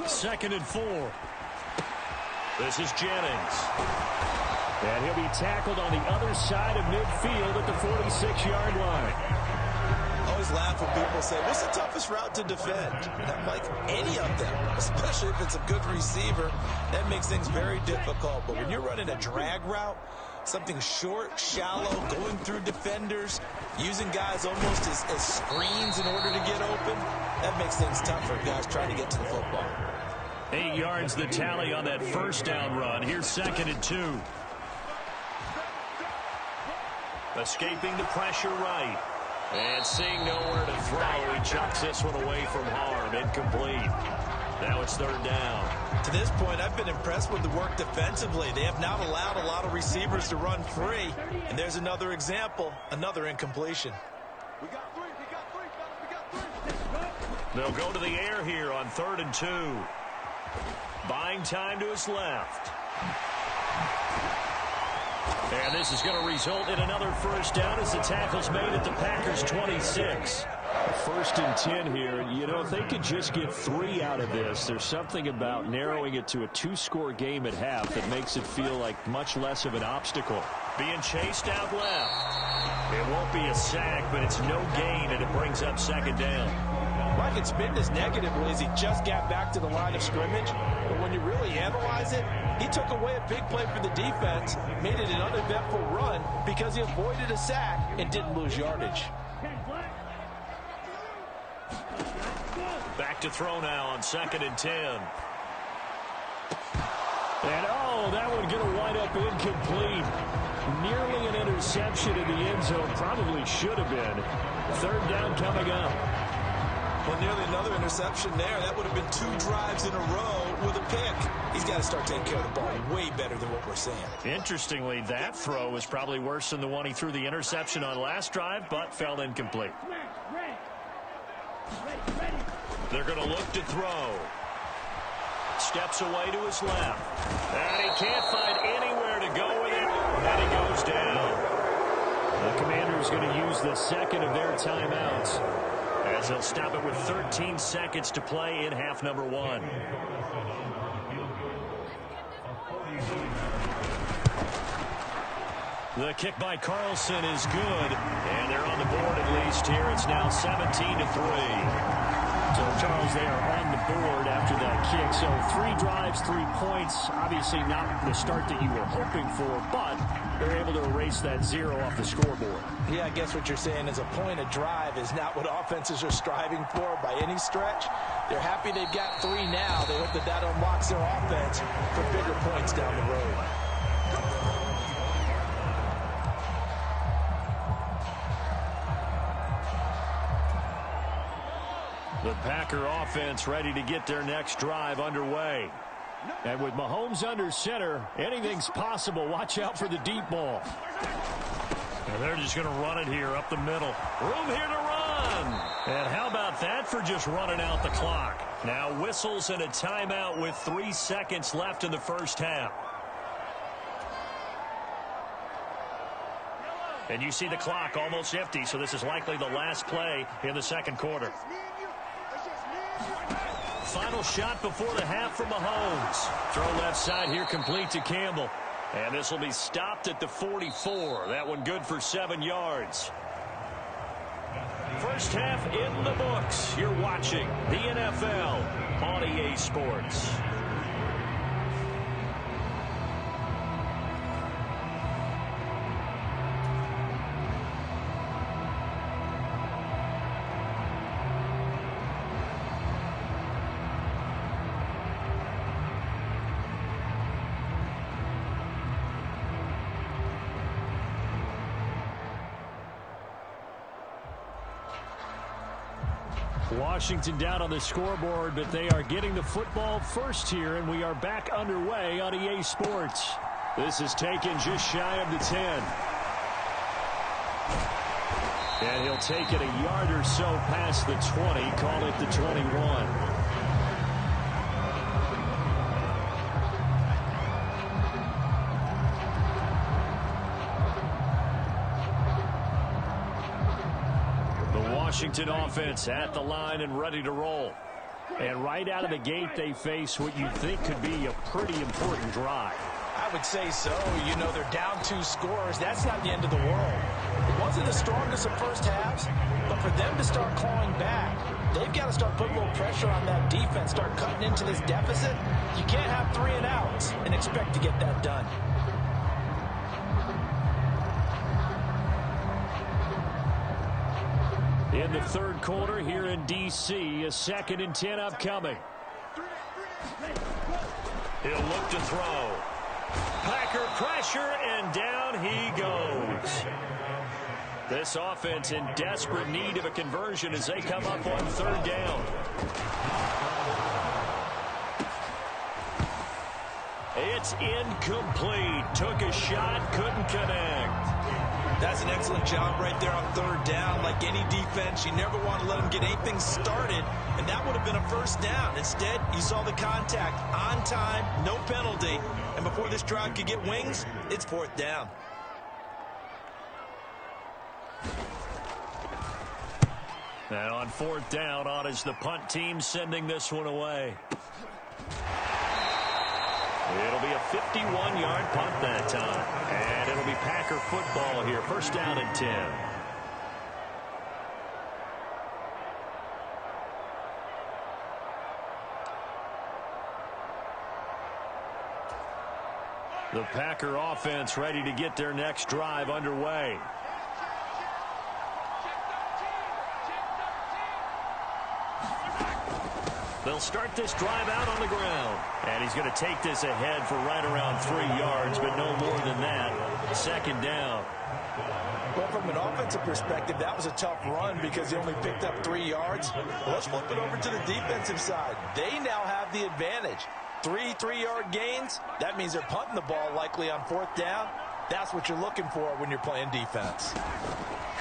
Speaker 1: Second and 4. This is Jennings. And he'll be tackled on the other side of midfield at the 46-yard line.
Speaker 2: I always laugh when people say, what's the toughest route to defend? And I'm like, any of them, especially if it's a good receiver. That makes things very difficult. But when you're running a drag route,
Speaker 6: Something short, shallow, going through defenders, using guys almost as screens in order to get open. That makes things tough for guys trying to get to the football.
Speaker 1: 8 yards the tally on that first down run. Here's 2nd and 2. Escaping the pressure right. And seeing nowhere to throw, he chucks this one away from harm. Incomplete. Now it's 3rd down.
Speaker 6: To this point, I've been impressed with the work defensively. They have not allowed a lot of receivers to run free. And there's another example, another incompletion.
Speaker 3: We got three, fellas, we got three.
Speaker 1: They'll go to the air here on 3rd and 2. Buying time to his left. And this is going to result in another first down as the tackle's made at the Packers' 26. 1st and 10 here. You know, if they could just get 3 out of this, there's something about narrowing it to a 2-score game at half that makes it feel like much less of an obstacle. Being chased out left. It won't be a sack, but it's no gain, and it brings up 2nd down.
Speaker 4: I can spin this negatively as he just got back to the line of scrimmage. But when you really analyze it, he took away a big play for the defense, made it an uneventful run because he avoided a sack and didn't lose yardage.
Speaker 1: Back to throw now on 2nd and 10. And, oh, that one going to wind up incomplete. Nearly an interception in the end zone. Probably should have been. 3rd down coming up.
Speaker 6: Well, nearly another interception there. That would have been 2 drives in a row with a pick. He's got to start taking care of the ball way better than what we're seeing.
Speaker 1: Interestingly, that throw was probably worse than the one he threw the interception on last drive, but fell incomplete. They're going to look to throw. Steps away to his left. And he can't find anywhere to go with it. And he goes down. The Commanders going to use the 2nd of their timeouts, as they'll stop it with 13 seconds to play in half number 1. The kick by Carlson is good, and they're on the board at least here. It's now 17-3. So, Charles, they are on the board after that kick. So 3 drives, 3 points. Obviously not the start that you were hoping for, but they're able to erase that 0 off the scoreboard.
Speaker 4: Yeah, I guess what you're saying is a point of drive is not what offenses are striving for by any stretch. They're happy they've got 3 now. They hope that unlocks their offense for bigger points down the road.
Speaker 1: The Packer offense ready to get their next drive underway. And with Mahomes under center, anything's possible. Watch out for the deep ball. And they're just going to run it here up the middle. Room here to run. And how about that for just running out the clock? Now whistles and a timeout with 3 seconds left in the first half. And you see the clock almost empty, so this is likely the last play in the second quarter. Final shot before the half from Mahomes. Throw left side here complete to Campbell. And this will be stopped at the 44. That one good for 7 yards. First half in the books. You're watching the NFL on EA Sports. Washington down on the scoreboard, but they are getting the football first here, and we are back underway on EA Sports. This is taken just shy of the 10. And he'll take it a yard or so past the 20, call it the 21. Washington offense at the line and ready to roll. And right out of the gate, they face what you think could be a pretty important drive.
Speaker 4: I would say so. You know, they're down 2 scores. That's not the end of the world. It wasn't the strongest of first halves, but for them to start clawing back, they've got to start putting a little pressure on that defense, start cutting into this deficit. You can't have 3 and outs and expect to get that done.
Speaker 1: In the third quarter here in D.C., a 2nd and 10 upcoming. He'll look to throw. Packer pressure, and down he goes. This offense in desperate need of a conversion as they come up on 3rd down. It's incomplete. Took a shot, couldn't connect.
Speaker 6: That's an excellent job right there on 3rd down. Like any defense, you never want to let them get anything started, and that would have been a 1st down. Instead, you saw the contact on time, no penalty, and before this drive could get wings, it's 4th down.
Speaker 1: And on 4th down, on is the punt team sending this one away. It'll be a 51-yard punt that time. And it'll be Packer football here. 1st down and 10. The Packer offense ready to get their next drive underway. They'll start this drive out on the ground. And he's going to take this ahead for right around 3 yards, but no more than that. 2nd down.
Speaker 2: Well, from an offensive perspective, that was a tough run because he only picked up 3 yards. Well, let's flip it over to the defensive side. They now have the advantage. 3 3-yard gains. That means they're punting the ball likely on 4th down. That's what you're looking for when you're playing defense.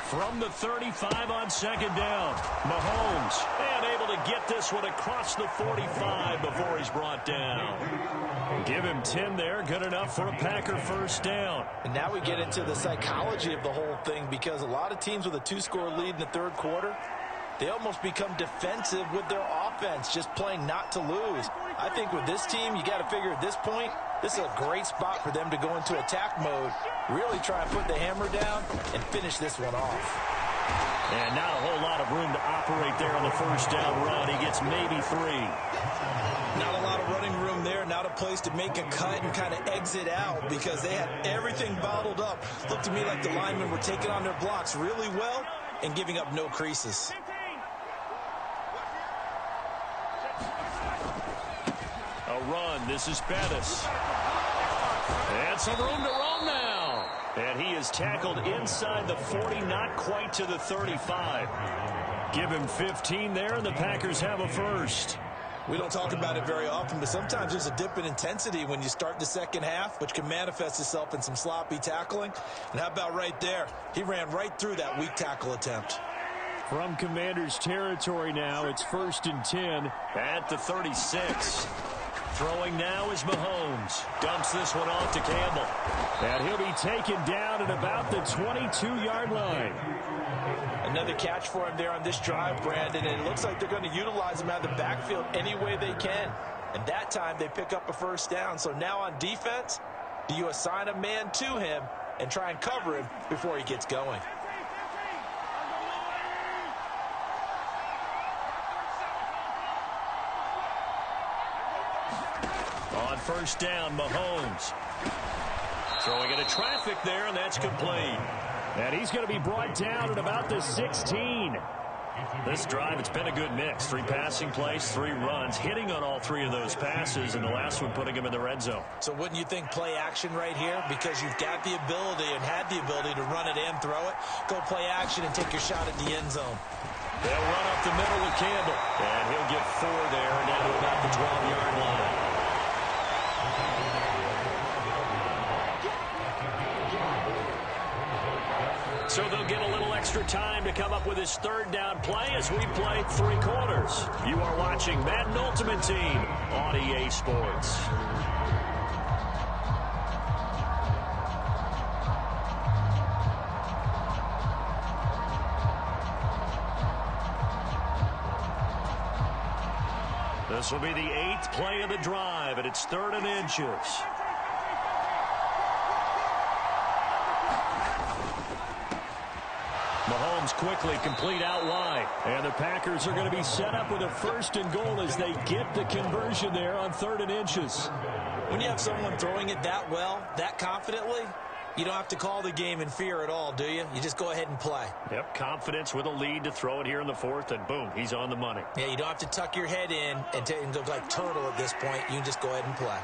Speaker 1: From the 35 on 2nd down, Mahomes, and able to get this one across the 45 before he's brought down. Give him 10 there, good enough for a Packer 1st down.
Speaker 2: And now we get into the psychology of the whole thing because a lot of teams with a 2-score lead in the 3rd quarter, they almost become defensive with their offense, just playing not to lose. I think with this team, you got to figure at this point, this is a great spot for them to go into attack mode, really try and put the hammer down and finish this one off.
Speaker 1: And not a whole lot of room to operate there on the 1st down run. He gets maybe 3.
Speaker 6: Not a lot of running room there, not a place to make a cut and kind of exit out because they had everything bottled up. Looked to me like the linemen were taking on their blocks really well and giving up no creases.
Speaker 1: A run. This is Bettis. And some room to roam now. And he is tackled inside the 40, not quite to the 35. Give him 15 there, and the Packers have a 1st.
Speaker 6: We don't talk about it very often, but sometimes there's a dip in intensity when you start the 2nd half, which can manifest itself in some sloppy tackling. And how about right there? He ran right through that weak tackle attempt.
Speaker 1: From Commander's territory now, it's 1st and 10 at the 36. Throwing now is Mahomes. Dumps this one off to Campbell. And he'll be taken down at about the 22-yard line.
Speaker 2: Another catch for him there on this drive, Brandon, and it looks like they're going to utilize him out of the backfield any way they can. And that time they pick up a 1st down. So now on defense, do you assign a man to him and try and cover him before he gets going?
Speaker 1: On 1st down, Mahomes. Throwing into traffic there, and that's complete. And he's going to be brought down at about the 16. This drive, it's been a good mix. 3 passing plays, 3 runs, hitting on all 3 of those passes, and the last one putting him in the red zone.
Speaker 6: So wouldn't you think play action right here? Because you've got the ability and had the ability to run it and throw it. Go play action and take your shot at the end zone.
Speaker 1: They'll run up the middle with Campbell. And he'll get 4 there, and down to about the 12-yard line. So they'll get a little extra time to come up with his 3rd down play as we play 3 quarters. You are watching Madden Ultimate Team on EA Sports. This will be the 8th play of the drive, and it's 3rd and inches. Mahomes quickly complete out wide. And the Packers are going to be set up with a 1st and goal as they get the conversion there on 3rd and inches.
Speaker 6: When you have someone throwing it that well, that confidently,
Speaker 2: You don't have to call the game in fear at all, do you? You just go ahead and play.
Speaker 1: Yep, confidence with a lead to throw it here in the fourth, and boom, he's on the money.
Speaker 2: Yeah, you don't have to tuck your head in and look like turtle at this point. You can just go ahead and play.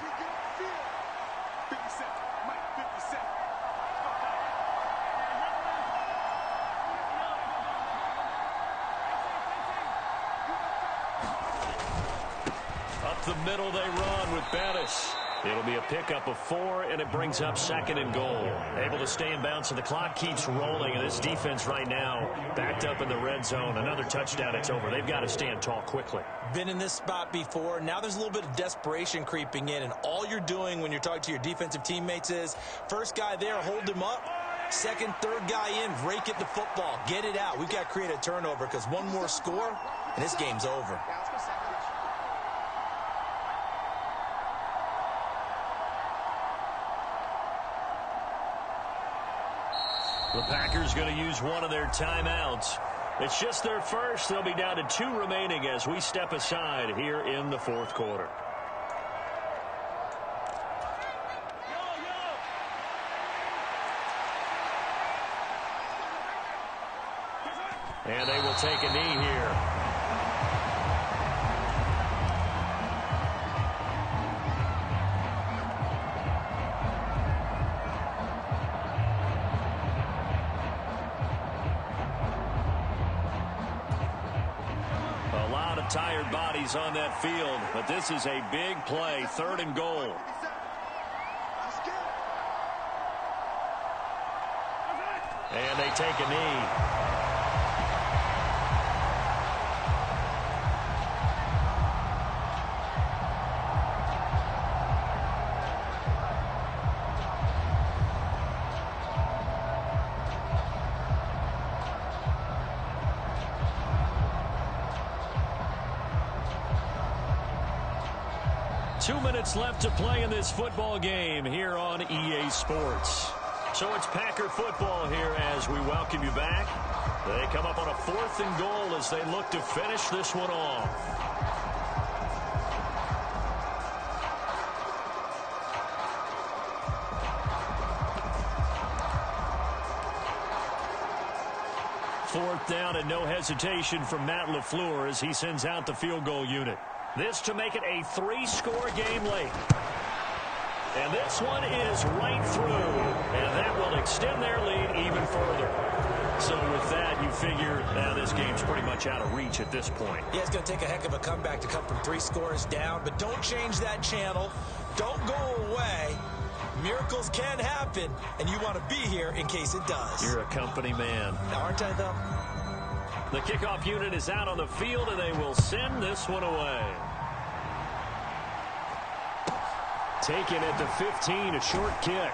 Speaker 1: Up the middle they run with Bettis. It'll be a pickup of 4, and it brings up 2nd and goal. Able to stay in bounds, so the clock keeps rolling, and this defense right now backed up in the red zone. Another touchdown, it's over. They've got to stand tall quickly.
Speaker 2: Been in this spot before. Now there's a little bit of desperation creeping in, and all you're doing when you're talking to your defensive teammates is, first guy there, hold him up. Second, third guy in, rake at the football. Get it out. We've got to create a turnover because one more score, and this game's over.
Speaker 1: The Packers going to use one of their timeouts. It's just their first. They'll be down to 2 remaining as we step aside here in the fourth quarter. And they will take a knee here. Tired bodies on that field, but this is a big play, 3rd and goal. And they take a knee. Left to play in this football game here on EA Sports. So it's Packer football here as we welcome you back. They come up on a 4th and goal as they look to finish this one off. Fourth down and no hesitation from Matt LaFleur as he sends out the field goal unit. This to make it a 3-score game late. And this one is right through. And that will extend their lead even further. So with that, you figure now this game's pretty much out of reach at this point.
Speaker 2: Yeah, it's going to take a heck of a comeback to come from 3 scores down. But don't change that channel. Don't go away. Miracles can happen. And you want to be here in case it does.
Speaker 1: You're a company man.
Speaker 2: Aren't I, though?
Speaker 1: The kickoff unit is out on the field, and they will send this one away. Taken at the 15, a short kick.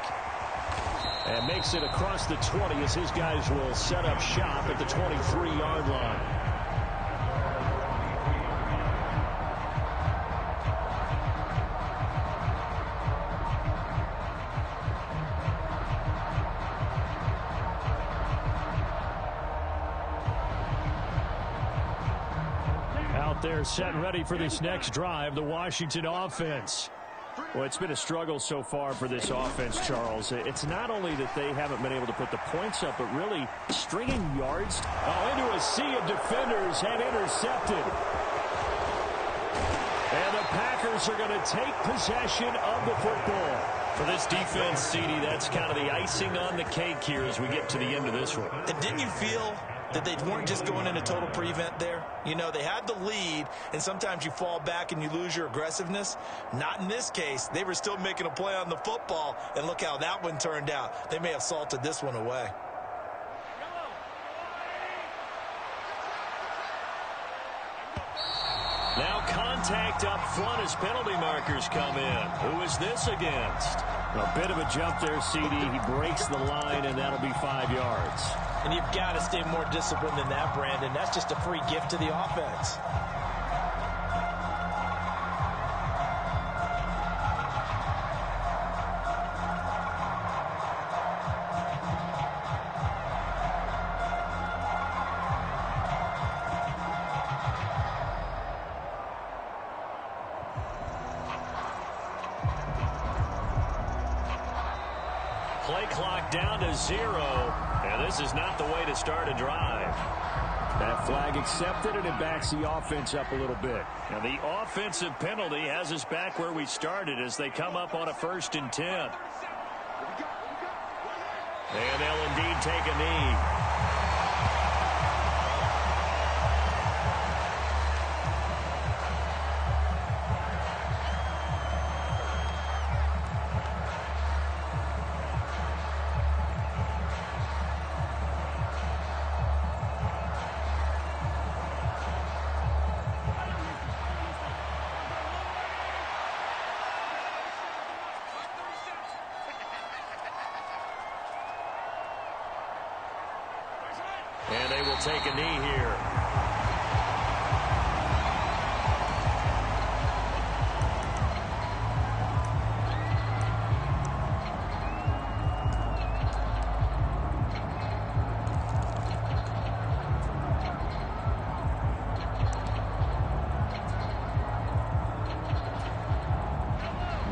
Speaker 1: And makes it across the 20 as his guys will set up shop at the 23-yard line. They're set and ready for this next drive, the Washington offense. Well, it's been a struggle so far for this offense, Charles. It's not only that they haven't been able to put the points up, but really stringing yards into a sea of defenders and intercepted. And the Packers are going to take possession of the football. For this defense, CD, that's kind of the icing on the cake here as we get to the end of this one.
Speaker 2: And didn't you feel that they weren't just going into total prevent there? You know, they had the lead, and sometimes you fall back and you lose your aggressiveness. Not in this case. They were still making a play on the football, and look how that one turned out. They may have salted this one away.
Speaker 1: Now contact up front as penalty markers come in. Who is this against? A bit of a jump there, CD. He breaks the line, and that'll be 5 yards.
Speaker 2: And you've got to stay more disciplined than that, Brandon. That's just a free gift to the offense.
Speaker 1: play clock down to 0. And this is not the way to start a drive. That flag accepted, and it backs the offense up a little bit. Now, the offensive penalty has us back where we started as they come up on a 1st and 10. And they'll indeed take a knee. And they will take a knee here.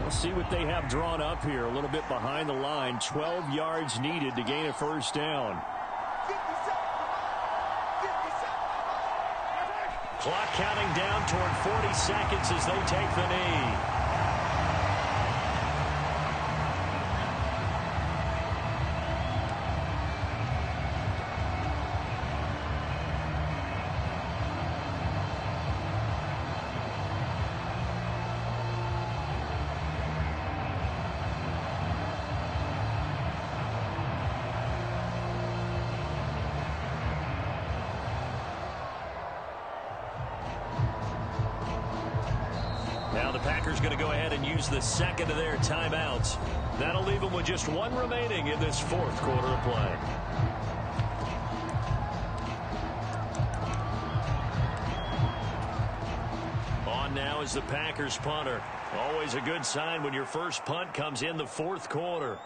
Speaker 1: We'll see what they have drawn up here. A little bit behind the line. 12 yards needed to gain a 1st down. Clock counting down toward 40 seconds as they take the knee. Now the Packers going to go ahead and use the 2nd of their timeouts. That'll leave them with just 1 remaining in this 4th quarter of play. On now is the Packers punter. Always a good sign when your first punt comes in the 4th quarter.